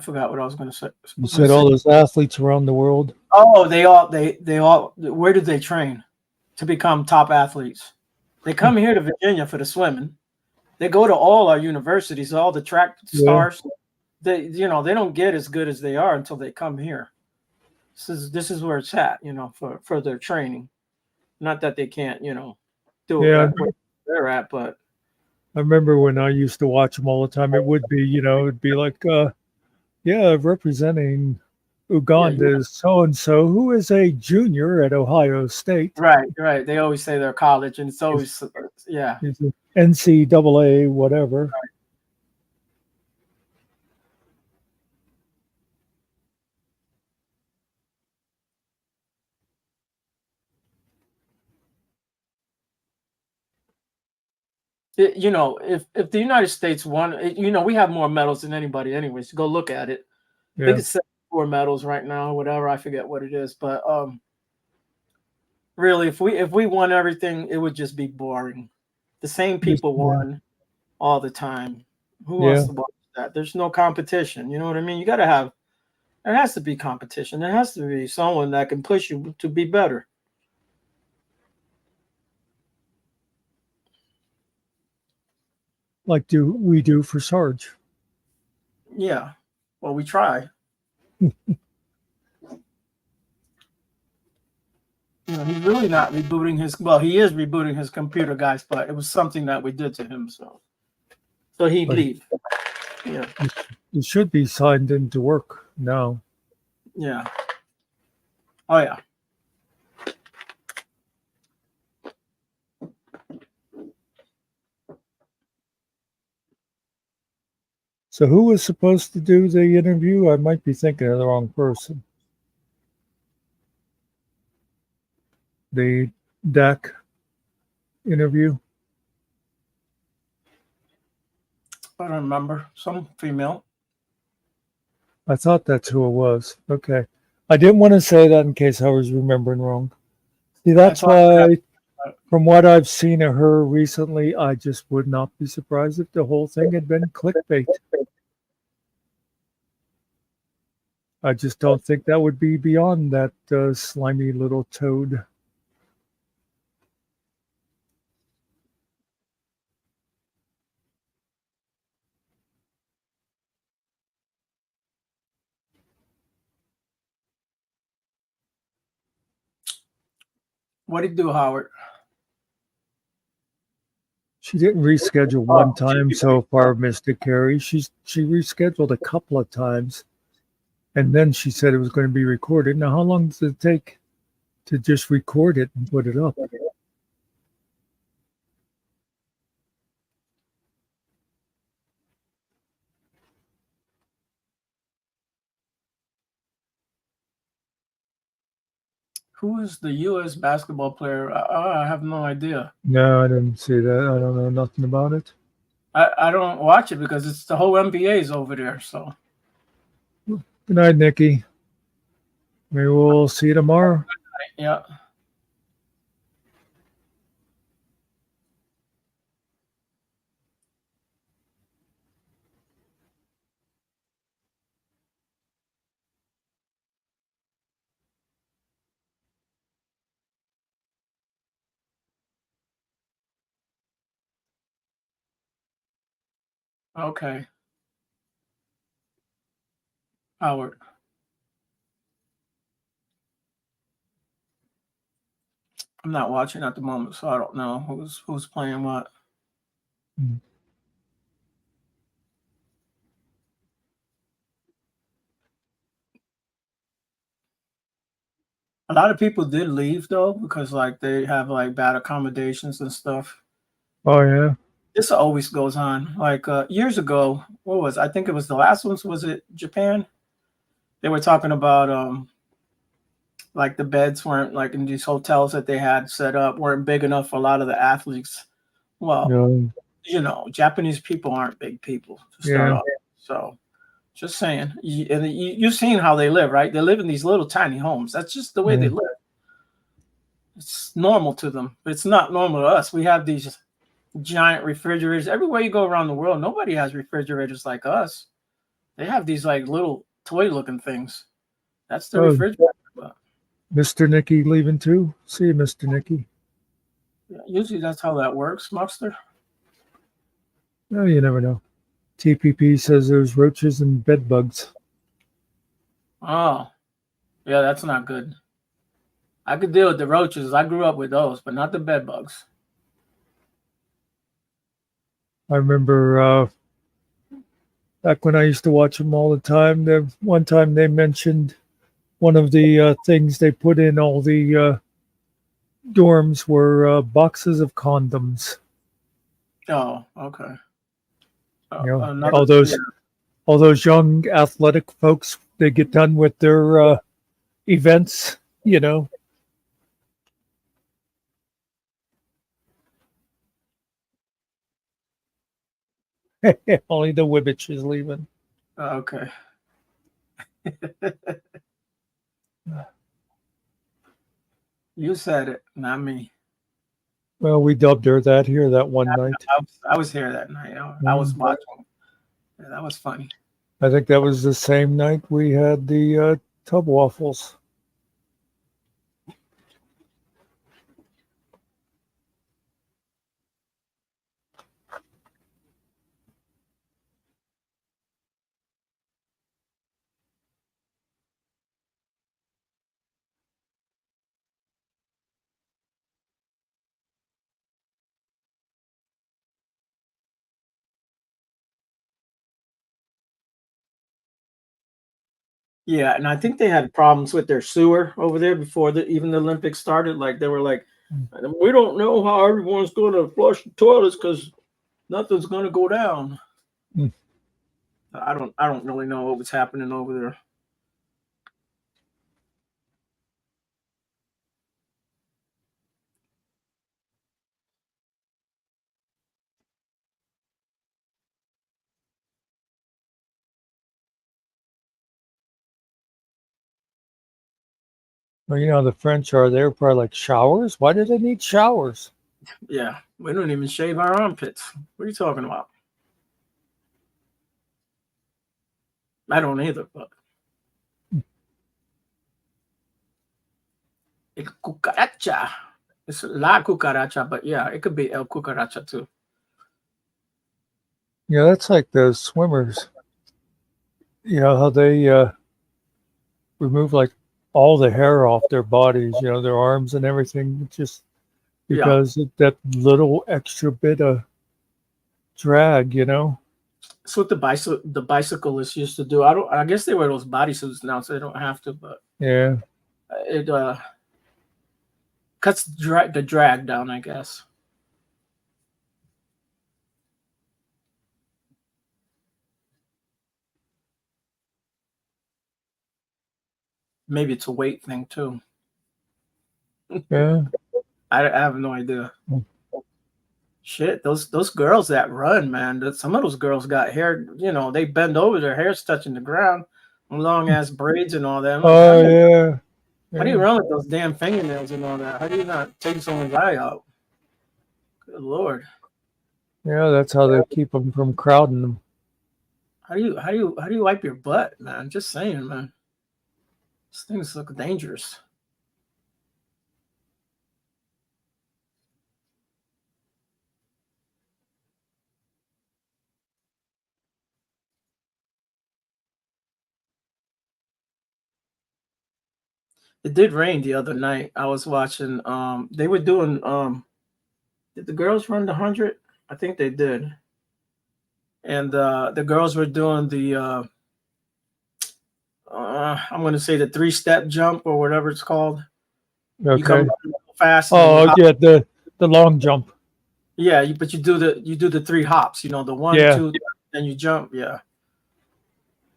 forgot what I was gonna say. You said all those athletes around the world. Oh, they all. Where did they train to become top athletes? They come here to Virginia for the swimming. They go to all our universities, all the track stars. They don't get as good as they are until they come here. This is where it's at, for their training. Not that they can't, do it Yeah. where they're at, but I remember when I used to watch them all the time. It would be, it'd be like, representing Uganda is so and so, who is a junior at Ohio State. right. They always say they're college, and it's always yeah. He's an NCAA, whatever. If the United States won, we have more medals than anybody, anyways. Go look at it. I think it's 74 medals right now, whatever. I forget what it is, but really, if we won everything, it would just be boring. The same people won all the time. Who wants to watch that? There's no competition. You know what I mean? There has to be competition. There has to be someone that can push you to be better. Like we do for Sarge. Yeah. Well, we try. He's really not rebooting he is rebooting his computer, guys, but it was something that we did to him, so he'd leave. Yeah. It should be signed into work now. Yeah. Oh yeah. So who was supposed to do the interview? I might be thinking of the wrong person. The DAC interview? I don't remember. Some female. I thought that's who it was. Okay. I didn't want to say that in case I was remembering wrong. See, I that's thought that. why, from what I've seen of her recently, I just would not be surprised if the whole thing had been clickbait. I just don't think that would be beyond that slimy little toad. What did you do, Howard? She didn't reschedule one time so far, Mr. Carey. She rescheduled a couple of times, and then she said it was going to be recorded. Now, how long does it take to just record it and put it up? Who is the U.S. basketball player? I have no idea. No, I didn't see that. I don't know nothing about it. I don't watch it because it's the whole NBA is over there. So Good night, Nikki. Maybe we'll see you tomorrow. yeah. Okay. Howard. I'm not watching at the moment, so I don't know who's playing what. Mm. A lot of people did leave though because like they have like bad accommodations and stuff. Oh, yeah. This always goes on. Like years ago, I think it was the last ones. Was it Japan? They were talking about like the beds weren't like in these hotels that they had set up weren't big enough for a lot of the athletes. Well, No. Japanese people aren't big people to start Yeah. off. So just saying, you've seen how they live, right? They live in these little tiny homes. That's just the way they Yeah. live. It's normal to them, but it's not normal to us. We have these giant refrigerators everywhere you go around the world. Nobody has refrigerators like us. They have these like little toy looking things. That's the Oh, refrigerator. Mr. Nicky leaving too? See you, Mr. Nicky. Usually that's how that works, Muckster. Oh, you never know. TPP says there's roaches and bed bugs. Oh, yeah, that's not good. I could deal with the roaches. I grew up with those, but not the bed bugs. I remember back when I used to watch them all the time. One time they mentioned one of the things they put in all the dorms were boxes of condoms. Oh, okay. You know, Another all those young athletic folks, they get done with their events, you know. Only the Wibbich is leaving. okay. You said it, not me. Well, we dubbed her that here that one night. I was here that night. I was watching. Yeah, that was funny. I think that was the same night we had the tub waffles. Yeah, and I think they had problems with their sewer over there before even the Olympics started. Like they were like, we don't know how everyone's going to flush the toilets because nothing's going to go down. Mm. I don't really know what was happening over there. Well, you know, the French are they're probably like showers. Why do they need showers? Yeah, we don't even shave our armpits. What are you talking about? I don't either, but el cucaracha. It's la cucaracha, but yeah, it could be el cucaracha too. Yeah, that's like those swimmers. You know how they remove like all the hair off their bodies, you know, their arms and everything, just Yeah, because of that little extra bit of drag, you know. that's what the bicyclists used to do. I don't. I guess they wear those bodysuits now, so they don't have to. But Yeah. it cuts the drag down, I guess. Maybe it's a weight thing too. Yeah. I have no idea. Shit, those girls that run, man. Some of those girls got hair. You know, they bend over, their hair's touching the ground, long ass braids and all that. I'm like, Oh yeah. how do you Yeah. run with those damn fingernails and all that? How do you not take someone's eye out? Good lord. Yeah, that's how they keep them from crowding them. How do you wipe your butt, man? Just saying, man. These things look dangerous. It did rain the other night. I was watching. They were doing. Did the girls run the 100? I think they did. And the girls were doing the. I'm going to say the 3-step jump or whatever it's called. You come Okay. down fast. And then you Oh hop. yeah, the long jump. Yeah, but you do the 3 hops. You know, the 1, Yeah. 2, then you jump. Yeah.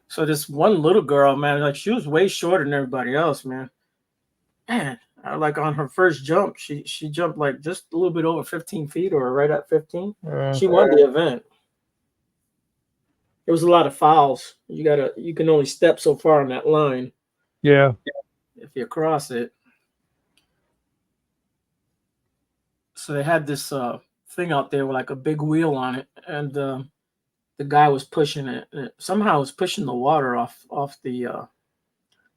So this one little girl, man, like she was way shorter than everybody else, man. Man, like on her first jump, she jumped like just a little bit over 15 feet or right at 15. She won the event. There was a lot of fouls. You can only step so far on that line Yeah. if you cross it. So they had this thing out there with like a big wheel on it, and the guy was pushing it. Somehow it was pushing the water off the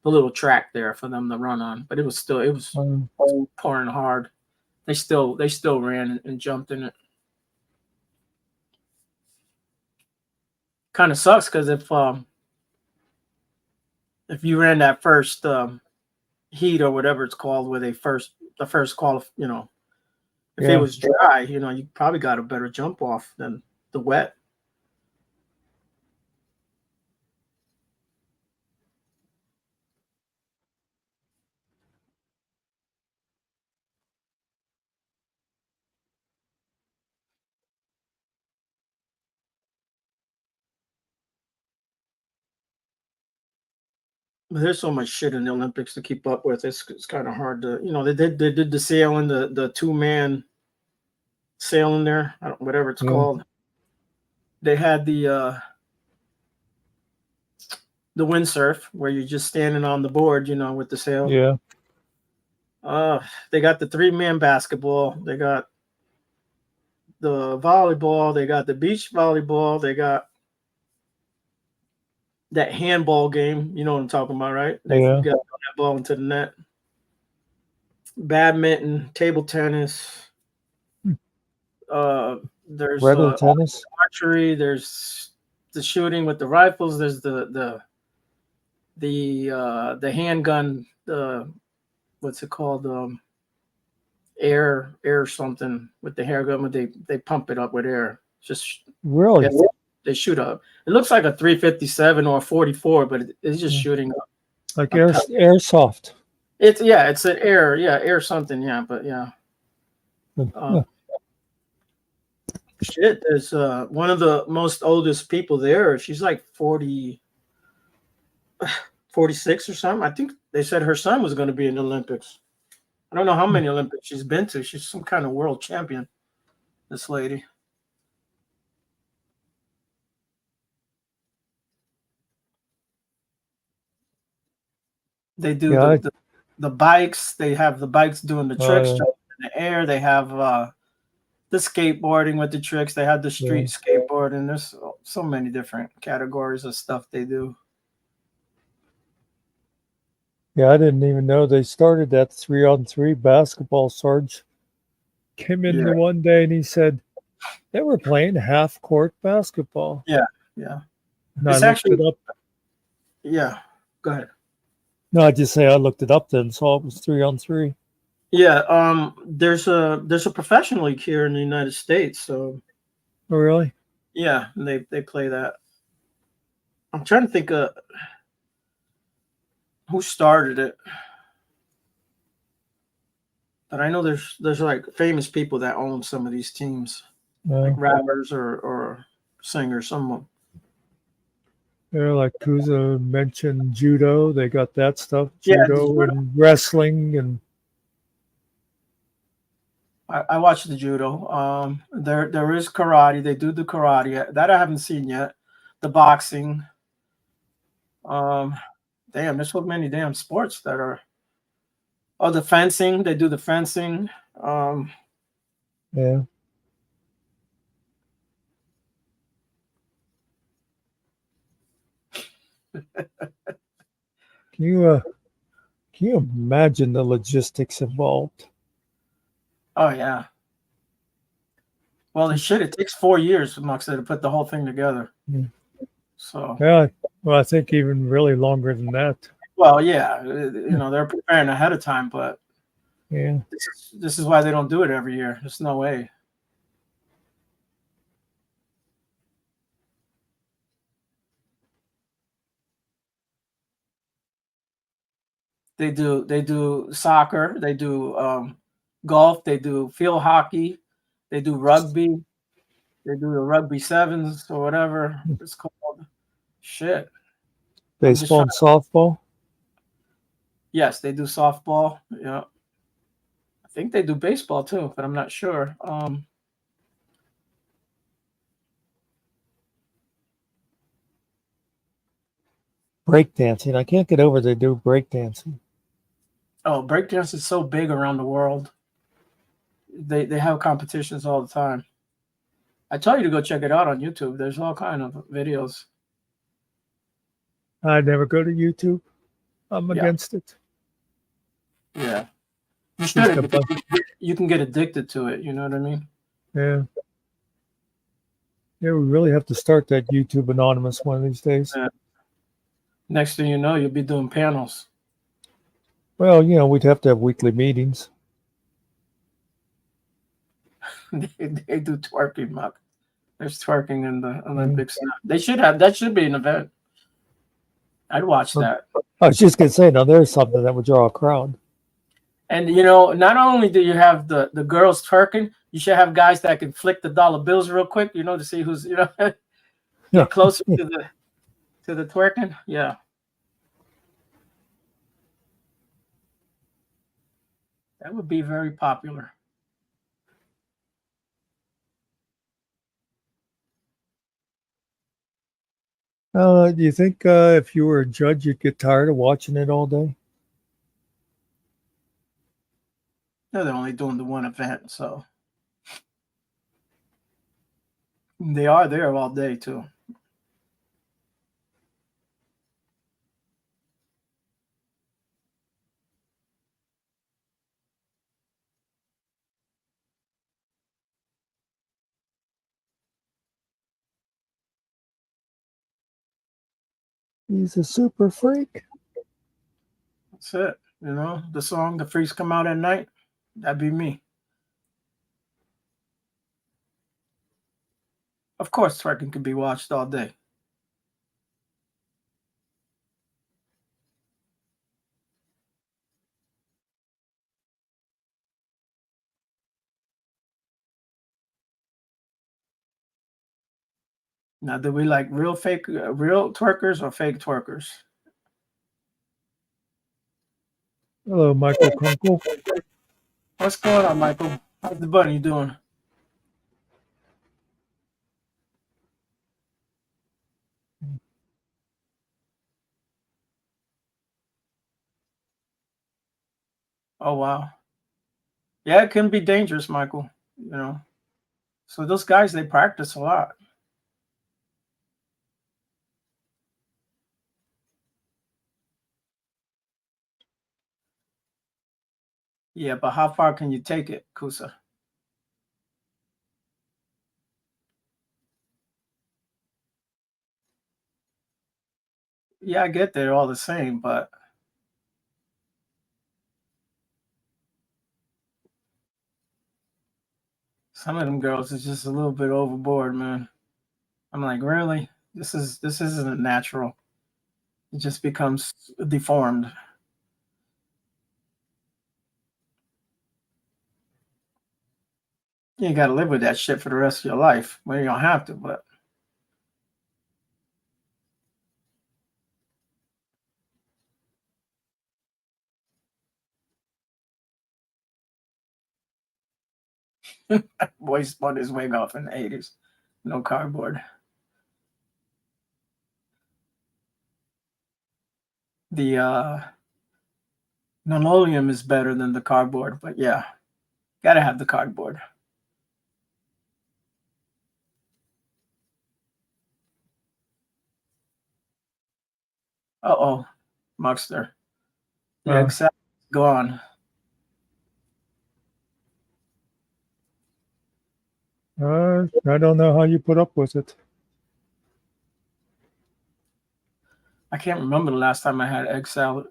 little track there for them to run on, but it was Um, pouring hard. They still ran and jumped in it. Kind of sucks because if you ran that first heat or whatever it's called, where the first call, you know, if it yeah. was dry, you know, you probably got a better jump off than the wet. But there's so much shit in the Olympics to keep up with. It's kind of hard to, you know, they did the sailing, the 2-man sailing there, whatever it's Yeah. called. They had the windsurf where you're just standing on the board, you know, with the sail. Yeah. They got the 3-man basketball. They got the volleyball. They got the beach volleyball. They got that handball game. You know what I'm talking about, right? They Yeah. got that ball into the net. Badminton, table tennis. There's Regular tennis. archery. There's the shooting with the rifles. There's the handgun. What's it called? Air something with the hair gun. But they pump it up with air. Just Really? they shoot up. It looks like a 357 or a 44, but it's just shooting up. Like airsoft. It's an air something, but yeah. Yeah. Shit, there's one of the most oldest people there. She's like 40, 46 or something. I think they said her son was going to be in the Olympics. I don't know how many Olympics she's been to. She's some kind of world champion, this lady. They do Yeah. the bikes. They have the bikes doing the tricks, yeah. jumping in the air. They have the skateboarding with the tricks. They have the street skateboarding. There's so many different categories of stuff they do. Yeah, I didn't even know they started that 3-on-3 basketball. Sarge came in the one day and he said they were playing half court basketball. Yeah. And It's I looked actually it up. Yeah. Go ahead. No, I just say I looked it up then and saw it was 3-on-3. Yeah. There's a professional league here in the United States. So Oh, really? yeah, they play that. I'm trying to think of who started it. But I know there's like famous people that own some of these teams, like rappers or singers. Someone. Yeah, like Kuza mentioned judo. They got that stuff. Yeah, Judo and wrestling and I watched the judo. There is karate. They do the karate that I haven't seen yet. The boxing. Damn, there's so many damn sports that are. Oh, the fencing. They do the fencing. yeah. Can you imagine the logistics involved? Oh yeah. Well, it should. It takes 4 years, Muckster, to put the whole thing together. So. Yeah. Well, I think even really longer than that. Well, yeah, they're preparing ahead of time, but Yeah. this is why they don't do it every year. There's no way. They do soccer, they do golf, they do field hockey, they do rugby, they do the rugby sevens or whatever it's called. Shit. Baseball and softball. Yes, they do softball. Yeah. I think they do baseball too, but I'm not sure. Breakdancing. I can't get over they do breakdancing. Oh, breakdance is so big around the world. They have competitions all the time. I tell you to go check it out on YouTube. There's all kind of videos. I never go to YouTube. I'm against it. Yeah. You should, because you can get addicted to it. You know what I mean? Yeah. Yeah, we really have to start that YouTube Anonymous one of these days. Yeah. Next thing you know, you'll be doing panels. Well, we'd have to have weekly meetings. They do twerking, Muck. There's twerking in the Olympics. They should have. That should be an event. I'd watch that. I was just gonna say, now there's something that would draw a crowd. And not only do you have the girls twerking, you should have guys that can flick the dollar bills real quick, to see who's get closer to the twerking. Yeah. That would be very popular. Do you think if you were a judge, you'd get tired of watching it all day? No, they're only doing the one event, so they are there all day too. He's a super freak. That's it. The song "The Freaks Come Out at Night." That'd be me. Of course, twerking can be watched all day. Now, do we like real twerkers or fake twerkers? Hello, Michael Kunkel. What's going on, Michael? How's the bunny doing? Oh wow. Yeah, it can be dangerous, Michael. You know. So those guys, they practice a lot. Yeah, but how far can you take it, Kusa? Yeah, I get they're all the same, but some of them girls is just a little bit overboard, man. I'm like, really? This isn't natural. It just becomes deformed. You got to live with that shit for the rest of your life. Well, you don't have to, but boy spun his wig off in the 80s. No cardboard. The linoleum is better than the cardboard, but yeah, gotta have the cardboard. Uh-oh, Muckster. The egg salad is gone. I don't know how you put up with it. I can't remember the last time I had egg salad.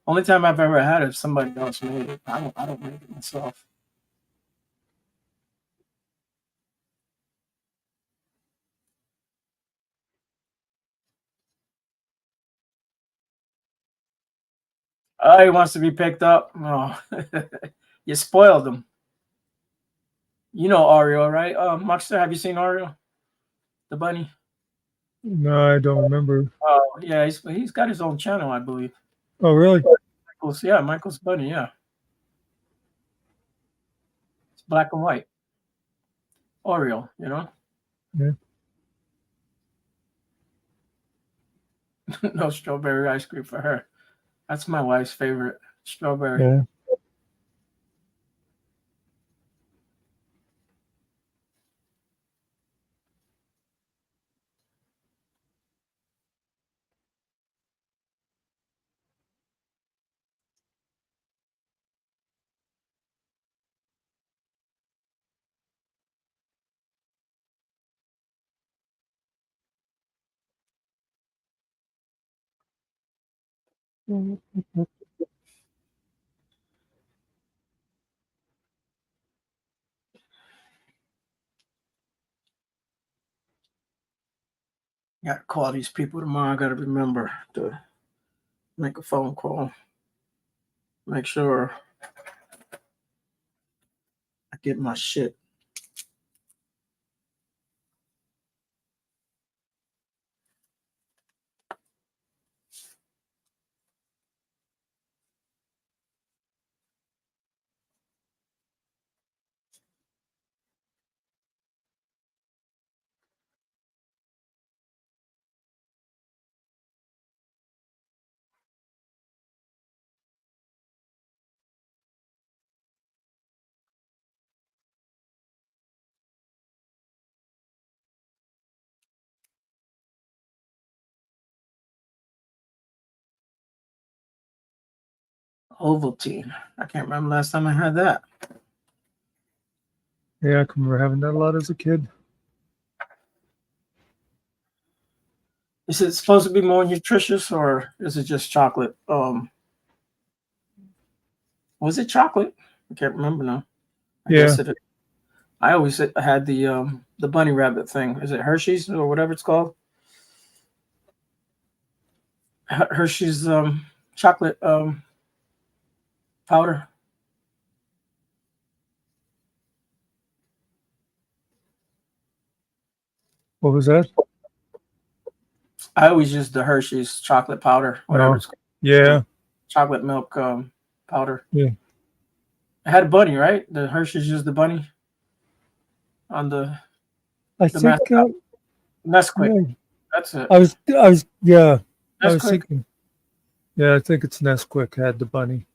Only time I've ever had it, somebody else made it. I don't make it myself. Oh, he wants to be picked up. Oh, you spoiled him. You know Oreo, right? Muckster, have you seen Oreo, the bunny? No, I don't remember. Oh, yeah, he's got his own channel, I believe. Oh, really? Michael's bunny. Yeah, it's black and white. Oreo, you know. Yeah. No strawberry ice cream for her. That's my wife's favorite, strawberry. Yeah. Got to call these people tomorrow. I got to remember to make a phone call. Make sure I get my shit. Ovaltine. I can't remember last time I had that. Yeah, I can remember having that a lot as a kid. Is it supposed to be more nutritious or is it just chocolate? Was it chocolate? I can't remember now. I guess it. I always had the bunny rabbit thing. Is it Hershey's or whatever it's called? Hershey's chocolate powder. What was that? I always use the Hershey's chocolate powder, whatever it's called. Yeah. Chocolate milk powder. Yeah. It had a bunny, right? The Hershey's used the bunny on the I think Nesquik. yeah. That's it. I was yeah. I was Nesquik. thinking. Yeah, I think it's Nesquik had the bunny.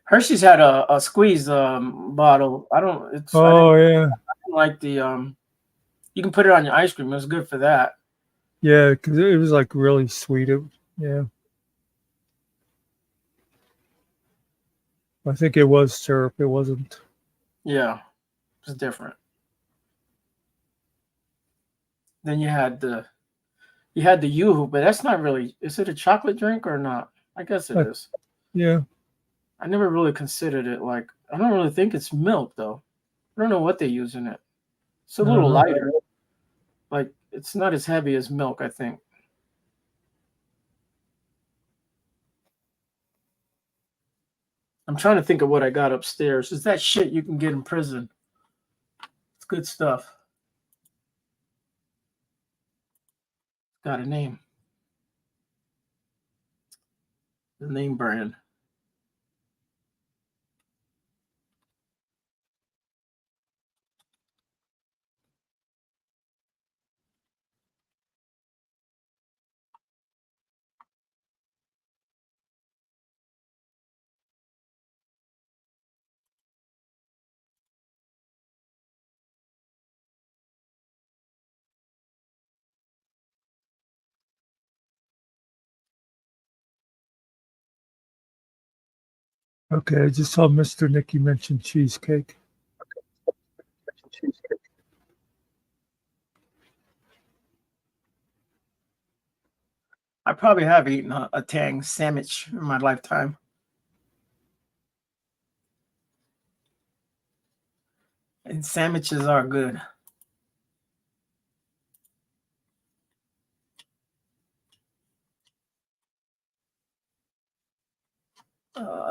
Hershey's had a squeeze bottle. I don't. It's I Oh yeah, didn't like the. You can put it on your ice cream. It's good for that. yeah, because it was like really sweet. Yeah, I think it was syrup. It wasn't. Yeah, it's different. Then you had the Yoo-hoo, but that's not really. Is it a chocolate drink or not? I guess it Uh, is. yeah, I never really considered it. Like I don't really think it's milk though. I don't know what they use in it. It's a I don't little know. lighter. Like it's not as heavy as milk. I think. I'm trying to think of what I got upstairs. Is that shit you can get in prison? It's good stuff. Got a name. The name brand. Okay, I just saw Mr. Nicky mention cheesecake. I probably have eaten a Tang sandwich in my lifetime. And sandwiches are good.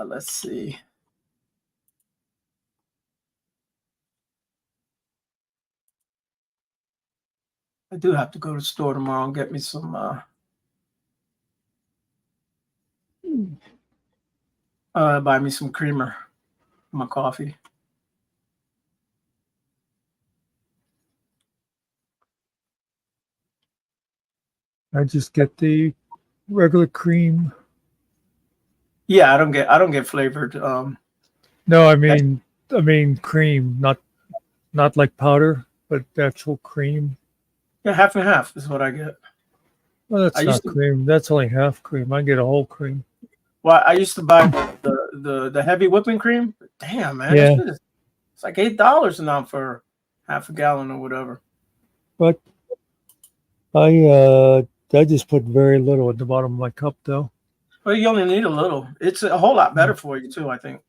Let's see. I do have to go to the store tomorrow and get me some buy me some creamer for my coffee. I just get the regular cream. Yeah, I don't get flavored. No, I mean cream, not like powder, but actual cream. Yeah, half and half is what I get. Well, I that's used not to cream. That's only half cream. I get a whole cream. Well, I used to buy the heavy whipping cream. Damn, man, that Yeah, shit is it's like $8 now for half a gallon or whatever. but I just put very little at the bottom of my cup though. Well, you only need a little. It's a whole lot better for you too, I think.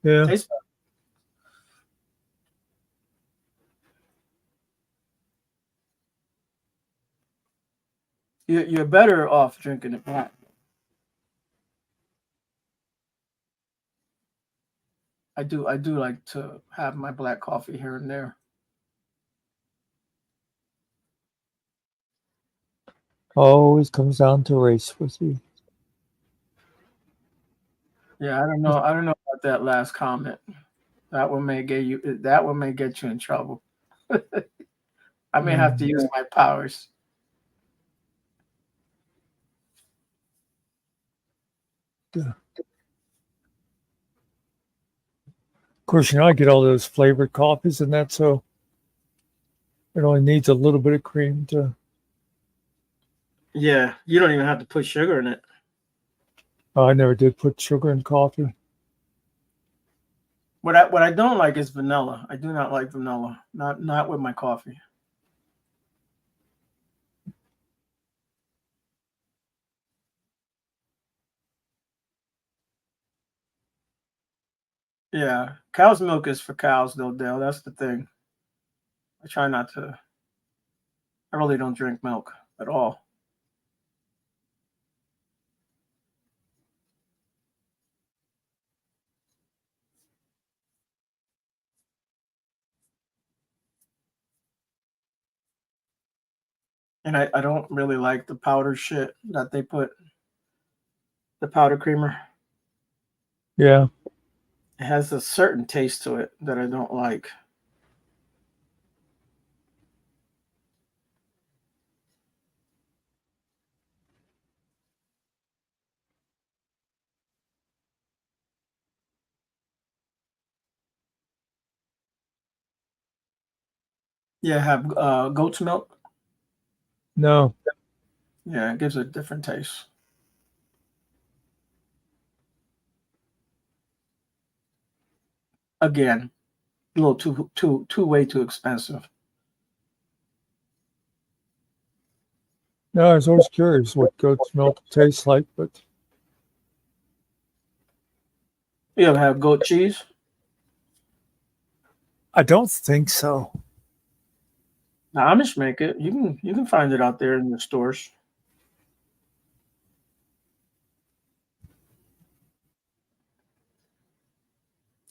Yeah. Tastes better. You're better off drinking it black. I do like to have my black coffee here and there. Always comes down to race with you. Yeah, I don't know about that last comment. That one may get you in trouble. I may have to use my powers. Of course, I get all those flavored coffees and that, so it only needs a little bit of cream to. Yeah, you don't even have to put sugar in it. I never did put sugar in coffee. What I don't like is vanilla. I do not like vanilla. Not with my coffee. Yeah, cow's milk is for cows, though, Dale. That's the thing. I try not to. I really don't drink milk at all. And I don't really like the powder shit that they put, the powder creamer. Yeah. It has a certain taste to it that I don't like. Yeah, have goat's milk. No. Yeah, it gives it a different taste. Again, a little way too expensive. No, I was always curious what goat's milk tastes like, but You ever have goat cheese? I don't think so. The Amish make it. You can find it out there in the stores.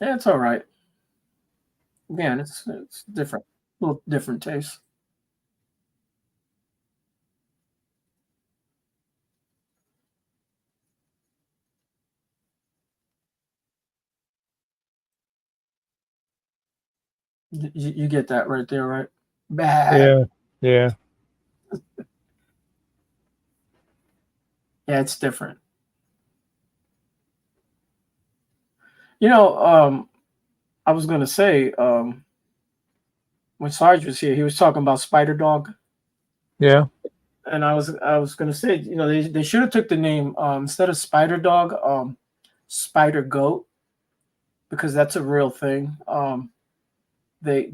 Yeah, it's all right. Again, it's different, a little different taste. You get that right there, right? Bad. Yeah, yeah. Yeah, it's different. You know, I was gonna say, when Sarge was here, he was talking about Spider Dog, Yeah. and I was gonna say, you know, they should have took the name instead of Spider Dog, Spider Goat, because that's a real thing. They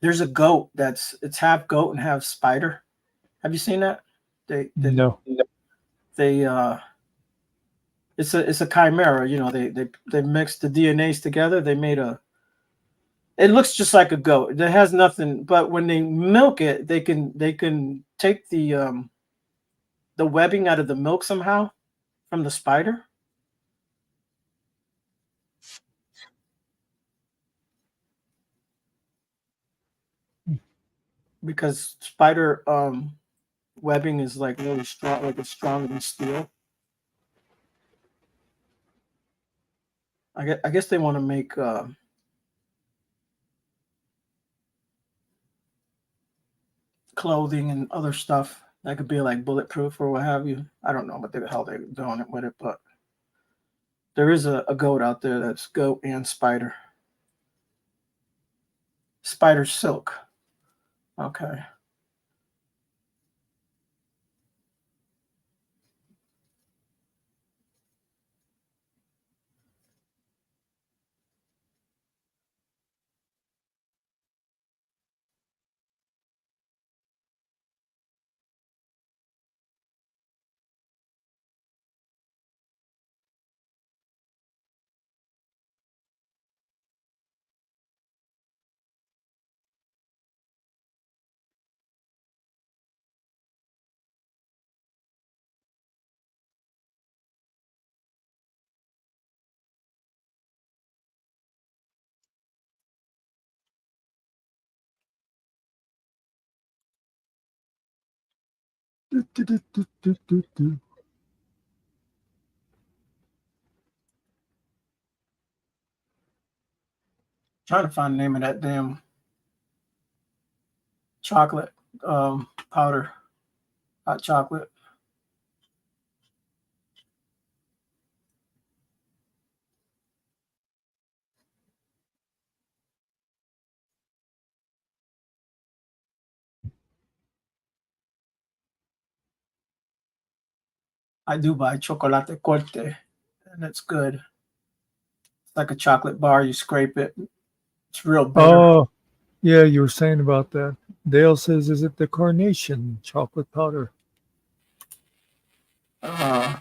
there's a goat it's half goat and half spider. Have you seen that? No. They it's a chimera. You know, they mixed the DNAs together. They made a. It looks just like a goat. It has nothing, but when they milk it, they can take the webbing out of the milk somehow from the spider. Because spider webbing is like really strong, like it's stronger than steel. I guess they want to make clothing and other stuff that could be like bulletproof or what have you. I don't know what the hell they're doing it with it, but there is a goat out there that's goat and spider. Spider silk. Okay. Trying to find the name of that damn chocolate powder, hot chocolate. I do buy chocolate corte, and it's good. It's like a chocolate bar. You scrape it. It's real bitter. Oh, yeah, you were saying about that. Dale says, is it the carnation chocolate powder? Uh,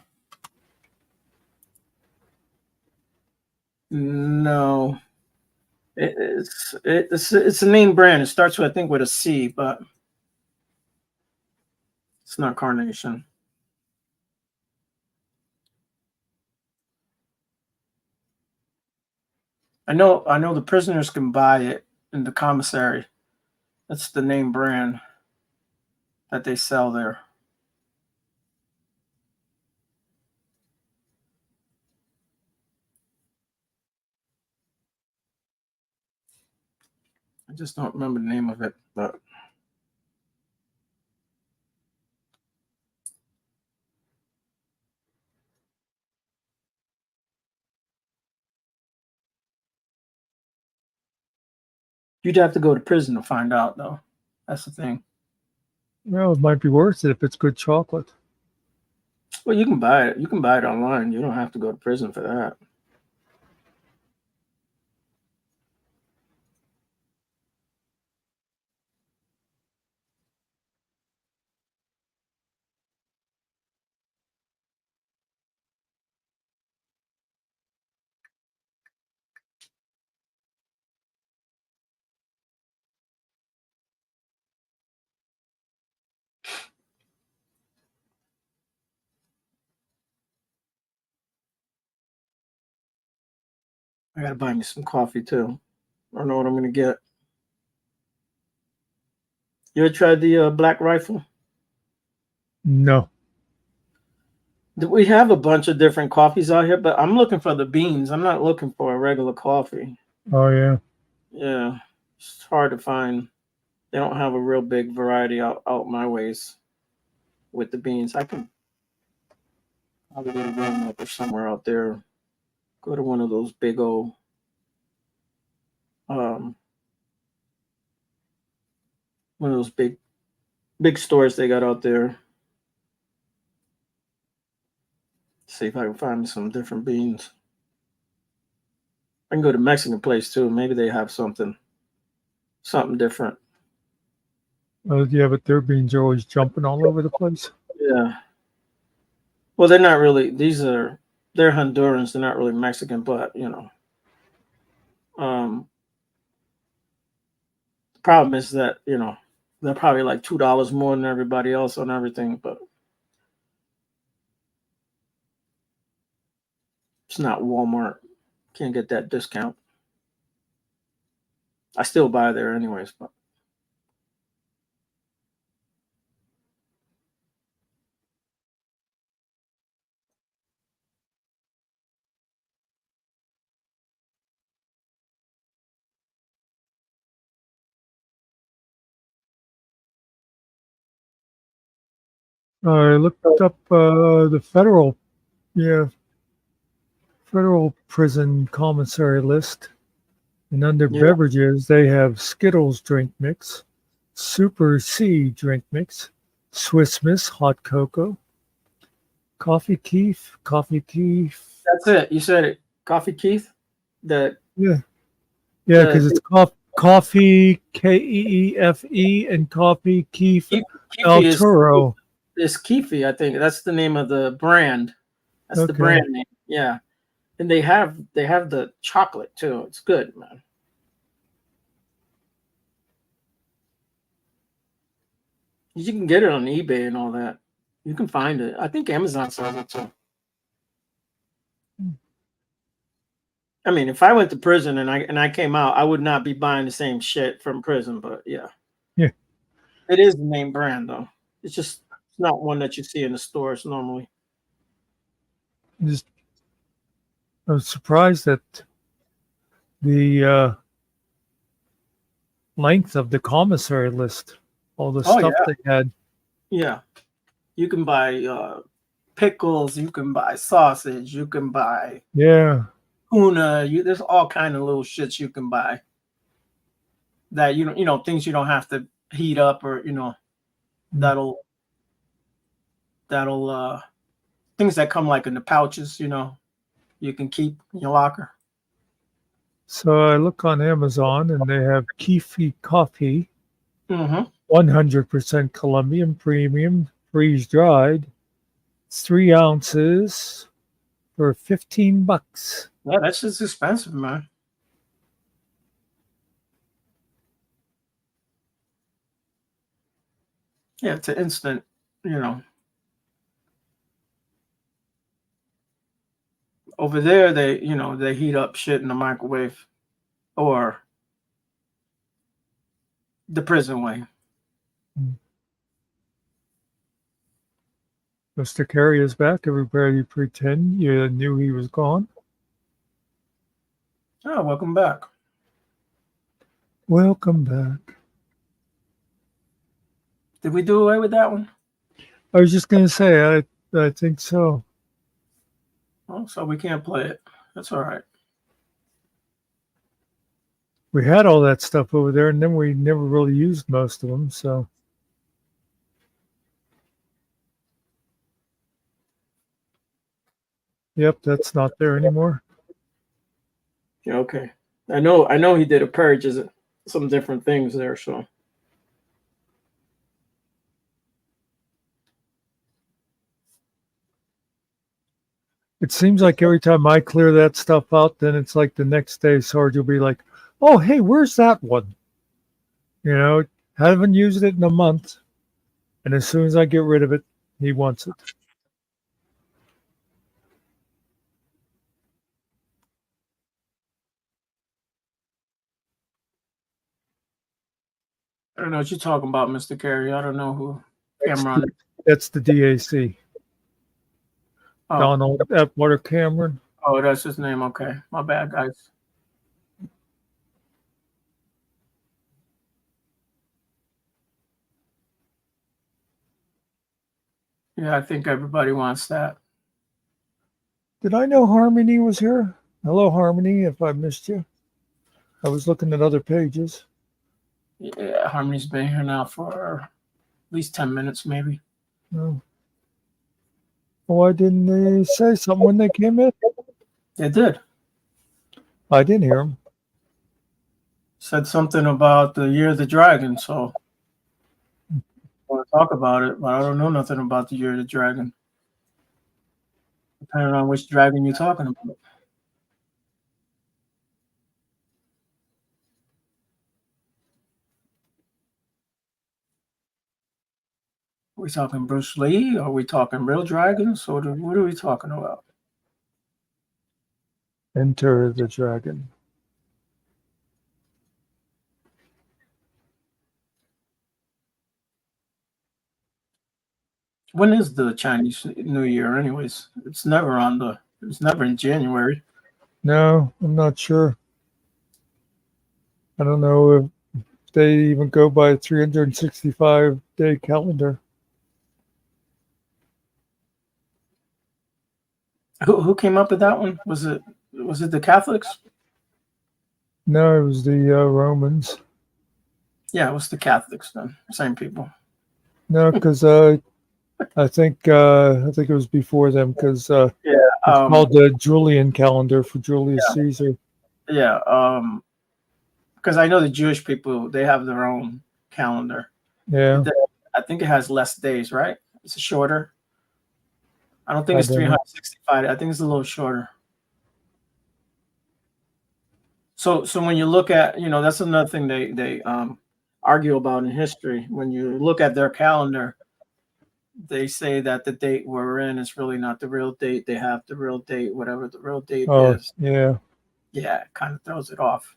no, it's a name brand. It starts with I think with a C, but it's not Carnation. I know the prisoners can buy it in the commissary. That's the name brand that they sell there. I just don't remember the name of it, but You'd have to go to prison to find out, though. That's the thing. Well, it might be worth it if it's good chocolate. Well, you can buy it. You can buy it online. You don't have to go to prison for that. I gotta buy me some coffee too. I don't know what I'm gonna get. You ever tried the Black Rifle? No. We have a bunch of different coffees out here, but I'm looking for the beans. I'm not looking for a regular coffee. Oh yeah. Yeah, it's hard to find. They don't have a real big variety out my ways with the beans. I can probably go to Walmart or somewhere out there. Go to one of those big old um one of those big stores they got out there. See if I can find some different beans. I can go to Mexican place too. Maybe they have something different. Yeah, but their beans are always jumping all over the place. Yeah. Well, they're not really. They're Hondurans. They're not really Mexican, but the problem is that they're probably like $2 more than everybody else on everything, but it's not Walmart. Can't get that discount. I still buy there anyways, but I looked up the federal prison commissary list, and under yeah, beverages they have Skittles drink mix, Super C drink mix, Swiss Miss hot cocoa, Coffee Keef. that's it. You said it, Coffee Keith. The Yeah, because the it's coffee Keefe and Coffee Keef Keefy is Alturo. Keefy. I think that's the name of the brand. That's the Okay. brand name. Yeah, and they have the chocolate too. It's good, man. You can get it on eBay and all that. You can find it. I think Amazon sells it too. I mean, if I went to prison and I came out, I would not be buying the same shit from prison. But yeah, Yeah. it is the name brand though. It's just it's not one that you see in the stores normally. Just I was surprised at the length of the commissary list, all the Oh stuff yeah, they had. yeah. You can buy pickles. You can buy sausage. You can buy Yeah. tuna. There's all kind of little shits you can buy that things you don't have to heat up or that'll things that come like in the pouches. You can keep in your locker. So I look on Amazon and they have Keefe coffee, Mm-hmm. 100% Colombian premium, freeze dried. It's 3 ounces for $15. Yeah, that's just expensive, man. Yeah, it's an instant, Over there, they heat up shit in the microwave or the prison way. Mr. Carey is back. Everybody pretend you knew he was gone. Oh, welcome back. Welcome back. Did we do away with that one? I was just going to say, I think so. Oh, so we can't play it. That's all right. we had all that stuff over there, and then we never really used most of them. So, yep, that's not there anymore. Yeah, okay. I know he did a purge of some different things there, so It seems like every time I clear that stuff out, then it's like the next day Sarge will be like, "Oh, hey, where's that one?" You know, haven't used it in a month, and as soon as I get rid of it, he wants it. I don't know what you're talking about, Mr. Carey. I don't know who Cameron. That's the DAC, Oh, Donald Atwater Cameron. oh, that's his name. Okay, my bad, guys. Yeah, I think everybody wants that. Did I know Harmony was here? Hello, Harmony, if I missed you. I was looking at other pages. Yeah, Harmony's been here now for at least 10 minutes, maybe. No. Why didn't they say something when they came in? They did. I didn't hear them. Said something about the year of the dragon, so I want to talk about it, but I don't know nothing about the year of the dragon. Depending on which dragon you're talking about. Are we talking Bruce Lee? Are we talking real dragons? What are we talking about? Enter the Dragon. When is the Chinese New Year, anyways? It's never in January. No, I'm not sure. I don't know if they even go by a 365-day calendar. Who came up with that one? Was it the Catholics? No, it was the Romans. Yeah, it was the Catholics then. Same people. No, because I think it was before them because Yeah. it's called the Julian calendar for Julius Caesar. Yeah. Because I know the Jewish people, they have their own calendar. Yeah, I think it has less days, right? It's shorter. I don't think I it's don't know. 365. I think it's a little shorter. So when you look at, that's another thing they argue about in history. When you look at their calendar, they say that the date we're in is really not the real date. They have the real date, whatever the real date Oh, is. yeah. Yeah, it kind of throws it off.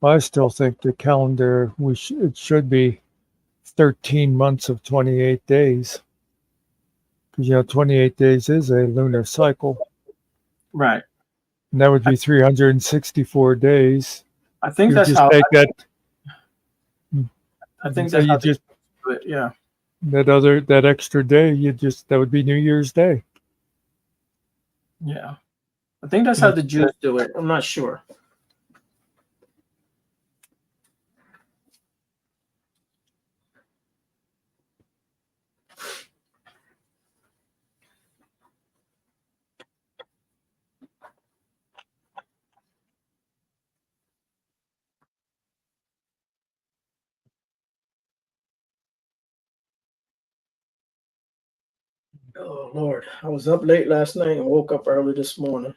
I still think the calendar it should be 13 months of 28 days because 28 days is a lunar cycle, Right. and that would be 364 days. I think You that's just how. take that. I think So that's you how just they do it. Yeah. that extra day. That would be New Year's Day. Yeah. I think that's how the Jews do it. I'm not sure. Oh Lord, I was up late last night and woke up early this morning.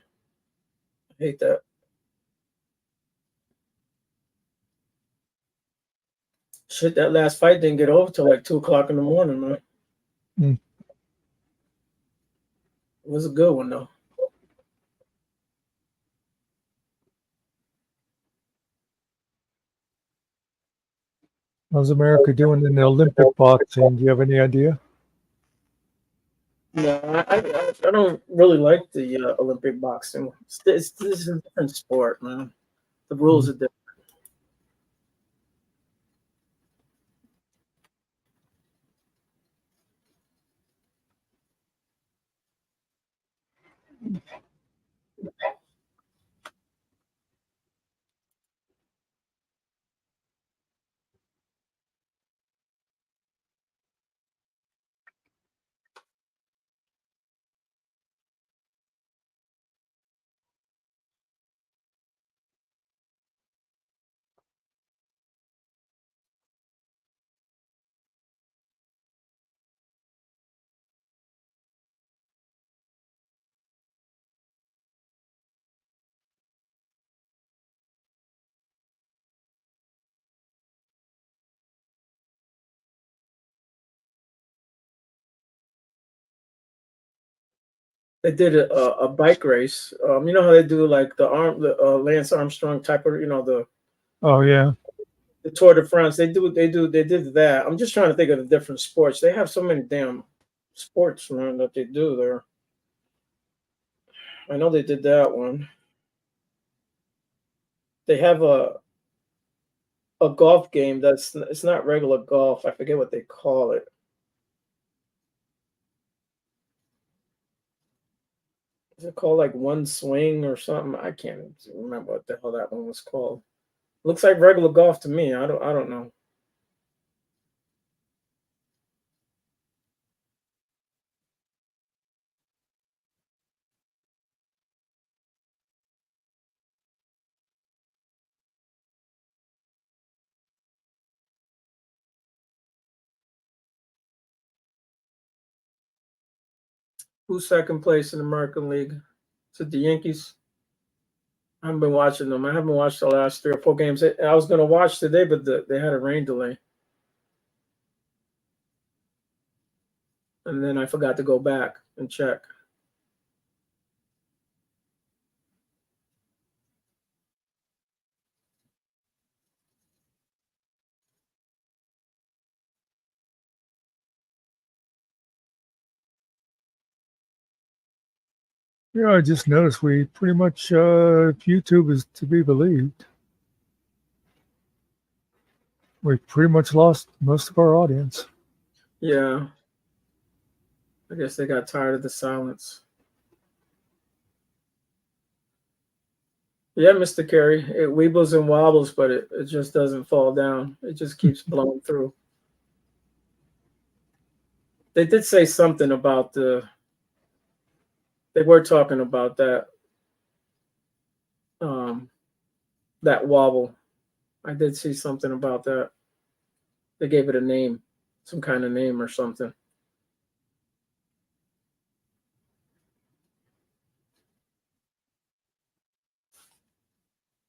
I hate that. Shit, that last fight didn't get over till like 2 o'clock in the morning, man. Mm. It was a good one though. How's America doing in the Olympic boxing? Do you have any idea? No, I don't really like the Olympic boxing. This is a different sport, man. The rules are different. they did a bike race. You know how they do like the Lance Armstrong type of, Oh yeah. the Tour de France. They did that. I'm just trying to think of the different sports. They have so many damn sports, man, that they do there. I know they did that one. They have a golf game it's not regular golf. I forget what they call it. Is it called like one swing or something? I can't remember what the hell that one was called. Looks like regular golf to me. I don't know. Who's second place in the American League? Is it the Yankees? I haven't been watching them. I haven't watched the last 3 or 4 games. I was going to watch today, but they had a rain delay. And then I forgot to go back and check. Yeah, I just noticed we pretty much, if YouTube is to be believed, we pretty much lost most of our audience. Yeah. I guess they got tired of the silence. Yeah, Mr. Carey. It weebles and wobbles, but it just doesn't fall down. It just keeps blowing through. They did say something about they were talking about um, that wobble. I did see something about that. They gave it a name, some kind of name or something.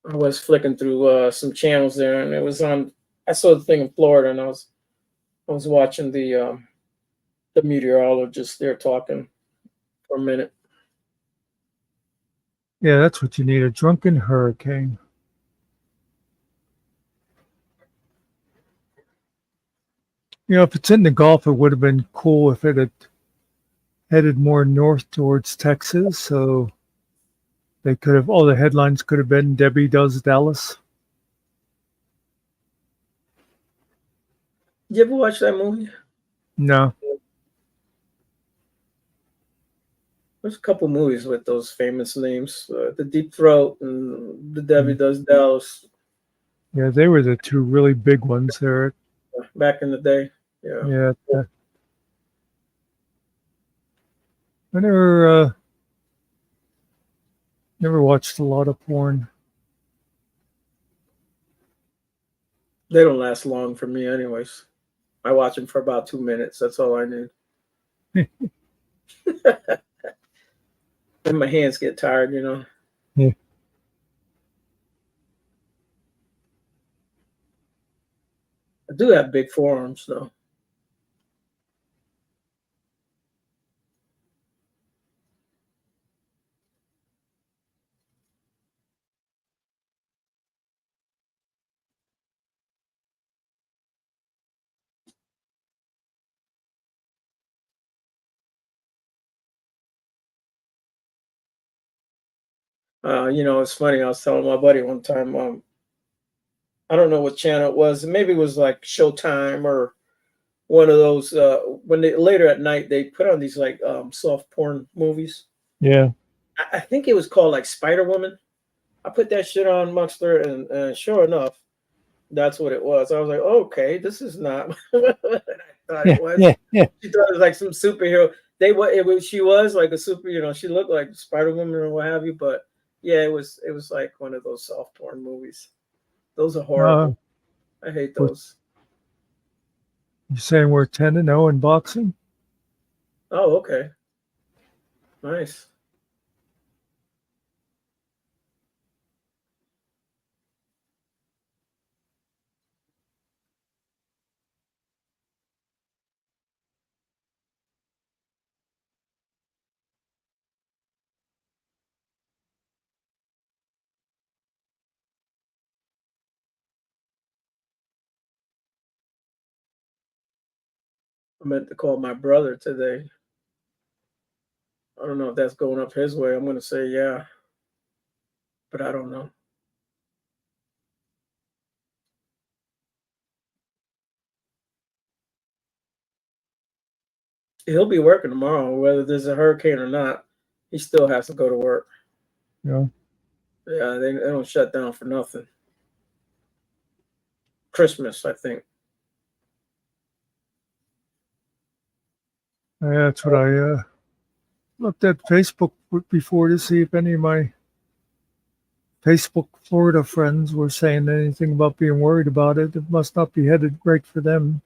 I was flicking through some channels there, and it was on. I saw the thing in Florida, and I was watching the meteorologist there talking for a minute. Yeah, that's what you need, a drunken hurricane. If it's in the Gulf, it would have been cool if it had headed more north towards Texas. So they could have, all the headlines could have been Debbie does Dallas. You ever watch that movie? No. There's a couple movies with those famous names, The Deep Throat and The Debbie Does Dallas. Yeah, they were the two really big ones there. Back in the day. Yeah. Yeah. I never watched a lot of porn. They don't last long for me, anyways. I watch them for about 2 minutes. That's all I need. Then my hands get tired. Yeah. I do have big forearms, though. It's funny. I was telling my buddy one time. I don't know what channel it was. Maybe it was like Showtime or one of those. When they later at night they put on these like soft porn movies. Yeah. I think it was called like Spider Woman. I put that shit on Muckster, and sure enough, that's what it was. I was like, okay, this is not what I thought it was. Yeah. She thought it was like some superhero. She was like a super. She looked like Spider Woman or what have you. But yeah, it was like one of those soft porn movies. Those are horrible. I hate those. You saying we're 10-0 in boxing? Oh, okay. Nice. I meant to call my brother today. I don't know if that's going up his way. I'm going to say yeah, but I don't know. He'll be working tomorrow, whether there's a hurricane or not. He still has to go to work. Yeah. Yeah, they don't shut down for nothing. Christmas, I think. That's what I looked at Facebook before to see if any of my Facebook Florida friends were saying anything about being worried about it. It must not be headed great for them.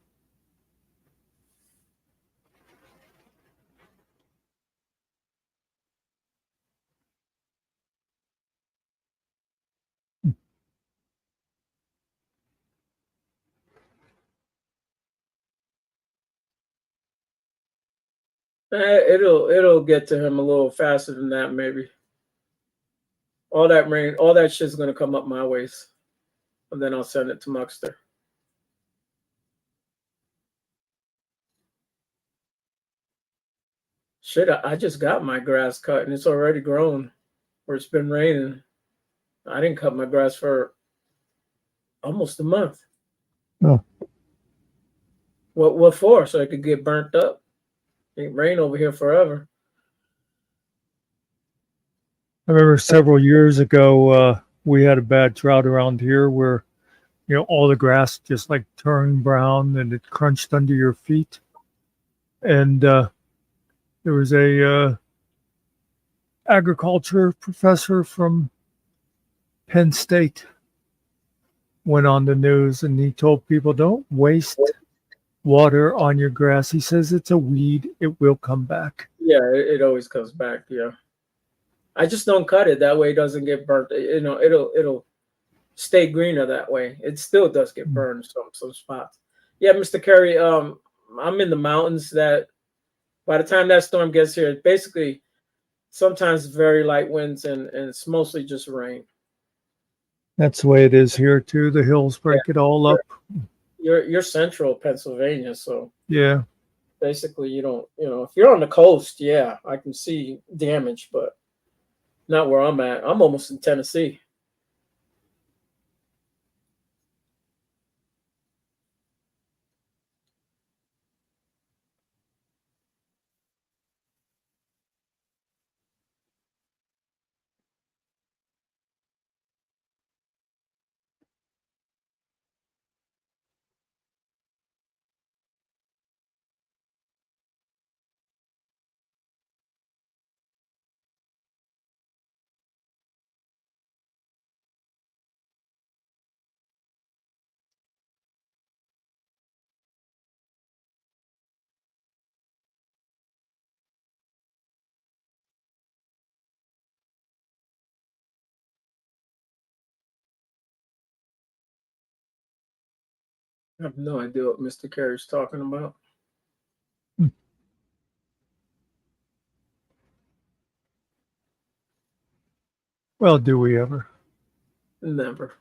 It'll get to him a little faster than that, maybe. All that rain, all that shit's gonna come up my ways, and then I'll send it to Muckster. Shit, I just got my grass cut and it's already grown where it's been raining. I didn't cut my grass for almost a month. Oh. What for? So it could get burnt up. It rain over here forever. I remember several years ago, we had a bad drought around here where, all the grass just like turned brown and it crunched under your feet. And there was a agriculture professor from Penn State went on the news and he told people, don't waste water on your grass. He says it's a weed. It will come back. Yeah, it always comes back. Yeah. I just don't cut it. That way it doesn't get burnt. It'll stay greener that way. It still does get burned some spots. Yeah, Mr. Kerry, I'm in the mountains that by the time that storm gets here, it's basically sometimes very light winds and it's mostly just rain. That's the way it is here too. The hills break it all up. You're central Pennsylvania, so Yeah. basically you don't, if you're on the coast, yeah, I can see damage, but not where I'm at. I'm almost in Tennessee. I have no idea what Mr. Kerry's talking about. Well, do we ever? Never.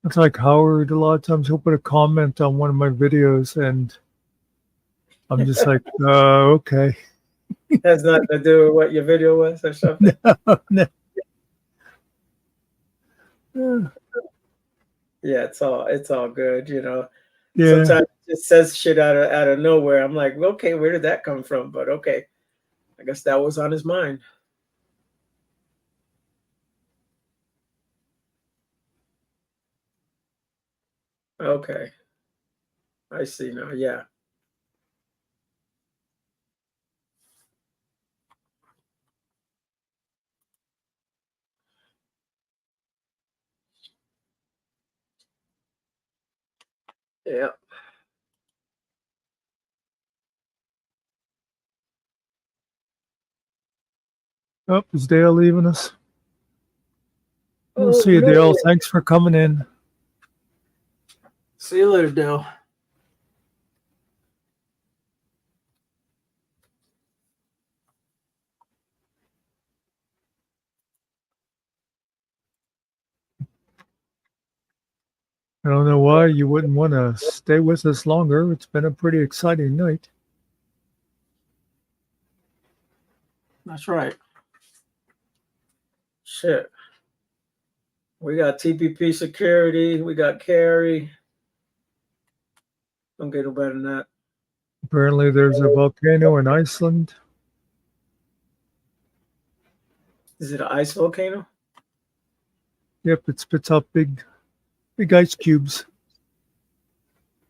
It's like Howard, a lot of times he'll put a comment on one of my videos and I'm just like, okay. Has nothing to do with what your video was or something. No. Yeah, it's all good, Yeah. Sometimes it says shit out of nowhere. I'm like, okay, where did that come from? But okay, I guess that was on his mind. Okay, I see now. Yeah. Yeah. Oh, is Dale leaving us? We'll Oh, see you, no. Dale. Thanks for coming in. See you later, Dale. I don't know why you wouldn't want to stay with us longer. It's been a pretty exciting night. That's right. Shit. We got TPP security. We got Carrie. Don't get no better than that. Apparently, there's a volcano in Iceland. Is it an ice volcano? Yep, it spits out big ice cubes,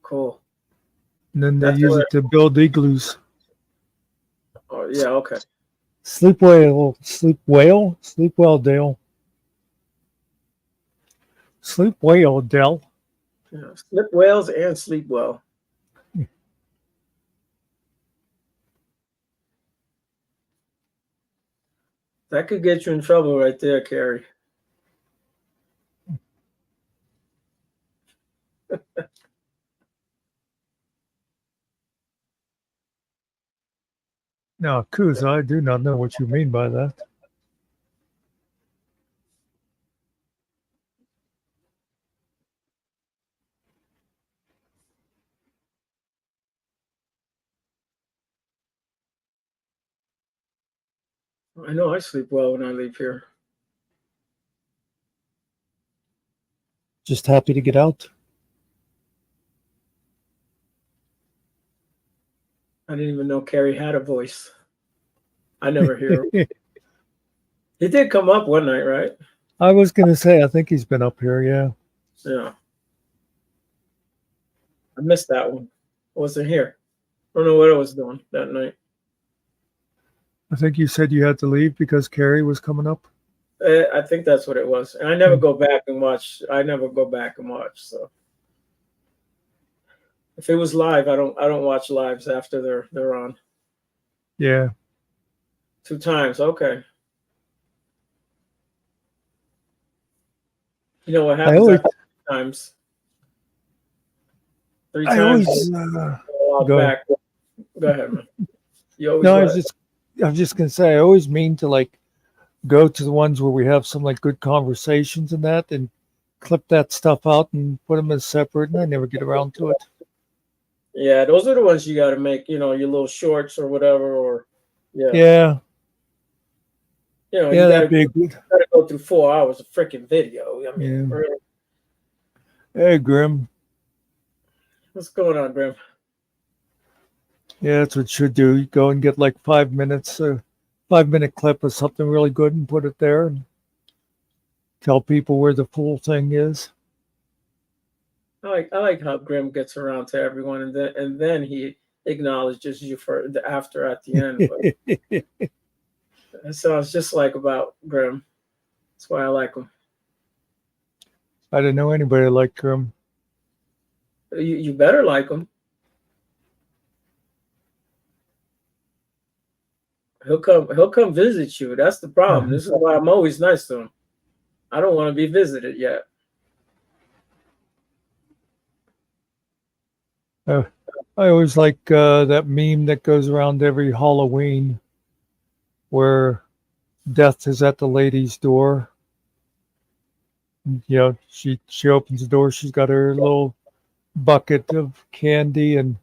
Cool. and then they That's use where- it to build igloos. Oh yeah. Okay. Sleep well, Dale. Sleep well, Dell. Yeah. Slip whales and sleep well. That could get you in trouble right there, Carrie. Now, Kuz, I do not know what you mean by that. I know I sleep well when I leave here. Just happy to get out. I didn't even know Carrie had a voice. I never hear her. He did come up one night, right? I was going to say, I think he's been up here, yeah. Yeah. I missed that one. I wasn't here. I don't know what I was doing that night. I think you said you had to leave because Carrie was coming up. I think that's what it was. And I never go back and watch. So if it was live, I don't watch lives after they're on. Yeah. 2 times. Okay. You know what happens always- after 3 times? 3 I times. always Go back. Go ahead, man. You always no, what? I was just gonna say I always mean to like go to the ones where we have some like good conversations and that, and clip that stuff out and put them as separate, and I never get around to it. Yeah, those are the ones you got to make. You know, your little shorts or whatever. Or yeah, Yeah, you know, yeah, you that'd be gotta go through 4 hours of freaking video. I mean, Yeah. really. Hey, Grim. What's going on, Grim? Yeah, that's what you should do. You go and get like 5 minutes, a 5-minute clip of something really good, and put it there, and tell people where the full thing is. I like how Grim gets around to everyone, and then he acknowledges you for the after at the end. But it sounds just like about Grim. That's why I like him. I didn't know anybody like Grim. You better like him. He'll come visit you. That's the problem. This is why I'm always nice to him. I don't want to be visited yet. I always like that meme that goes around every Halloween where death is at the lady's door. You know, she opens the door, she's got her little bucket of candy, and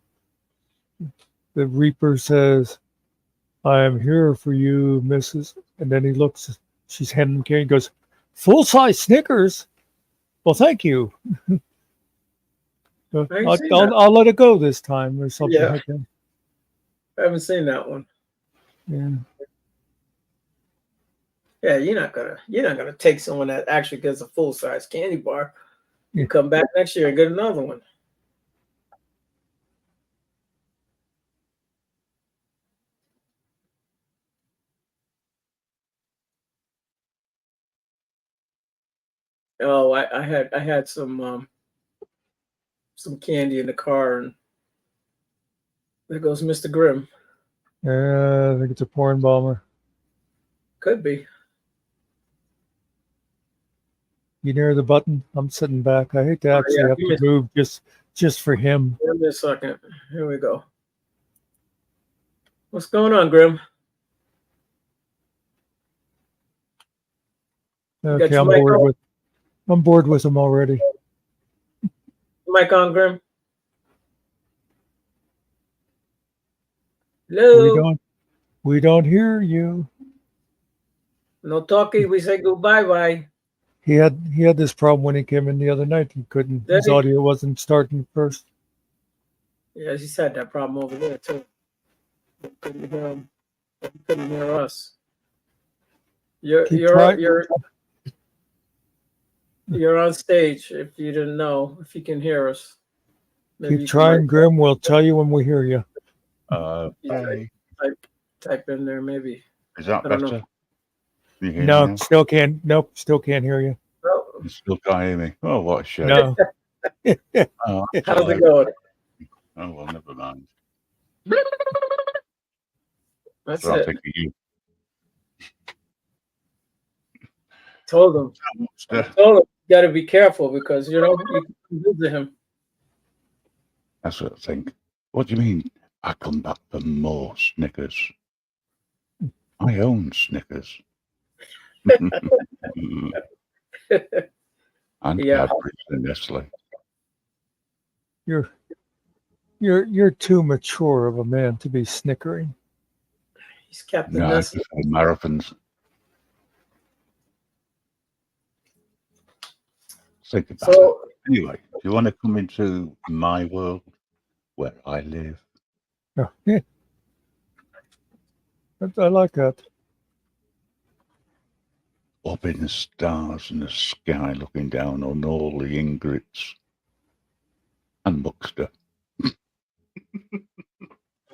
the Reaper says, "I am here for you, Mrs." And then he looks, she's handing him candy, and goes, "Full-size Snickers? Well, thank you. I'll let it go this time," or something like that. I haven't seen that one. Yeah. Yeah, you're not gonna take someone that actually gets a full size candy bar. You Yeah. come back next year and get another one. Oh, I had some candy in the car, and there goes Mr. Grimm. I think it's a porn bomber. Could be. You near the button? I'm sitting back. I hate to actually yeah, have to move just for him. Give me a second. Here we go. What's going on, Grim? Okay, your I'm mic bored on? with him already. Mic on, Grim. We Hello. don't hear you. No talking. We say goodbye. Bye. He had this problem when he came in the other night. He couldn't. His Did he? audio wasn't starting first. Yeah, he said that problem over there too. Couldn't hear him. Couldn't hear us. You're Keep you're trying. you're on stage. If you didn't know, if you can hear us, maybe Keep you trying, can Grim. We'll tell you when we hear you. Okay. type in there. Maybe Is that I don't know. better? Can you hear me No, now? still can't. Nope, still can't hear you. Oh, You still can't hear me. Oh, what a shame. No. Oh, how's it going? oh well, never mind. That's So I'm it. thinking you. Told him. Muckster. Told him. You got to be careful because you can visit him. That's what I think. What do you mean? I come back for more Snickers. I own Snickers. And Yeah. Cadbury and Nestle. You're too mature of a man to be snickering. He's Captain No, I Nestle. prefer marathons. Think about it. So Anyway, do you want to come into my world where I live? Oh, yeah. I like that. Up in the stars and the sky, looking down on all the Ingrits and Muckster.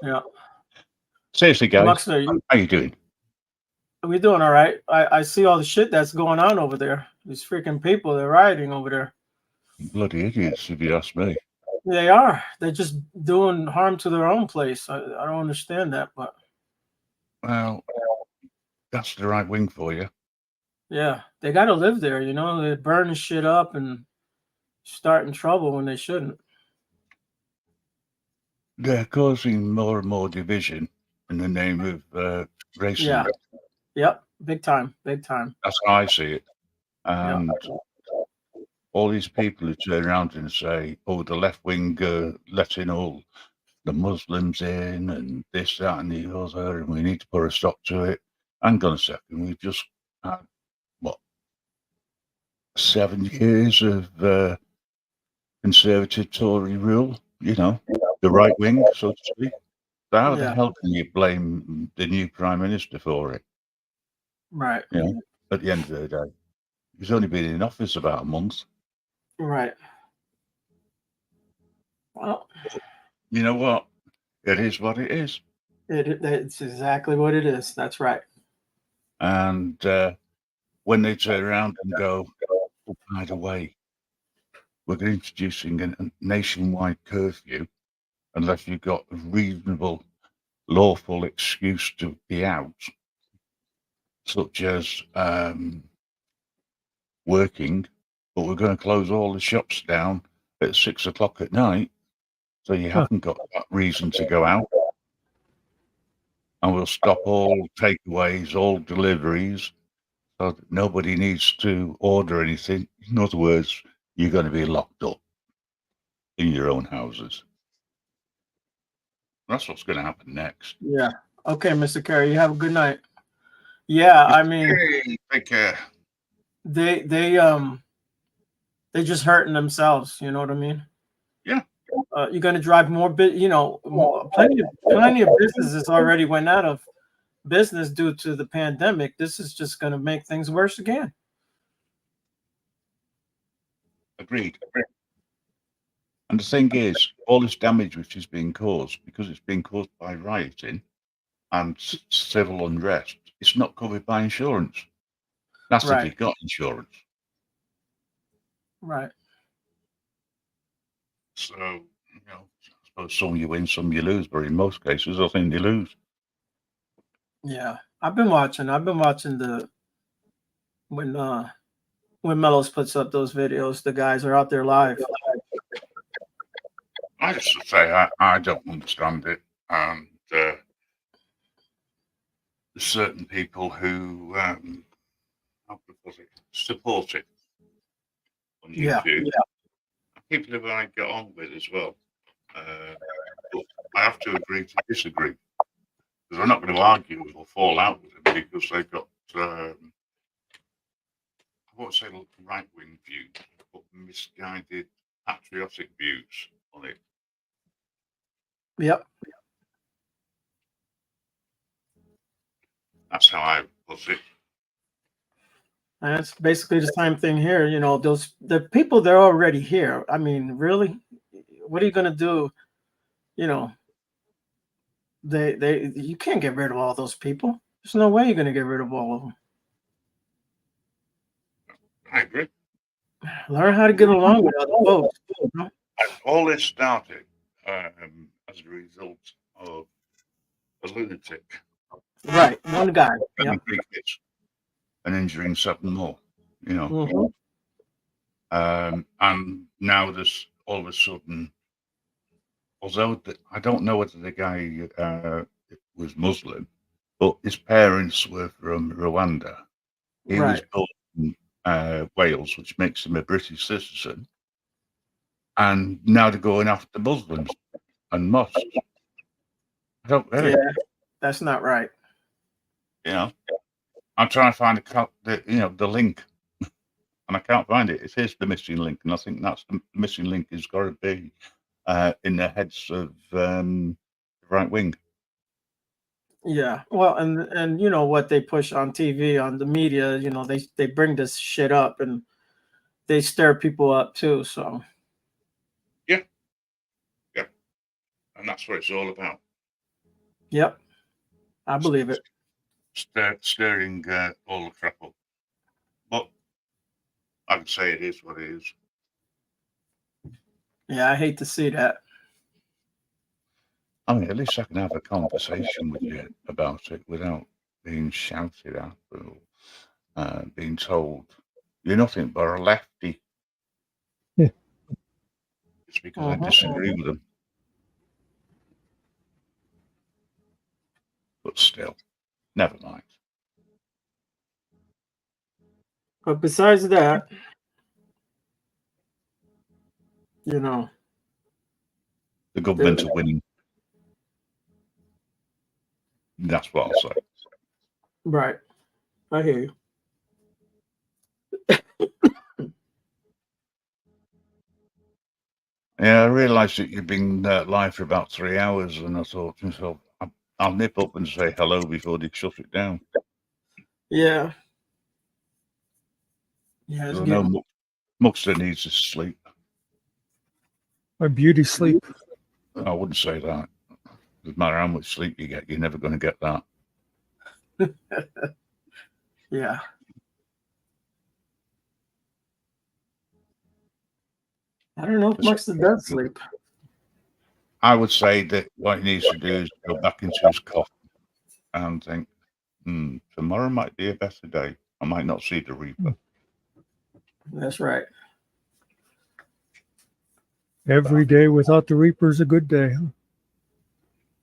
yeah, Seriously, guys, Muckster, how you doing? we doing all right. I see all the shit that's going on over there. These freaking people, they're rioting over there. Bloody idiots, if you ask me. They are. They're just doing harm to their own place. I don't understand that, but Well, that's the right wing for you. yeah, they got to live there. They're burning shit up and starting trouble when they shouldn't. They're causing more and more division in the name of racism. Yeah. Yep. Big time. Big time. That's how I see it. Yeah. And all these people who turn around and say, oh, the left wing letting all the Muslims in and this, that, and the other, and we need to put a stop to it. Hang on a second. We've just had, 7 years of conservative Tory rule, the right wing, so to speak. So how the hell can you blame the new Prime Minister for it? Right. At the end of the day. He's only been in office about a month. Right. Well, you know what? It is what it is. It's exactly what it is. That's right. And when they turn around and go, oh, by the way, we're introducing a nationwide curfew unless you've got a reasonable, lawful excuse to be out, such as working, but we're going to close all the shops down at 6 o'clock at night, so you haven't got that reason to go out. And we'll stop all takeaways, all deliveries, so that nobody needs to order anything. In other words, you're going to be locked up in your own houses. That's what's going to happen next. Yeah. Okay, Mr. Kerry, you have a good night. Yeah, I mean, hey, take care. They just hurting themselves. You know what I mean? Yeah. You're going to drive more plenty of businesses already went out of business due to the pandemic. This is just going to make things worse again. Agreed. And the thing is, all this damage which is being caused, because it's being caused by rioting and civil unrest, it's not covered by insurance. That's if you've got insurance. Right. So, I suppose some you win, some you lose, but in most cases, I think you lose. Yeah, I've been watching the when Mellows puts up those videos, the guys are out there live. I just say I don't understand it, and certain people who support it on YouTube. people who I get on with as well. But I have to agree to disagree because I'm not going to argue or fall out with them because they've got, I won't say right-wing views, but misguided patriotic views on it. Yep. That's how I put it. And it's basically the same thing here. You know, the people, they're already here. I mean, really, what are you going to do? You know, you can't get rid of all those people. There's no way you're going to get rid of all of them. I agree. Learn how to get along with other folks. You know? All this started as a result of a lunatic. Right. One guy. Yeah. And injuring 7 more, you know. Mm-hmm. And now there's all of a sudden, although I don't know whether the guy was Muslim, but his parents were from Rwanda. He was born in Wales, which makes him a British citizen. And now they're going after Muslims and mosques. I don't get it. Yeah, that's not right. You know, I'm trying to find the link, and I can't find it. It is the missing link, and I think that's the missing link has got to be in the heads of the right wing. Yeah, well, and you know what they push on TV, on the media, you know, they bring this shit up and they stir people up too. So yeah, and that's what it's all about. Yep, I believe it. Stirring all the crap up, but I can say it is what it is. Yeah, I hate to see that. I mean, at least I can have a conversation with you about it without being shouted at or being told you're nothing but a lefty. Yeah. Just because I disagree with them. But still, never mind. But besides that, you know, the government are winning. That's what I'll say. Right. I hear you. Yeah, I realised that you've been live for about 3 hours, and I thought to myself, I'll nip up and say hello before they shut it down. Yeah. Yeah, I know Muckster needs his sleep. My beauty sleep. I wouldn't say that. No matter how much sleep you get, you're never going to get that. Yeah. I don't know if Muckster does sleep. I would say that what he needs to do is go back into his coffin and think, tomorrow might be a better day. I might not see the Reaper. That's right. Every day without the Reaper is a good day. Huh?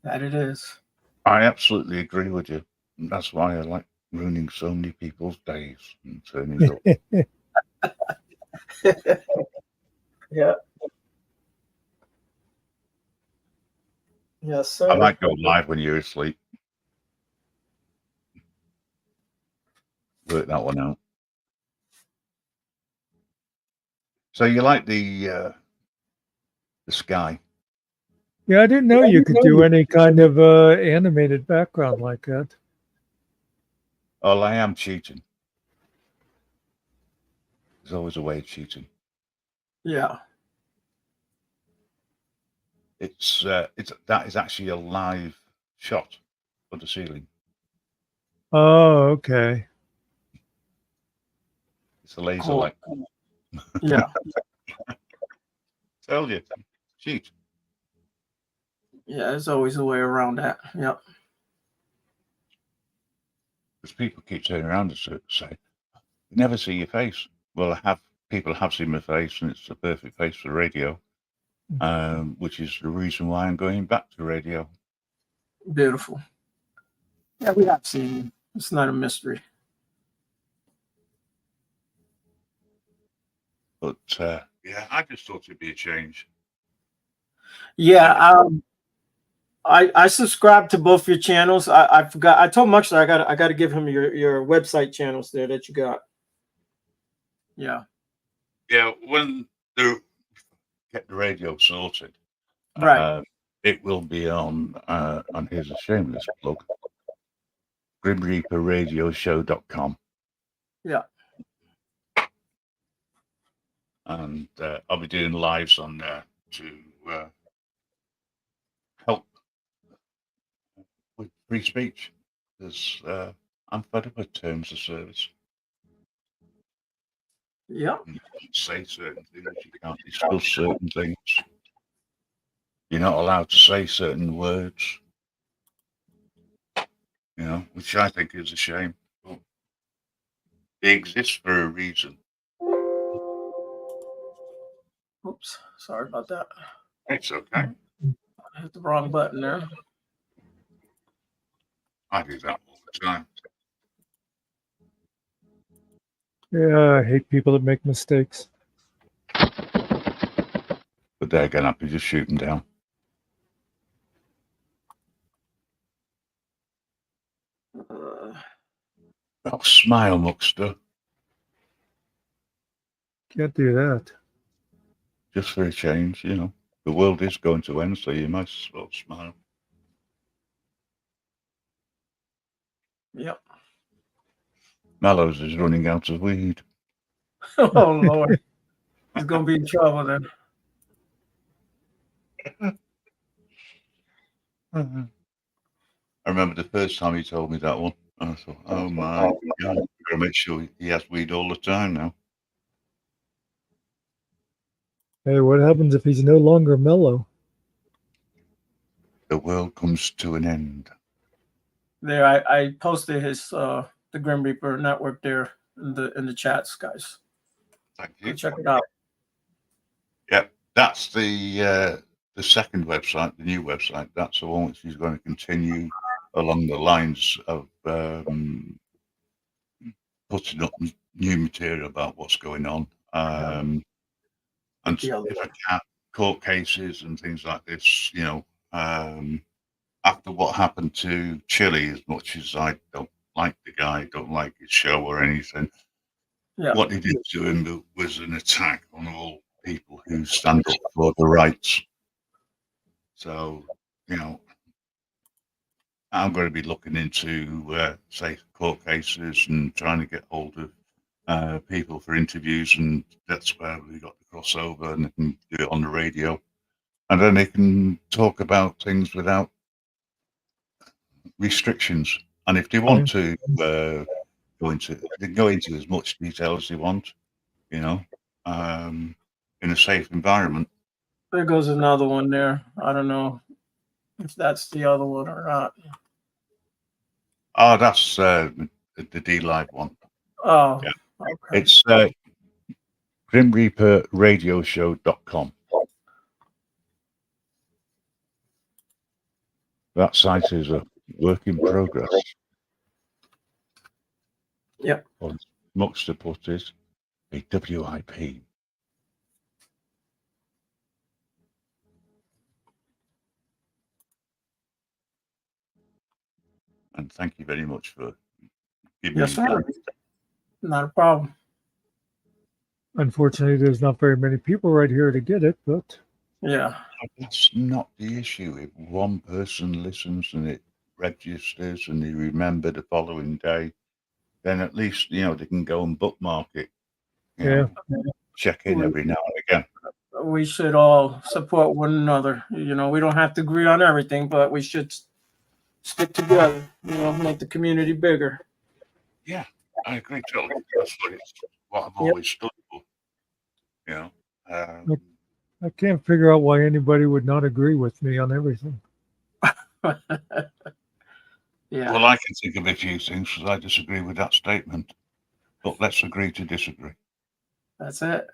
That it is. I absolutely agree with you. That's why I like ruining so many people's days and turning up. Yeah. Yes, sir. I might go live when you're asleep. Work that one out. So you like the sky? Yeah, I didn't know you could do any kind of animated background like that. Oh, I am cheating. There's always a way of cheating. Yeah. That is actually a live shot of the ceiling. Oh, okay. It's a laser light. Yeah. Tell you, cheat. Yeah, there's always a way around that. Yep. Because people keep turning around and say, never see your face. Well, people have seen my face, and it's the perfect face for radio, which is the reason why I'm going back to radio. Beautiful. Yeah, we have seen you. It's not a mystery. But Yeah, I just thought it'd be a change. Yeah, I subscribe to both your channels. I forgot. I told Muckster I got to give him your website channels there that you got. Yeah. Yeah, when they get the radio sorted, Right. it will be on here's a shameless plug, grimreaperradioshow.com. Yeah. And I'll be doing lives on there to help with free speech, because I'm fed up with terms of service. Yeah. You can't say certain things, you can't discuss certain things, you're not allowed to say certain words, which I think is a shame. But they exist for a reason. Oops. Sorry about that. It's okay. I hit the wrong button there. I do that all the time. Yeah, I hate people that make mistakes. But they're going to have to just shoot them down. Oh, smile, Muckster. Can't do that. Just for a change, The world is going to end, so you might as well smile. Yep. Mallows is running out of weed. Oh Lord. He's gonna be in trouble then. I remember the first time he told me that one. I thought, oh my God, I've got to make sure he has weed all the time now. Hey, what happens if he's no longer mellow? The world comes to an end. There, I posted his the Grim Reaper network there in the chats, guys. Thank you. Go check it out. Yep, that's the second website, the new website. That's the one which is going to continue along the lines of putting up new material about what's going on. And if I can, court cases and things like this, after what happened to Chile, as much as I don't like the guy, don't like his show or anything, what he did to him was an attack on all people who stand up for the rights. So, I'm going to be looking into, say, court cases and trying to get hold of people for interviews, and that's where we got the crossover, and they can do it on the radio, and then they can talk about things without restrictions. And if they want to they can go into as much detail as they want, in a safe environment. There goes another one there. I don't know if that's the other one or not. Oh, that's the D Live one. Oh, yeah. Okay. It's grimreaperradioshow.com. That site is a work in progress. Yep. Or Muckster put it, a WIP. And thank you very much for giving me sir. Not a problem. Unfortunately, there's not very many people right here to get it, but yeah, that's not the issue. If one person listens and it registers and they remember the following day, then at least they can go and bookmark it. Check in every now and again. We should all support one another. We don't have to agree on everything, but we should stick together. Make the community bigger. Yeah, I agree totally. That's what I've always stood for. I can't figure out why anybody would not agree with me on everything. Yeah. Well, I can think of a few things because I disagree with that statement. But let's agree to disagree. That's it.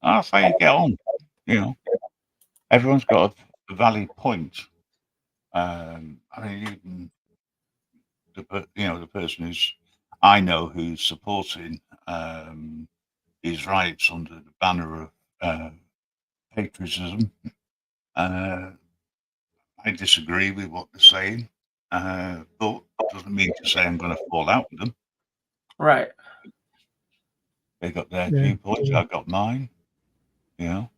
That's how you get on. Everyone's got a valid point. I mean, even the person I know who's supporting his rights under the banner of patriotism. I disagree with what they're saying, but it doesn't mean to say I'm going to fall out with them. Right. They got their Yeah. viewpoints, I got mine. You know,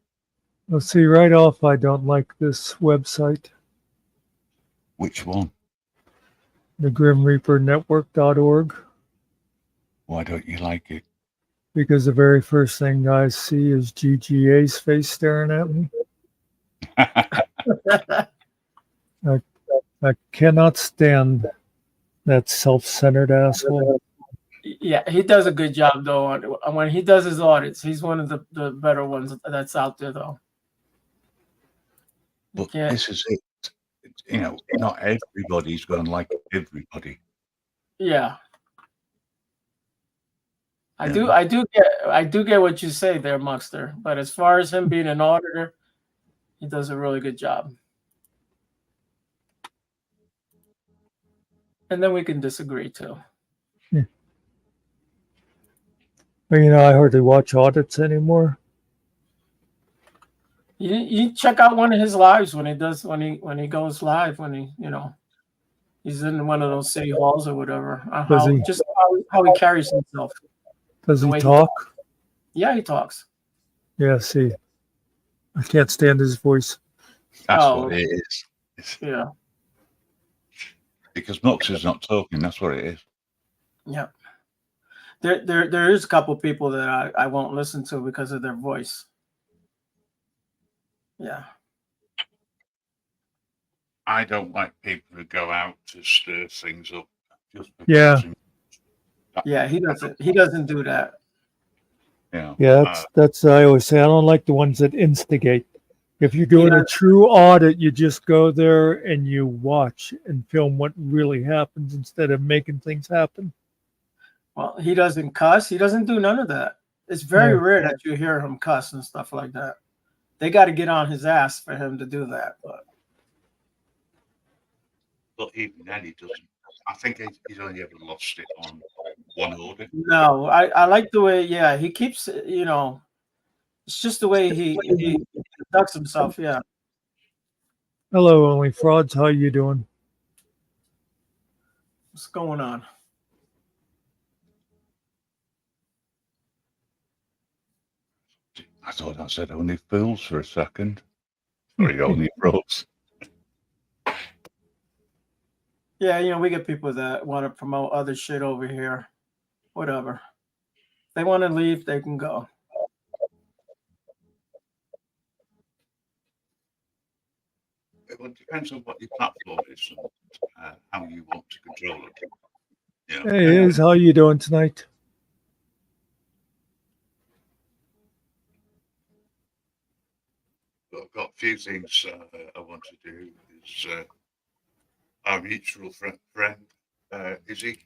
Well, see, right off, I don't like this website, which one? the GrimReaperNetwork.org, Why don't you like it? because the very first thing I see is GGA's face staring at me. I cannot stand that self-centered asshole. Yeah, he does a good job though. When he does his audits, he's one of the better ones that's out there though. But this is it. You know, not everybody's going to like everybody. Yeah. I Yeah. do get what you say there, Muckster. But as far as him being an auditor, he does a really good job. And then we can disagree too. Yeah. But, I hardly watch audits anymore. You check out one of his lives when he goes live, when he's in one of those city halls or whatever. How he carries himself. Does he talk? Yeah, he talks. Yeah, see, I can't stand his voice. That's what it is. Yeah. Because Muckster's not talking, that's what it is. Yeah. There is a couple people that I won't listen to because of their voice. Yeah. I don't like people who go out to stir things up. Just Yeah. Yeah, he doesn't do that. Yeah, that's I always say. I don't like the ones that instigate. If you're doing a true audit, you just go there and you watch and film what really happens instead of making things happen. Well, he doesn't cuss. He doesn't do none of that. It's very rare that you hear him cuss and stuff like that. They got to get on his ass for him to do that. But even then, he doesn't. I think he's only ever lost it on one audit. No, I like the way, he keeps, it's just the way he conducts himself. Yeah. Hello, Only Frauds. How you doing? What's going on? I thought I said only fools for a second. Sorry, only pros. Yeah, we get people that want to promote other shit over here. Whatever. If they want to leave, they can go. It depends on what your platform is and how you want to control it. Yeah. Hey, Iz, how you doing tonight? I've got a few things I want to do. Is our mutual friend Izzy,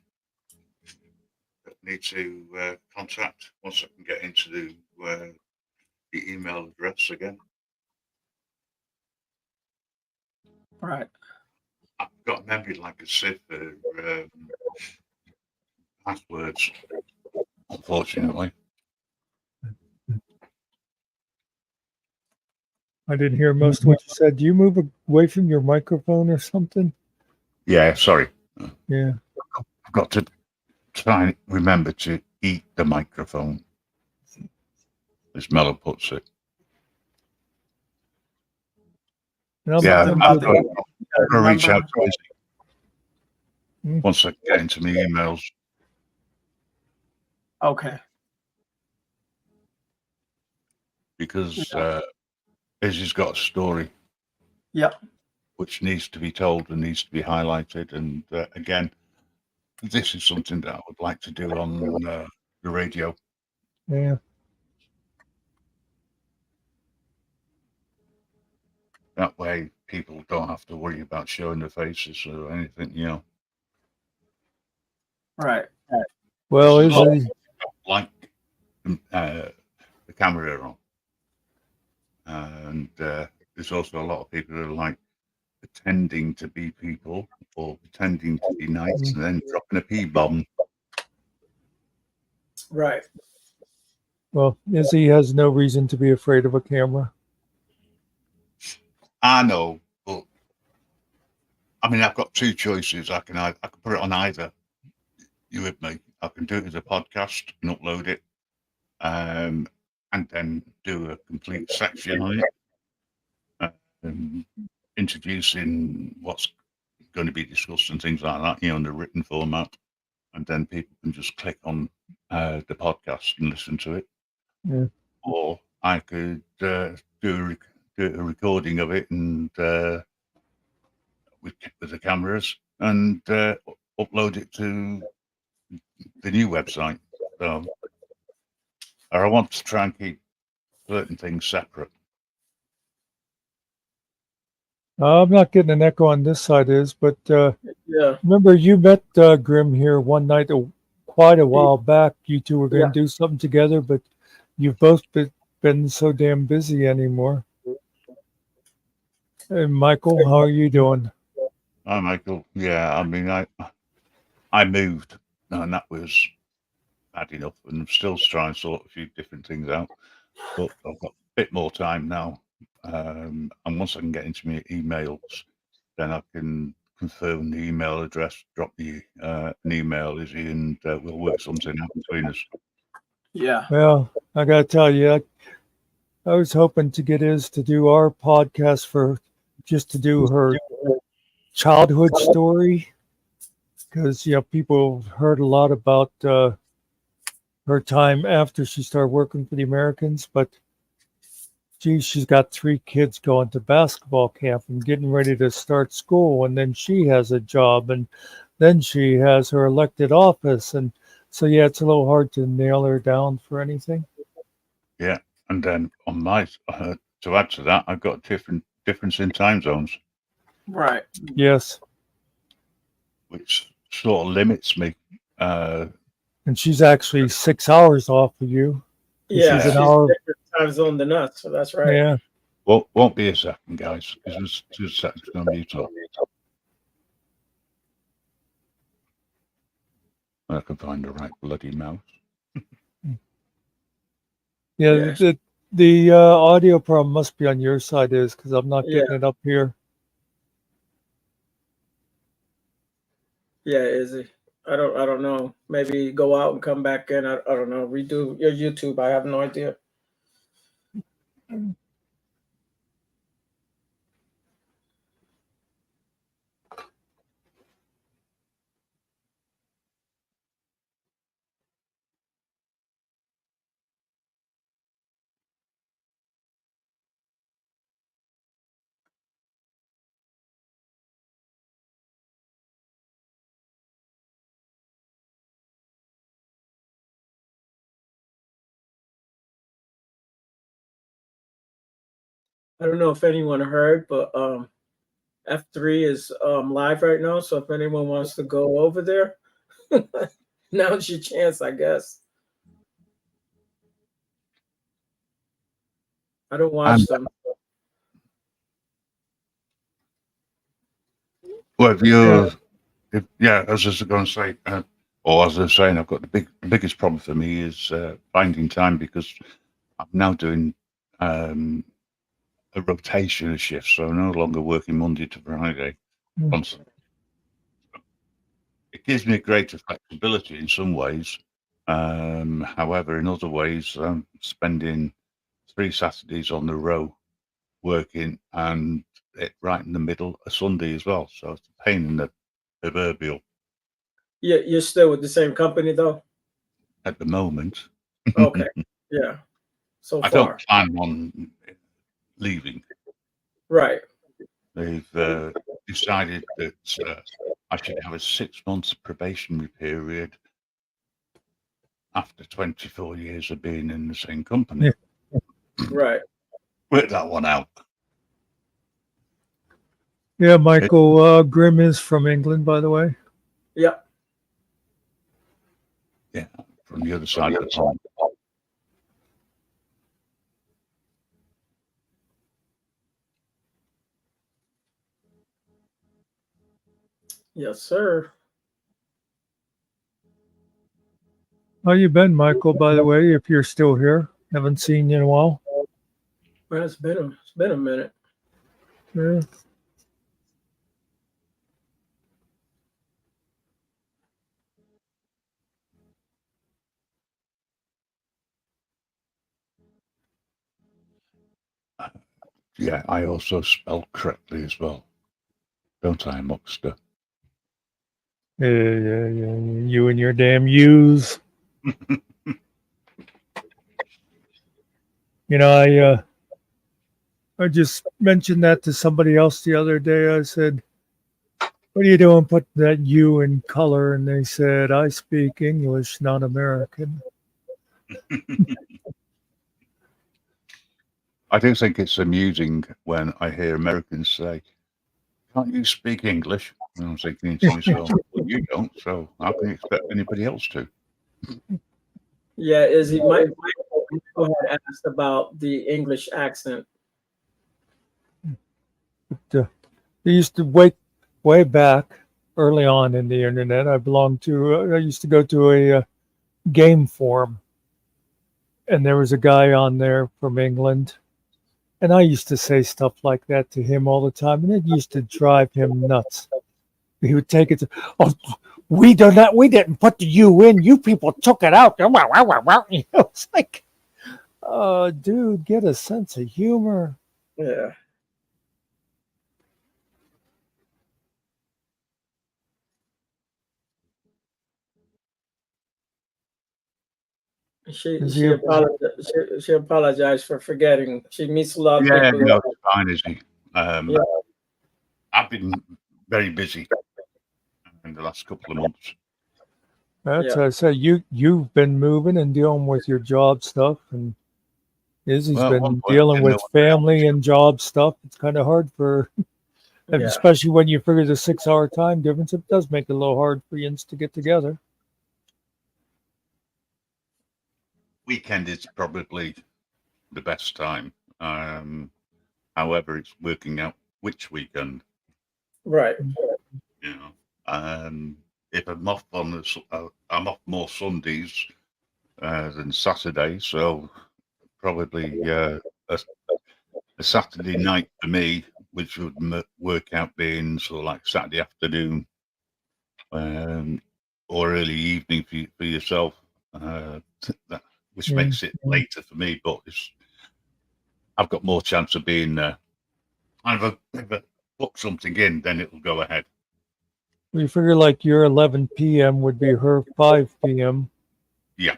that need to contact once I can get into the email address again. Right. I've got memory like a sieve for passwords, unfortunately. I didn't hear most of what you said. Do you move away from your microphone or something? Yeah, sorry. Yeah. I've got to try and remember to eat the microphone, as Mello puts it. Yeah, I'm going to reach out to Izzy once I get into my emails. Okay. Because Izzy's got a story. Yep. Which needs to be told and needs to be highlighted. And again, this is something that I would like to do on the radio. Yeah. That way, people don't have to worry about showing their faces or anything, Right. Well, Izzy, like the camera on, and there's also a lot of people who are like pretending to be people or pretending to be nice and then dropping a P-bomb. Right. Well, Izzy has no reason to be afraid of a camera. I know, but I mean, I've got two choices. I can put it on either. You with me? I can do it as a podcast and upload it, and then do a complete section on it, introducing what's going to be discussed and things like that, in the written format, and then people can just click on the podcast and listen to it. Yeah. Or I could do a recording of it and with the cameras and upload it to the new website. So, or I want to try and keep certain things separate. I'm not getting an echo on this side, but Yeah. remember you met Grim here one night quite a while back. You two were going to do something together, but you've both been so damn busy anymore. Hey, Michael, how are you doing? Hi, Michael. Yeah, I mean, I moved, and that was bad enough, and I'm still trying to sort a few different things out. But I've got a bit more time now, and once I can get into my emails, then I can confirm the email address, drop me an email, Izzy, and we'll work something out between us. Yeah. Well, I got to tell you, I was hoping to get Iz to do our podcast just to do her childhood story, because people heard a lot about her time after she started working for the Americans, but geez, she's got 3 kids going to basketball camp and getting ready to start school, and then she has a job, and then she has her elected office, and so yeah, it's a little hard to nail her down for anything. Yeah, and then on my to add to that, I've got a difference in time zones, Right. Yes, which sort of limits me. and she's actually 6 hours off of you. Yeah. She's She's an hour. different time zone than us, so that's right. Yeah. Won't be a second, guys. It's just seconds on mute on. I can find the right bloody mouse. Yeah, the audio problem must be on your side, because I'm not getting it up here. Yeah, Izzy. I don't know. Maybe go out and come back in. I don't know. Redo your YouTube. I have no idea. I don't know if anyone heard, but F3 is live right now. So if anyone wants to go over there, now's your chance, I guess. I don't watch them. Well, as I was going to say, or as I was saying, I've got the biggest problem for me is finding time, because I'm now doing a rotation of shifts, so I'm no longer working Monday to Friday. Constantly. It gives me greater flexibility in some ways. However, in other ways, I'm spending 3 Saturdays on the row working, and it right in the middle of Sunday as well. So it's a pain in the proverbial. Yeah, you're still with the same company though. At the moment. Okay. Yeah. So I far. don't plan on leaving. Right. They've decided that I should have a 6-month probationary period after 24 years of being in the same company. Yeah. Right. Work that one out. Yeah, Michael, Grim is from England, by the way. Yep. Yeah, from the other side of the pond. Yes, sir. How you been, Michael, by the way, if you're still here? Haven't seen you in a while. Well, it's been a minute. Yeah. Yeah, I also spell correctly as well, don't I, Muckster? Yeah. You and your damn U's. You know, I just mentioned that to somebody else the other day. I said, "What are you doing putting that U in color?" And they said, "I speak English, not American." I do think it's amusing when I hear Americans say, "Can't you speak English?" And I'm thinking to myself, "Well, you don't, so how can you expect anybody else to?" Yeah, Izzy, Michael had asked about the English accent. But, they used to way back early on in the internet. I used to go to a game forum, and there was a guy on there from England, and I used to say stuff like that to him all the time, and it used to drive him nuts. He would take it to, "Oh, we didn't put the U in. You people took it out." You know, it's like, dude, get a sense of humor. Yeah. She apologized for forgetting. She meets a lot of Yeah, people. no, it's fine, Izzy. Yeah. I've been very busy in the last couple of months. That's what I say. You've been moving and dealing with your job stuff, and Izzy's Well, at one been point, I dealing didn't know with what the hell family and job stuff. It's kind of hard for, Yeah. especially when you figure the 6 hour time difference. It does make it a little hard for you to get together. weekend is probably the best time. However, it's working out which weekend. Right. You know, if I'm off I'm off more Sundays than Saturdays, so probably a Saturday night for me, which would work out being sort of like Saturday afternoon, or early evening for yourself, which Yeah. makes it later for me. But I've got more chance of being there. If I book something in, then it'll go ahead. We figure like your 11 p.m. would be her 5 p.m. Yeah.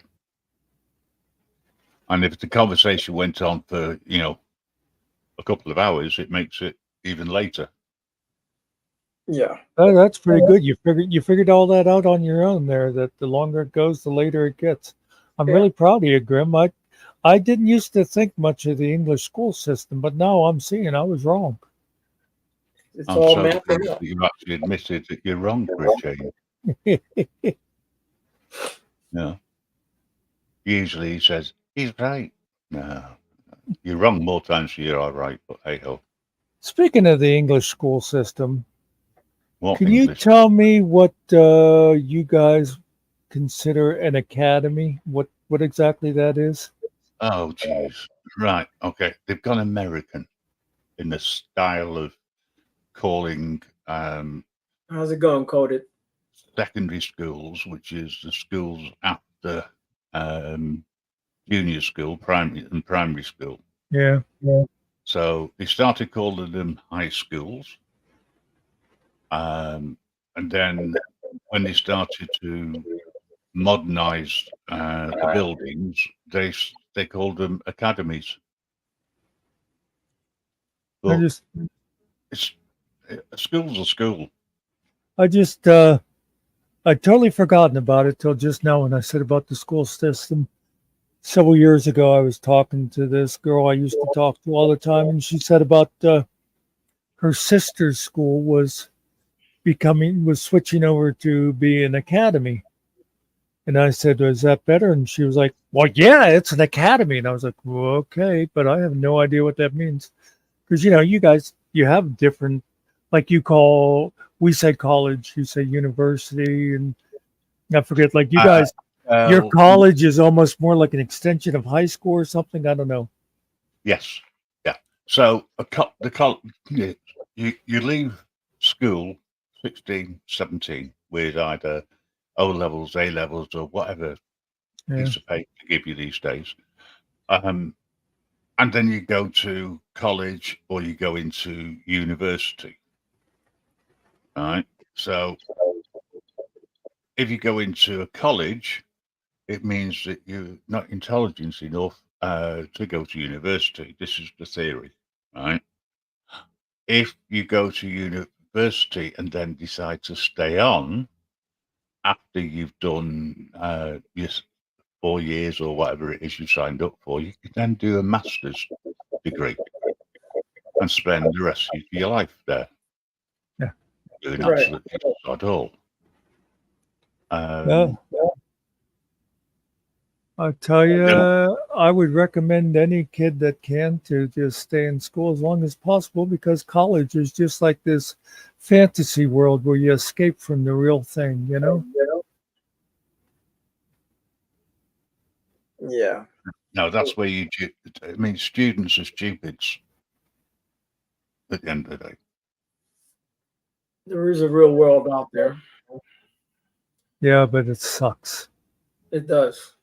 And if the conversation went on for, a couple of hours, it makes it even later. Yeah. That's pretty good. You figured all that out on your own there, that the longer it goes, the later it gets. I'm really proud of you, Grim. I didn't used to think much of the English school system, but now I'm seeing I was wrong. It's I'm all so math. pleased that you actually admitted that you're wrong, Richie. No. Usually he says, he's right. No. You're wrong more times than you are right, but hey ho. Speaking of the English school system, What can English? you tell me what you guys consider an academy? What exactly that is? Oh, geez. Right. Okay. They've gone American in the style of calling How's it going, Coded? secondary schools, which is the schools after junior school, primary school. Yeah. So they started calling them high schools. And then when they started to modernize the buildings, they called them academies. But it's a school's a school. I'd totally forgotten about it till just now when I said about the school system. Several years ago, I was talking to this girl I used to talk to all the time, and she said about her sister's school was switching over to be an academy. And I said, "Is that better?" And she was like, "Well, yeah, it's an academy." And I was like, "Well, okay, but I have no idea what that means." Because, you guys, you have different, like we say college, you say university, and I forget, like you guys, Your Well, college is almost more like an extension of high school or something. I don't know. yes, yeah. So you leave school 16, 17 with either O levels, A levels, or whatever Yeah. piece of paper to give you these days. And then you go to college or you go into university. Right. So if you go into a college, it means that you're not intelligent enough to go to university. This is the theory, right? If you go to university and then decide to stay on after you've done your 4 years or whatever it is you signed up for, you can then do a master's degree and spend the rest of your life there. Yeah. Doing Right. absolutely sod all. Yeah. I tell you, I would recommend any kid that can to just stay in school as long as possible, because college is just like this fantasy world where you escape from the real thing, you know? Yeah. No, that's where I mean, students are stupids at the end of the day. There is a real world out there. Yeah, but it sucks. It does.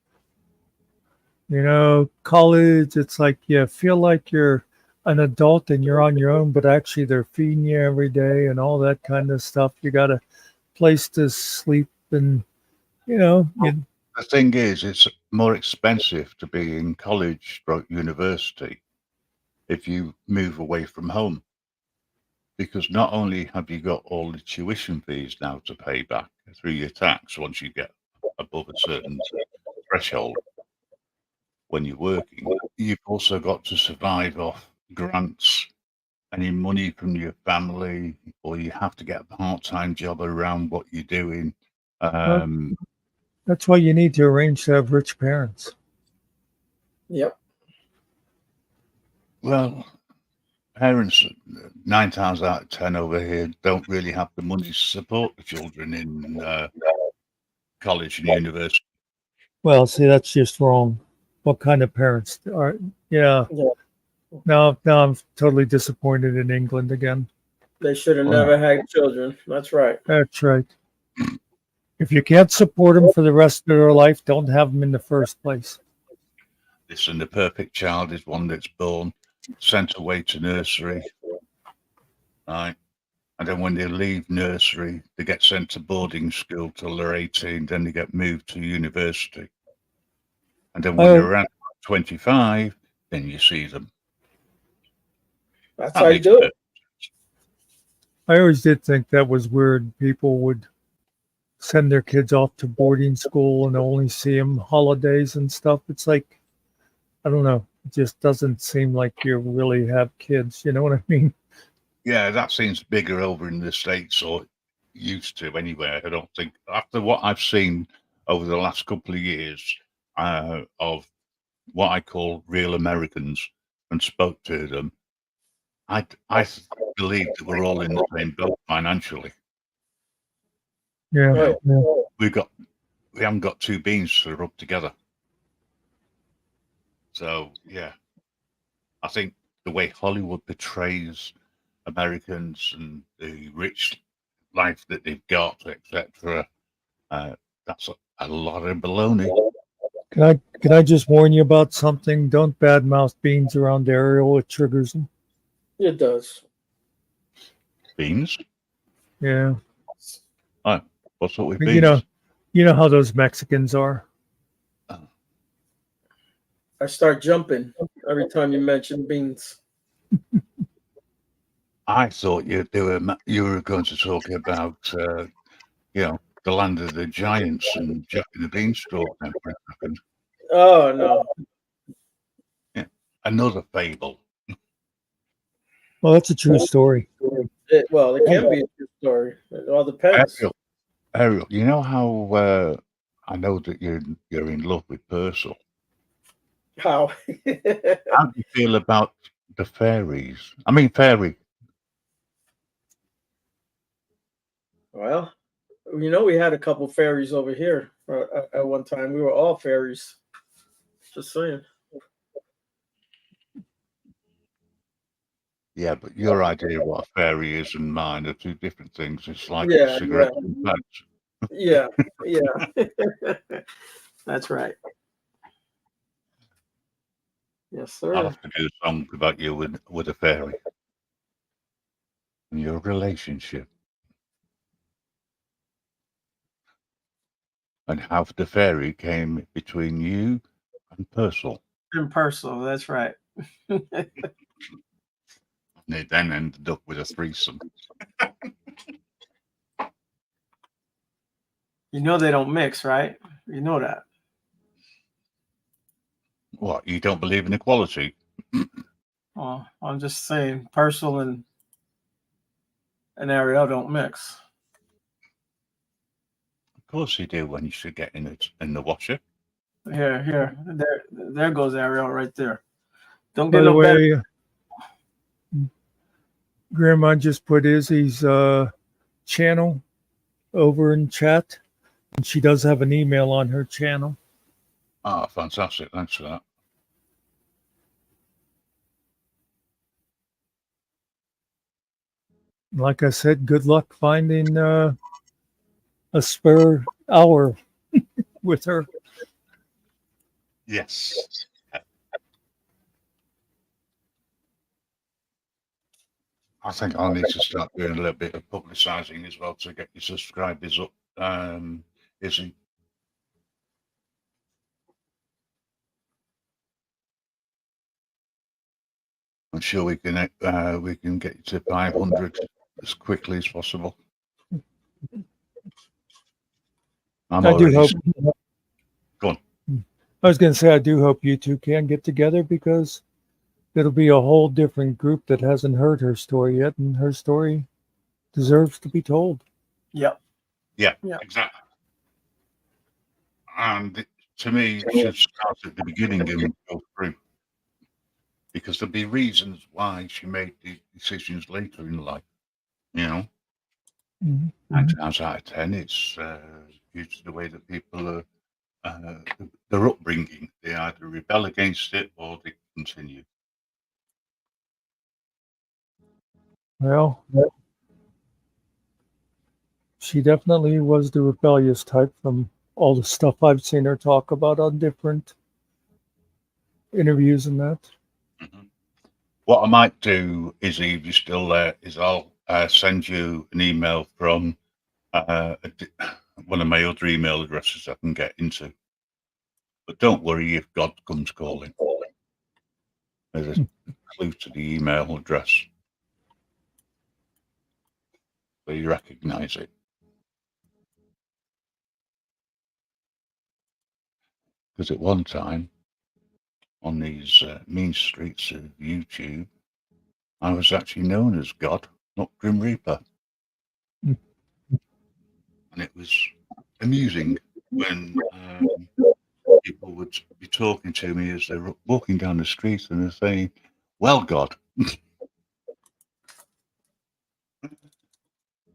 You know, college, it's like you feel like you're an adult and you're on your own, but actually they're feeding you every day and all that kind of stuff. You got a place to sleep and, you know, The thing is, it's more expensive to be in college or university if you move away from home, because not only have you got all the tuition fees now to pay back through your tax once you get above a certain threshold when you're working, you've also got to survive off grants, any money from your family, or you have to get a part-time job around what you're doing. that's why you need to arrange to have rich parents. Yep. Well, parents 9 times out of 10 over here don't really have the money to support the children in college and university. Well, see, that's just wrong. What kind of parents are? Yeah. Yeah. Now I'm totally disappointed in England again. They should have never had children. That's right. That's right. If you can't support them for the rest of their life, don't have them in the first place. Listen, the perfect child is one that's born, sent away to nursery, right? And then when they leave nursery, they get sent to boarding school till they're 18, then they get moved to university. And then when they're around 25, then you see them. That's how you do it. I always did think that was weird. People would send their kids off to boarding school and only see them holidays and stuff. It's like, I don't know. It just doesn't seem like you really have kids. You know what I mean? Yeah, that seems bigger over in the States, or used to anyway. I don't think, after what I've seen over the last couple of years of what I call real Americans and spoke to them, I believe that we're all in the same boat financially. Yeah. Right. Yeah. We haven't got two beans to rub together. So yeah, I think the way Hollywood portrays Americans and the rich life that they've got, etc., that's a lot of baloney. Can I just warn you about something? Don't badmouth beans around Ariel. It triggers them. It does. Beans? Yeah. Oh, what's up with beans? You know how those Mexicans are. I start jumping every time you mention beans. I thought you were going to talk about the land of the giants and Jack and the Beanstalk. Then for a second. Oh no! Yeah, another fable. Well, that's a true story. It can be a true story. It all depends. Ariel, you know how I know that you're in love with Purcell. How? How do you feel about the fairies? I mean, fairy. Well, we had a couple fairies over here. at one time. We were all fairies. Just saying. Yeah, but your idea of what a fairy is and mine are two different things. It's like Yeah, cigarettes and fags. yeah, yeah. That's right. Yes, I'll sir. have to do a song about you with a fairy and your relationship and how the fairy came between you and Purcell. In personal, that's right. And they then ended up with a threesome. You know they don't mix, right? You know that. What, you don't believe in equality? Oh, I'm just saying, Purcell and Ariel don't mix. Of course you do when you should get in the washer. Here, there goes Ariel right there. Don't By get the no better. way, Grandma just put Izzy's channel over in chat, and she does have an email on her channel. Ah, fantastic. Thanks for that. Like I said, good luck finding a spare hour with her. Yes. I think I'll need to start doing a little bit of publicising as well to get your subscribers up. Izzy. I'm sure we can get you to 500 as quickly as possible. I do hope. Go on. I was going to say I do hope you two can get together because it'll be a whole different group that hasn't heard her story yet, and her story deserves to be told. Yep. Yeah, Yeah. exactly. And to me, it should start at the beginning and go through. Because there'll be reasons why she made the decisions later in life, you know. Mm-hmm. 9 times out of 10, it's due to the way that people are, their upbringing. They either rebel against it or they continue. Well, she definitely was the rebellious type from all the stuff I've seen her talk about on different interviews and that. Mm-hmm. What I might do is, if you're still there, is I'll send you an email from one of my other email addresses I can get into. But don't worry if God comes calling. There's a clue to the email address, so you recognise it. Because at one time, on these mean streets of YouTube, I was actually known as God, not Grim Reaper. And it was amusing when people would be talking to me as they were walking down the street and they're saying, "Well, God."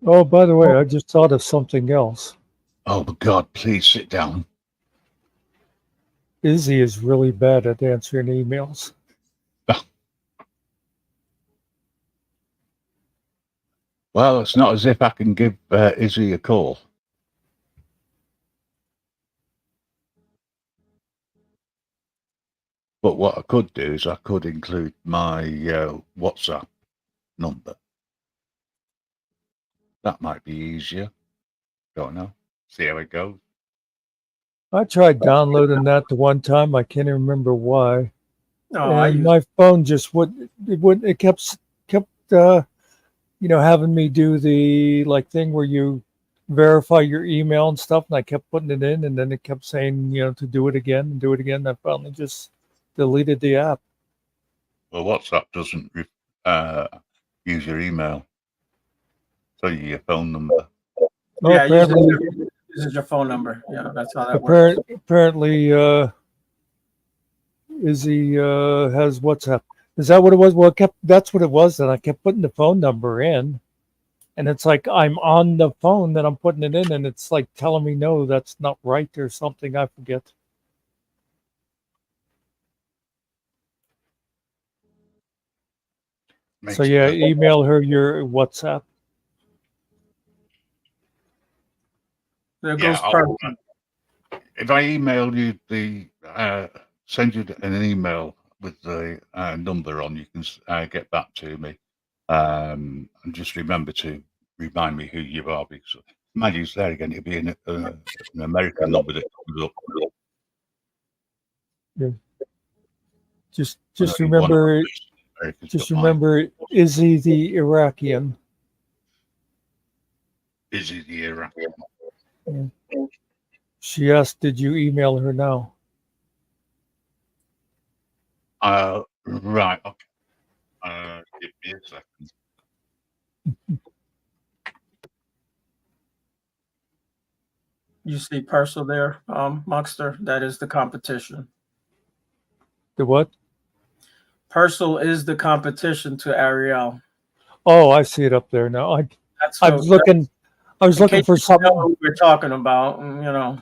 Oh, by the way, I just thought of something else. Oh, but God, please sit down. Izzy is really bad at answering emails. Well, it's not as if I can give Izzy a call. But what I could do is I could include my WhatsApp number. That might be easier. Don't know. See how it goes. I tried downloading that the one time. I can't even remember why. No, And my phone just wouldn't. It kept having me do the thing where you verify your email and stuff. And I kept putting it in, and then it kept saying to do it again and do it again. And I finally just deleted the app. Well, WhatsApp doesn't use your email. So your phone number. Oh, Yeah, apparently, this is your phone number. Yeah, that's how that works. Apparently, Izzy has WhatsApp. Is that what it was? Well, that's what it was. And I kept putting the phone number in. And it's like I'm on the phone that I'm putting it in, and it's like telling me no, that's not right or something. I forget. So Makes yeah, perfect. email her your WhatsApp. There Yeah, goes Parker. if I email you send you an email with the number on, you can get back to me. And just remember to remind me who you are, because Maggie's there again. It'll be an American number that comes up. Yeah. Just I know one remember, American's just got mine. remember, Izzy the Iraqian. Is it the Iraqi? Yeah. She asked, "Did you email her now?" Right. Okay. Give me a second. You see Purcell there, Muckster. That is the competition. The what? Purcell is the competition to Ariel. Oh, I see it up there now. That's I so. was looking. I was In looking case for you know some. who we're talking about, you know.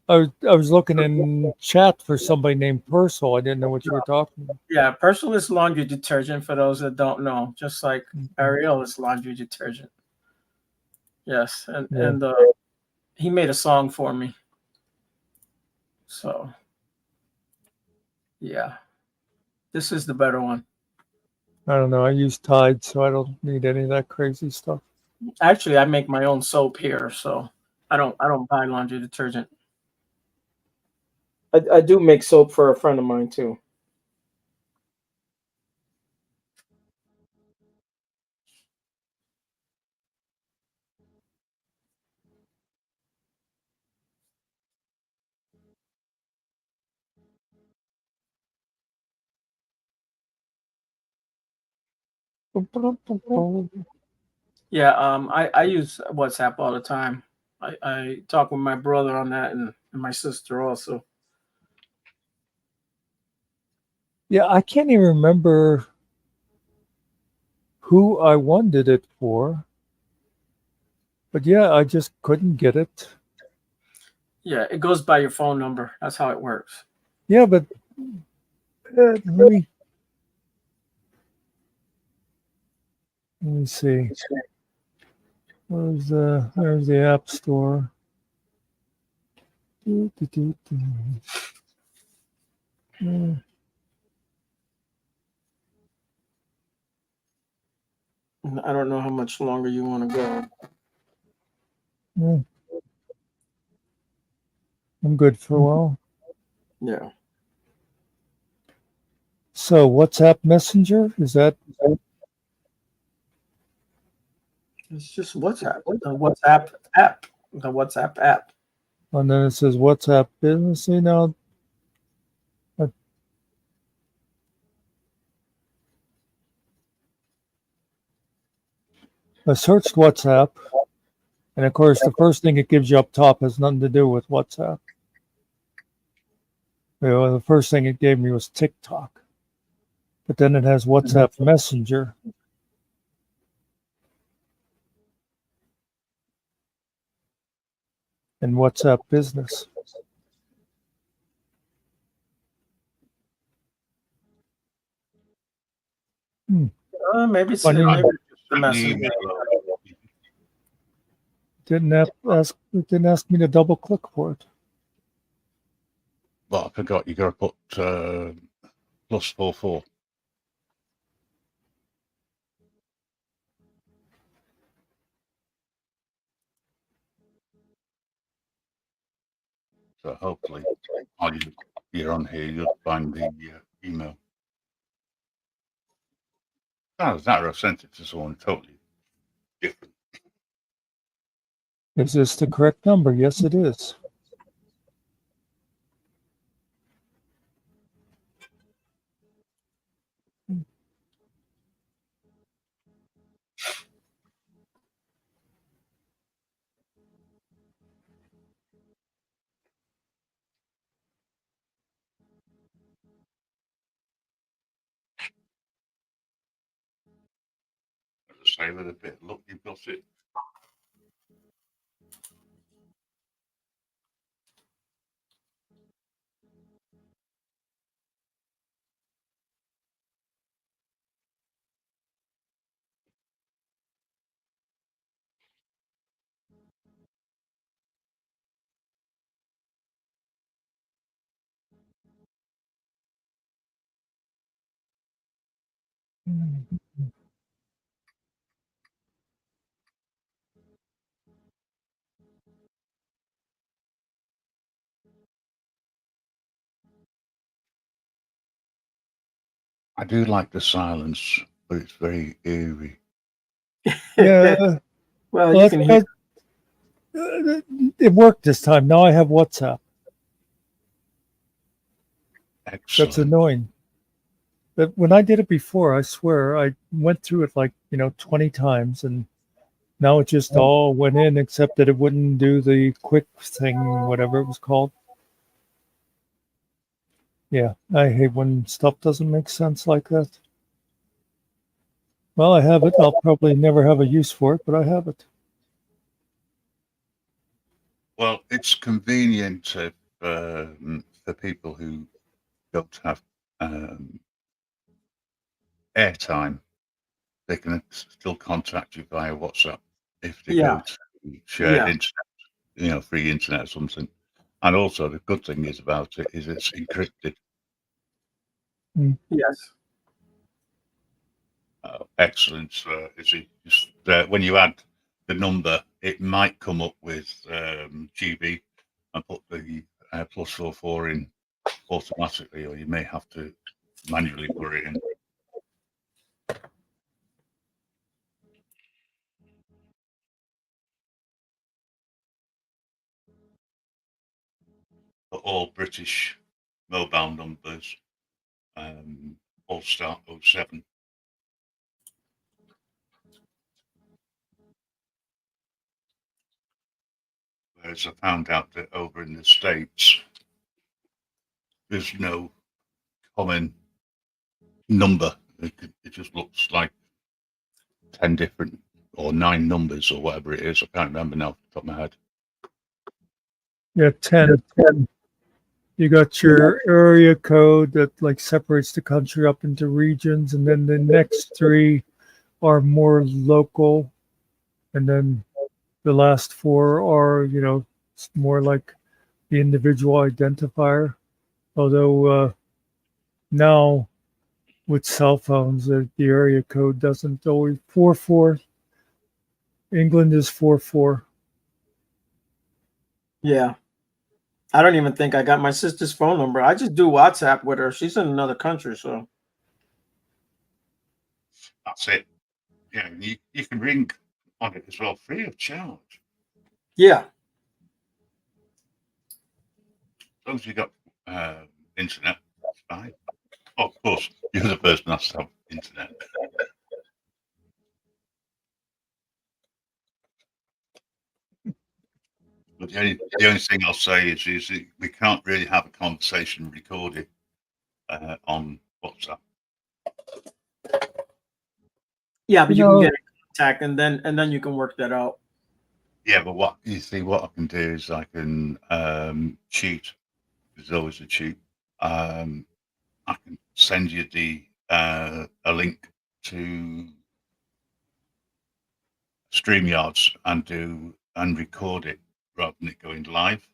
I was looking in chat for somebody named Purcell. I didn't know what you were talking about. Yeah, Purcell is laundry detergent for those that don't know. Just like Mm-hmm. Ariel is laundry detergent. Yes, Yeah. and he made a song for me. So yeah, this is the better one. I don't know. I use Tide, so I don't need any of that crazy stuff. Actually, I make my own soap here, so I don't buy laundry detergent. I do make soap for a friend of mine too. Yeah, I use WhatsApp all the time. I talk with my brother on that and my sister also. Yeah, I can't even remember who I wanted it for. But yeah, I just couldn't get it. Yeah, it goes by your phone number. That's how it works. Yeah, but let me see. There's the App Store. I don't know how much longer you want to go. I'm good for a while. Yeah. So WhatsApp Messenger, is that? It's just WhatsApp. The WhatsApp app. The WhatsApp app. And then it says WhatsApp Business. See now, I searched WhatsApp, and of course, the first thing it gives you up top has nothing to do with WhatsApp. You know, the first thing it gave me was TikTok, but then it has WhatsApp Messenger. And WhatsApp Business. Maybe it's Funny. maybe it's just the messenger. It didn't ask me to double click for it. Well, I forgot. You got to put +44. So hopefully, while you're on here, you'll find the email. That I've sent it to someone totally different. Is this the correct number? Yes, it is. say with a bit of luck, you've got it. I do like the silence, but it's very eerie. Yeah. Well, Well, you can hear. it worked this time. Now I have WhatsApp. Excellent. That's annoying. But when I did it before, I swear I went through it like 20 times, and now it just all went in, except that it wouldn't do the quick thing, whatever it was called. Yeah, I hate when stuff doesn't make sense like that. Well, I have it. I'll probably never have a use for it, but I have it. Well, it's convenient if, for people who don't have airtime. They can still contact you via WhatsApp if they go to shared internet, free internet or something. And also, the good thing is about it is it's encrypted. Yes. Excellent. Just, when you add the number, it might come up with GB and put the +44 in automatically, or you may have to manually put it in. But all British mobile numbers all start 07. Whereas I found out that over in the States, there's no common number. It just looks like 10 different or 9 numbers or whatever it is. I can't remember now off the top of my head. Yeah, 10. You got your area code that like separates the country up into regions, and then the next 3 are more local, and then the last 4 are, it's more like the individual identifier. Although now with cell phones, the area code doesn't always 44. England is 44. Yeah. I don't even think I got my sister's phone number. I just do WhatsApp with her. She's in another country, so That's it. Yeah, you can ring on it as well, free of charge. Yeah. As long as you got internet, that's fine. Oh, of course, you're the person that has to have internet. But the only thing I'll say is that we can't really have a conversation recorded on WhatsApp. Yeah, but you can get in contact, and then you can work that out. Yeah, but what I can do is I can cheat. There's always a cheat. I can send you a link to StreamYards and record it rather than it going live.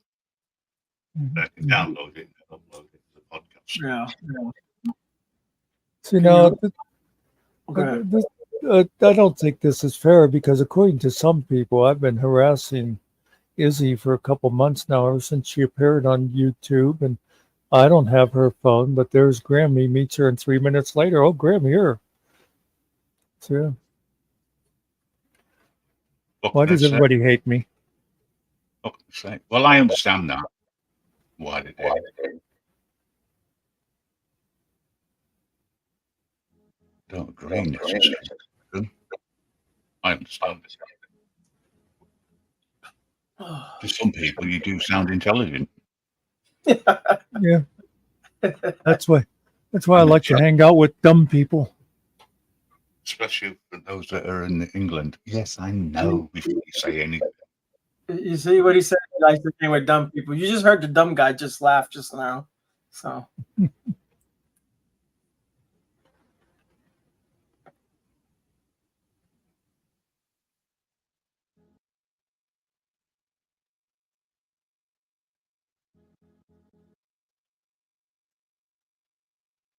I can download it and upload it to the podcast. Yeah. So I don't think this is fair, because according to some people, I've been harassing Izzy for a couple months now, ever since she appeared on YouTube, and I don't have her phone, but there's Grammy, meets her, and 3 minutes later, oh, Grammy, here. So, yeah. Why does everybody hate me? Well, I understand that. Why did they? Don't agree necessarily. I understand it. To some people, you do sound intelligent. Yeah. That's why I like to hang out with dumb people. especially for those that are in England. Yes, I know before you say anything. You see what he said? He likes to hang with dumb people. You just heard the dumb guy just laugh just now. So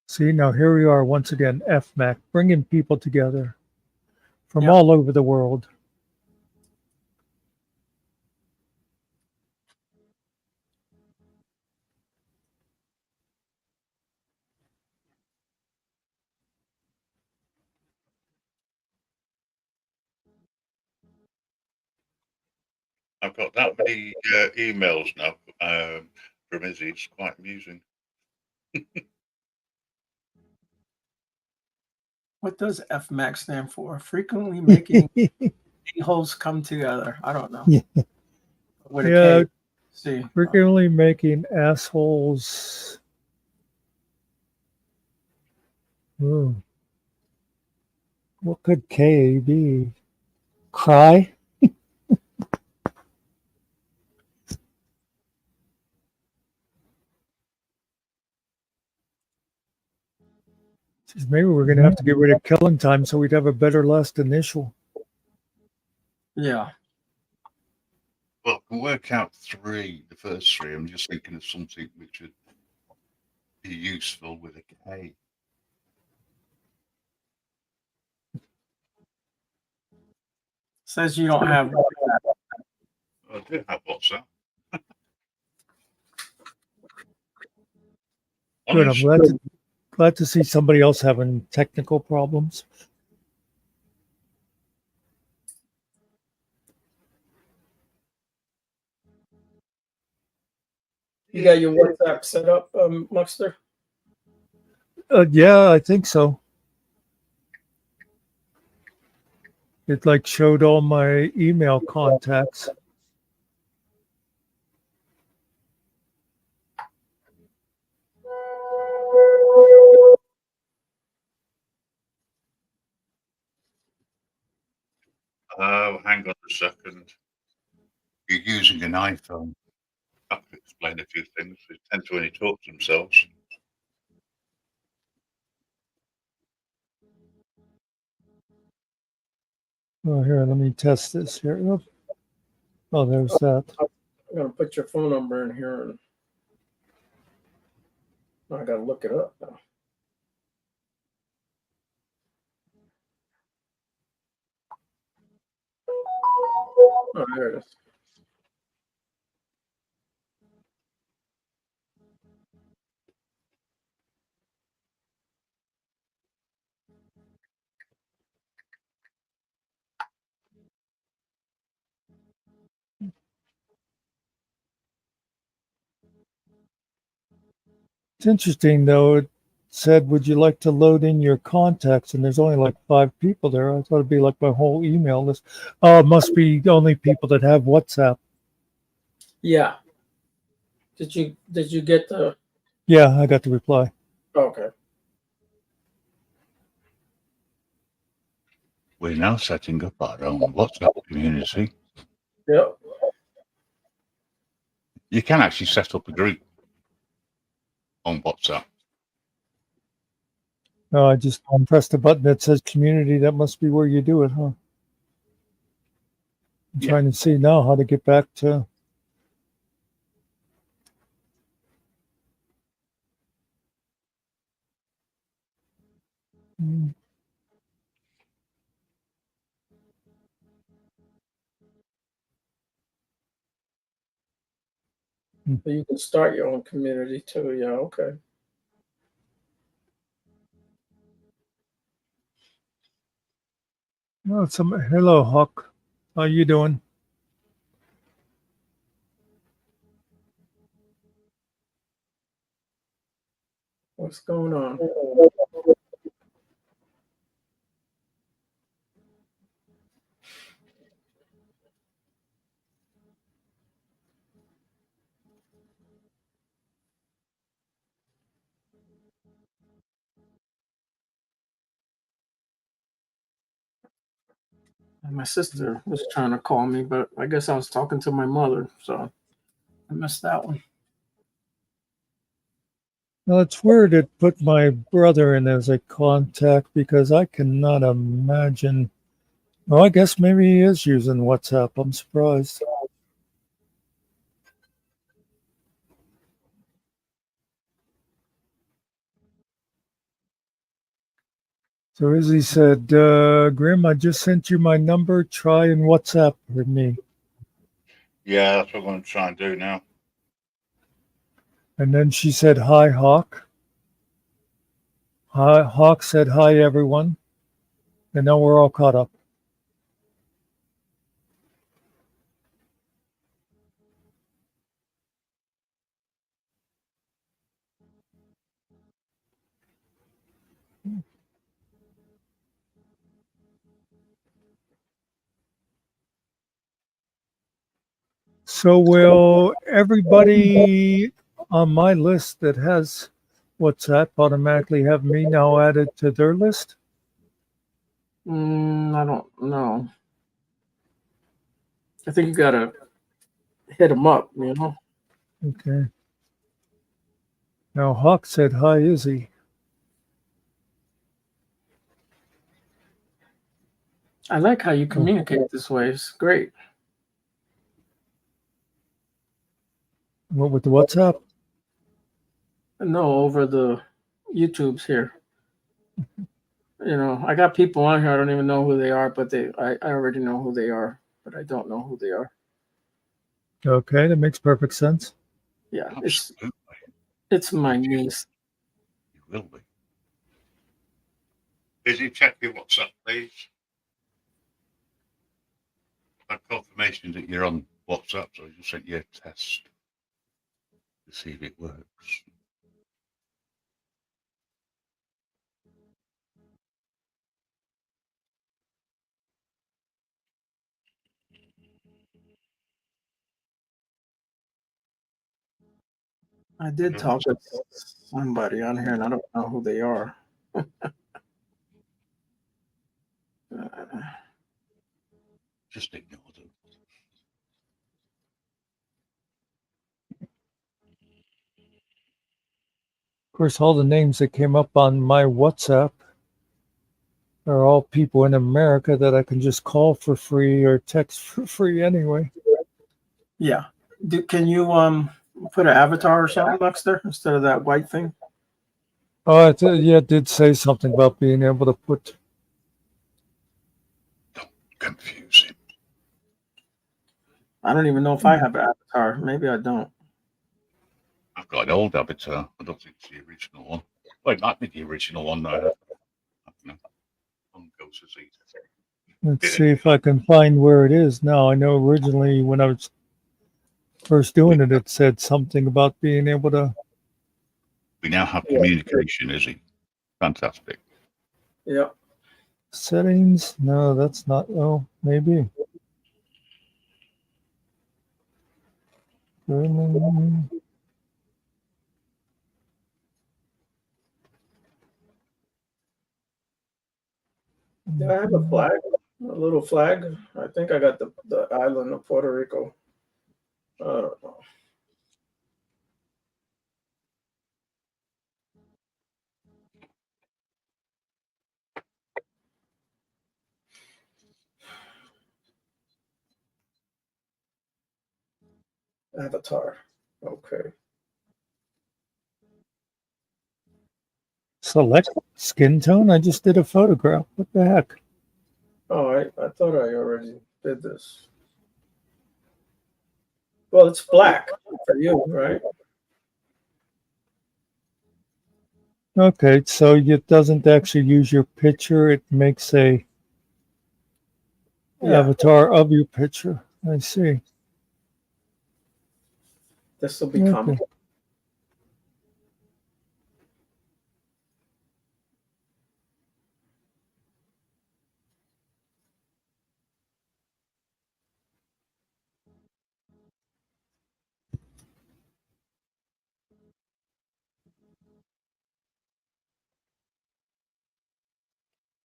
See, now here we are once again, FMAC, bringing people together from Yep. all over the world. I've got that many emails now from Izzy. It's quite amusing. what does FMAX stand for? Frequently making holes come together. I don't know. Yeah. With a Yeah, K. See. frequently making assholes. Hmm. What could K be? Cry? Geez, maybe we're going to have to get rid of killing time so we'd have a better last initial. Yeah. Well, I can work out three, the first three. I'm just thinking of something which would be useful with a K. Says you don't have I do have WhatsApp. Good. I'm Honest. glad to see somebody else having technical problems. You got your WhatsApp set up, Muckster? Yeah, I think so. It like showed all my email contacts. Hang on a second. You're using an iPhone. I can explain a few things. They tend to only talk to themselves. Oh, here, let me test this here. Oh, there's that. I'm gonna put your phone number in here, and I gotta look it up now. Oh, there it is. It's interesting though. It said, "Would you like to load in your contacts?" And there's only like 5 people there. I thought it'd be like my whole email list. Oh, it must be only people that have WhatsApp. Yeah. Did you get the? Yeah, I got the reply. Okay. We're now setting up our own WhatsApp community. Yep. You can actually set up a group on WhatsApp. No, I just pressed the button that says community. That must be where you do it, huh? I'm Yeah. trying to see now how to get back to. Hmm. So you can start your own community too. Yeah. Okay. Oh, hello, Hawk. How you doing? What's going on? My sister was trying to call me, but I guess I was talking to my mother, so I missed that one. Well, it's weird it put my brother in as a contact because I cannot imagine. Well, I guess maybe he is using WhatsApp. I'm surprised. So Izzy said, Grim, I just sent you my number. Try and WhatsApp with me. Yeah, that's what I'm going to try and do now. And then she said, hi, Hawk. Hi, Hawk said, hi, everyone. And now we're all caught up. So will everybody on my list that has WhatsApp automatically have me now added to their list? I don't know. I think you gotta hit them up, you know. Okay. Now Hawk said, hi, Izzy. I like how you communicate this way. It's great. What with the WhatsApp? No, over the YouTubes here. You know, I got people on here. I don't even know who they are, but I already know who they are, but I don't know who they are. Okay, that makes perfect sense. Yeah, Absolutely. it's my niece. You will be. Busy, check your WhatsApp, please. That confirmation that you're on WhatsApp, so I just sent you a test to see if it works. I did talk to somebody on here, and I don't know who they are. Just ignore them. Of course, all the names that came up on my WhatsApp are all people in America that I can just call for free or text for free anyway. Yeah. Can you put an avatar or something, Muckster, instead of that white thing? Oh, yeah, it did say something about being able to put. Don't confuse him. I don't even know if I have an avatar. Maybe I don't. I've got an old avatar. I don't think it's the original one. Well, it might be the original one that I have. I don't know. One goes as easy. Let's see if I can find where it is now. I know originally when I was first doing it, it said something about being able to. We now have communication, is he? Fantastic. Yep. Settings? No, that's not. Oh, maybe. Do I have a flag? A little flag? I think I got the island of Puerto Rico. I don't know. Avatar. Okay. Select skin tone? I just did a photograph. What the heck? Oh, I thought I already did this. Well, it's black for you, right? Okay, so it doesn't actually use your picture. It makes a avatar of your picture. I see. This will become. Okay.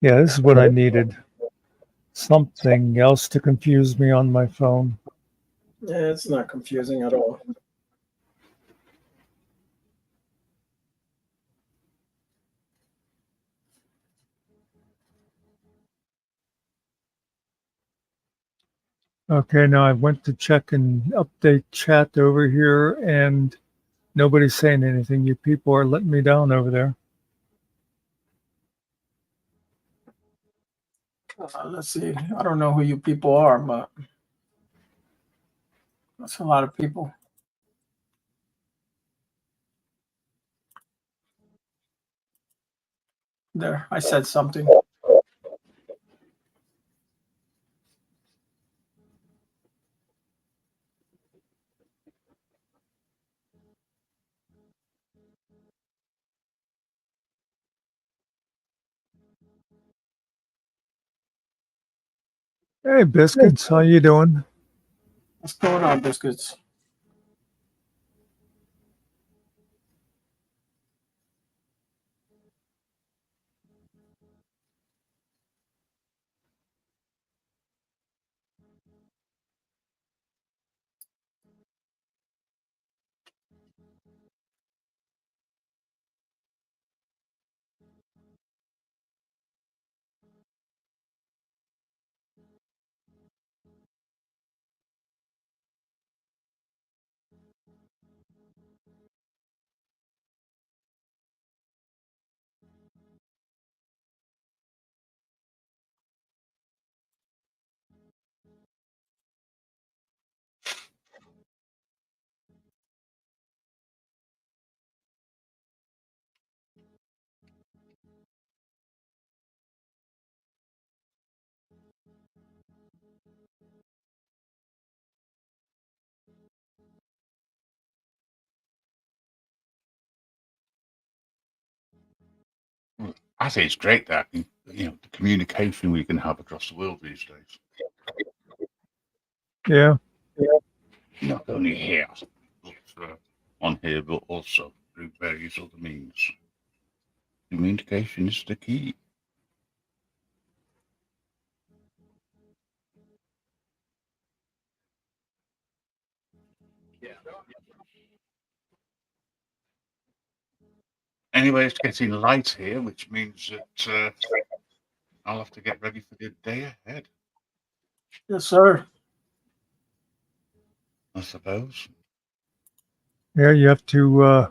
Yeah, this is what I needed. something else to confuse me on my phone. Yeah, it's not confusing at all. Okay, now I went to check and update chat over here, and nobody's saying anything. You people are letting me down over there. Let's see. I don't know who you people are, but that's a lot of people. There, I said something. Hey, Biscuits, how you doing? What's going on, Biscuits? I think it's great that the communication we can have across the world these days. Yeah. Not only here, but on here, but also through various other means. Communication is the key. Anyway, it's getting light here, which means that I'll have to get ready for the day ahead, Yes, sir. I suppose. Yeah, you have to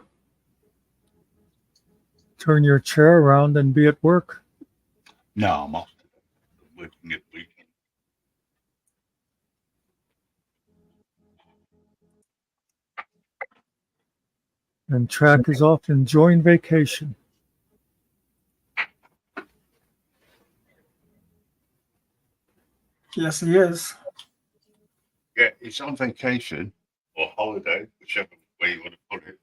turn your chair around and be at work. No, I'm off working at weekend. And Track is off enjoying vacation. Yes, he is. Yeah, it's on vacation or holiday, whichever way you want to put it.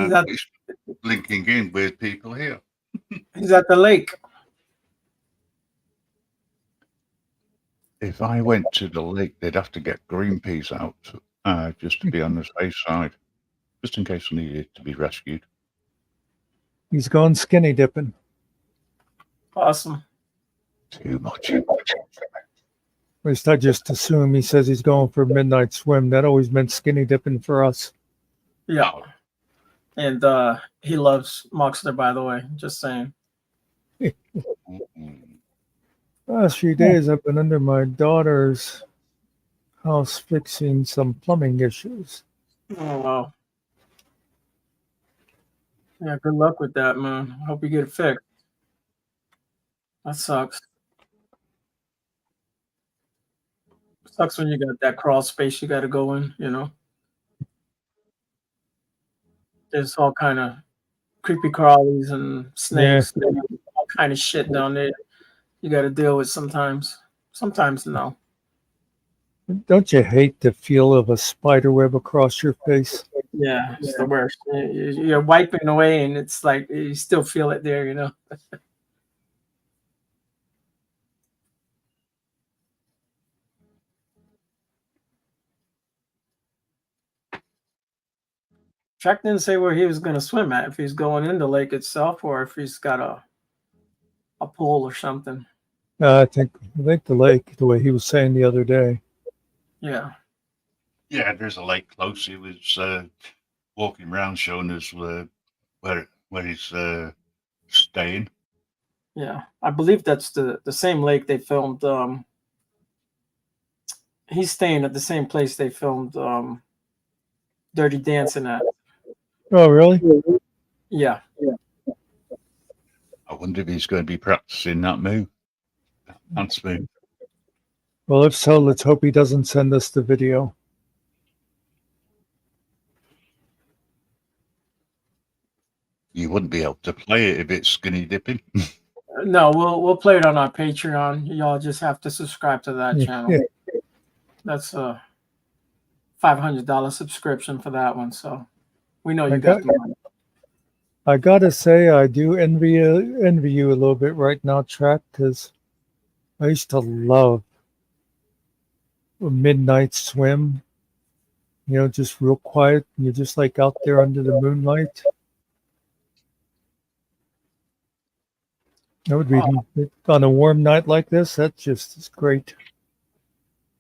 He's at, It's linking in with people here. he's at the lake. If I went to the lake, they'd have to get Greenpeace out just to be on the safe side, just in case I needed to be rescued. He's gone skinny dipping. Awesome. Too much. At least I just assume he says he's going for a midnight swim. That always meant skinny dipping for us. Yeah. And he loves Muckster, by the way. Just saying. Last few days I've been under my daughter's house fixing some plumbing issues. Oh, wow. Yeah, good luck with that, man. Hope you get it fixed. That sucks. Sucks when you got that crawl space you got to go in, you know. There's all kind of creepy crawlies and snakes, and all kind of shit down there you got to deal with sometimes. Sometimes no. Don't you hate the feel of a spider web across your face? Yeah, it's the worst. You're wiping away, and it's like you still feel it there, you know. Jack didn't say where he was going to swim at, if he's going in the lake itself or if he's got a pool or something. I think the lake, the way he was saying the other day. Yeah. Yeah, there's a lake close. He was walking around showing us where he's staying. Yeah. I believe that's the same lake they filmed. He's staying at the same place they filmed Dirty Dancing at. Oh, really? Yeah. I wonder if he's going to be practicing that move. Dance move. Well, if so, let's hope he doesn't send us the video. You wouldn't be able to play it if it's skinny dipping. No, we'll play it on our Patreon. Y'all just have to subscribe to that channel. Yeah. That's a $500 subscription for that one. So we know you I got got- the money. I gotta say, I do envy you a little bit right now, Track, because I used to love a midnight swim. You know, just real quiet. You're just like out there under the moonlight. That would be on a warm night like this. That's just it's great.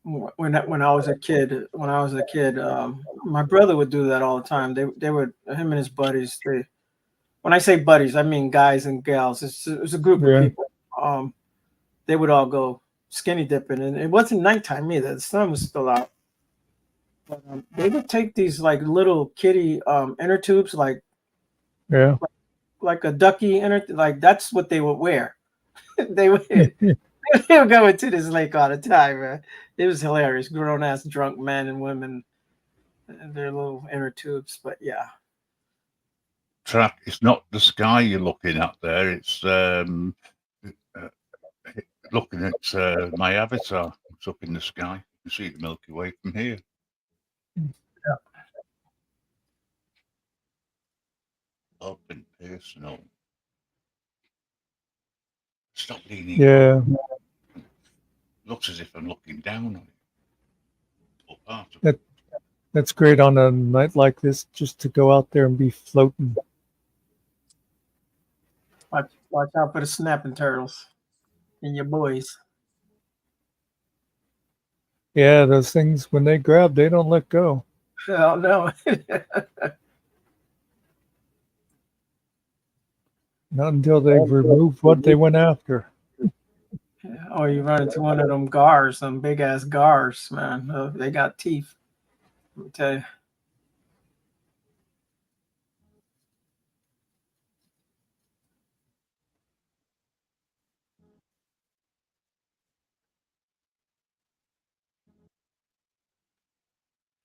When I was a kid, my brother would do that all the time. They would, him and his buddies. When I say buddies, I mean guys and gals. It's a group Yeah. of people. They would all go skinny dipping, and it wasn't nighttime either. The sun was still out. But, they would take these like little kitty inner tubes, like a ducky inner, like that's what they would wear. they would go into this lake all the time, man. It was hilarious. Grown ass drunk men and women and their little inner tubes. But yeah. Track, it's not the sky you're looking at there. It's looking at my avatar. It's up in the sky. You see the Milky Way from here. Yeah. Up and personal. Stop leaning. Yeah. Looks as if I'm looking down on it. Or part of That that's great on a night like this, just to go out there and be floating. Watch out for the snapping turtles and your boys. Yeah, those things when they grab, they don't let go. Oh no. Not until they've removed what they went after. Or you run into one of them gars, some big ass gars, man. They got teeth. Let me tell you.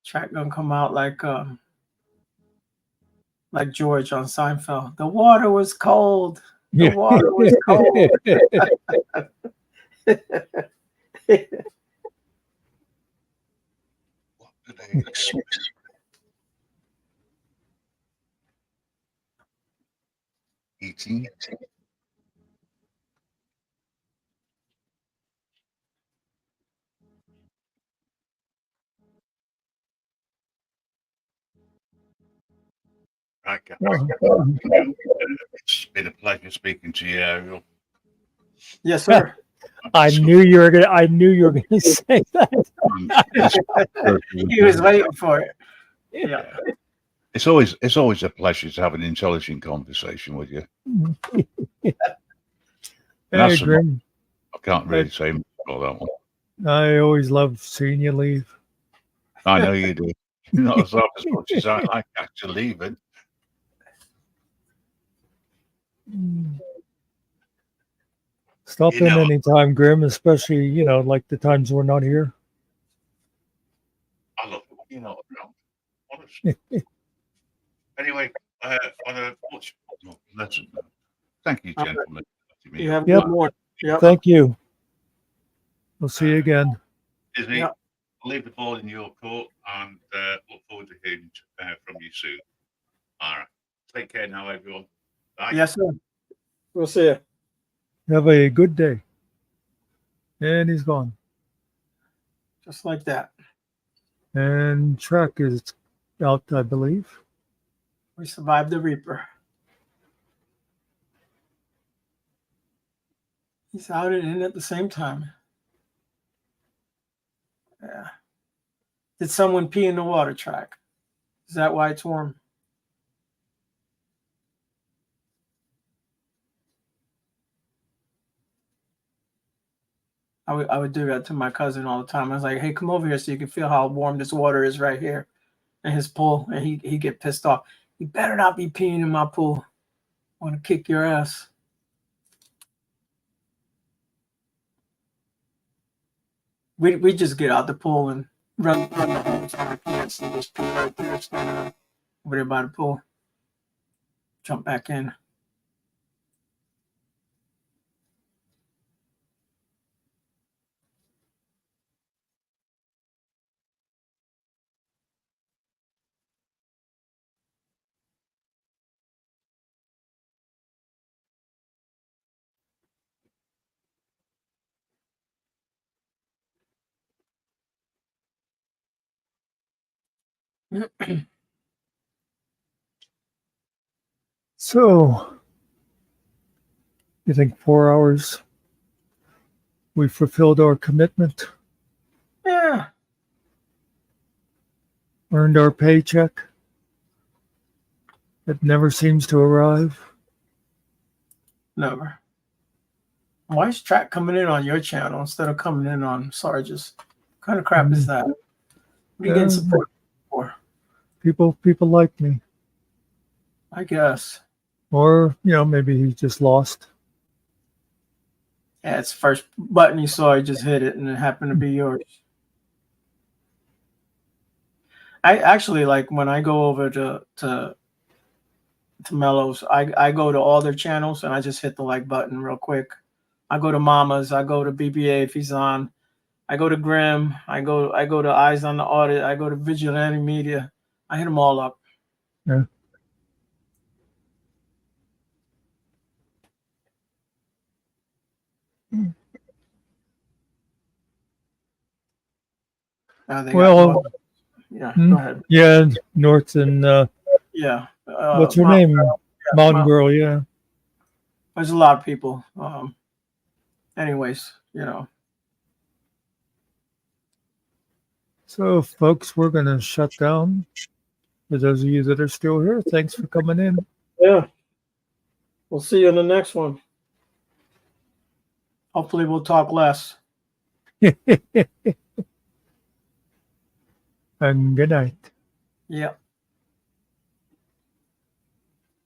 Track gonna come out like George on Seinfeld. The water was cold. The water was cold. what do they expect? Eating. Right, guys. It's been a pleasure speaking to you, Ariel. Yes, sir. I knew you were gonna say that. He was waiting for it. Yeah. It's always a pleasure to have an intelligent conversation with you. Hey, Grim. I can't really say much about that one. I always love seeing you leave. I know you do. Not as much as I like actually leaving. Stop in anytime, Grim, especially, like the times we're not here. I love it. Honestly. Anyway, on a much more pleasant note, thank you, gentlemen. You have good morning. Yep. Thank you. We'll see you again. Disney, yep. I'll leave the ball in your court and look forward to hearing from you soon. All right. Take care now, everyone. Bye. Yes, sir. We'll see you. Have a good day. And he's gone. Just like that. And Track is out, I believe. We survived the Reaper. He's out and in at the same time. Yeah. Did someone pee in the water track? Is that why it's warm? I would do that to my cousin all the time. I was like, hey, come over here so you can feel how warm this water is right here in his pool. And he get pissed off. You better not be peeing in my pool. I want to kick your ass. We just get out the pool and run the whole time. Can't see this pee right there standing up over there by the pool. Jump back in. So, you think 4 hours we fulfilled our commitment, Yeah. earned our paycheck? It never seems to arrive. Never. Why is track coming in on your channel instead of coming in on Sarge's? What kind of crap is that? What are you getting support for? People like me. I guess. Or, maybe he's just lost. Yeah, it's the first button you saw, he just hit it and it happened to be yours. I actually like when I go over to Mellows, I go to all their channels and I just hit the like button real quick. I go to Mama's, I go to BBA if he's on, I go to Grim, I go to Eyes on the Audit, I go to Vigilante Media. I hit them all up. Yeah. Well, yeah, go ahead. Yeah, North and Yeah. what's her name? Mountain Girl, yeah. There's a lot of people. Anyways, So, folks, we're going to shut down. For those of you that are still here, thanks for coming in. Yeah. We'll see you in the next one. Hopefully we'll talk less. And good night. Yeah.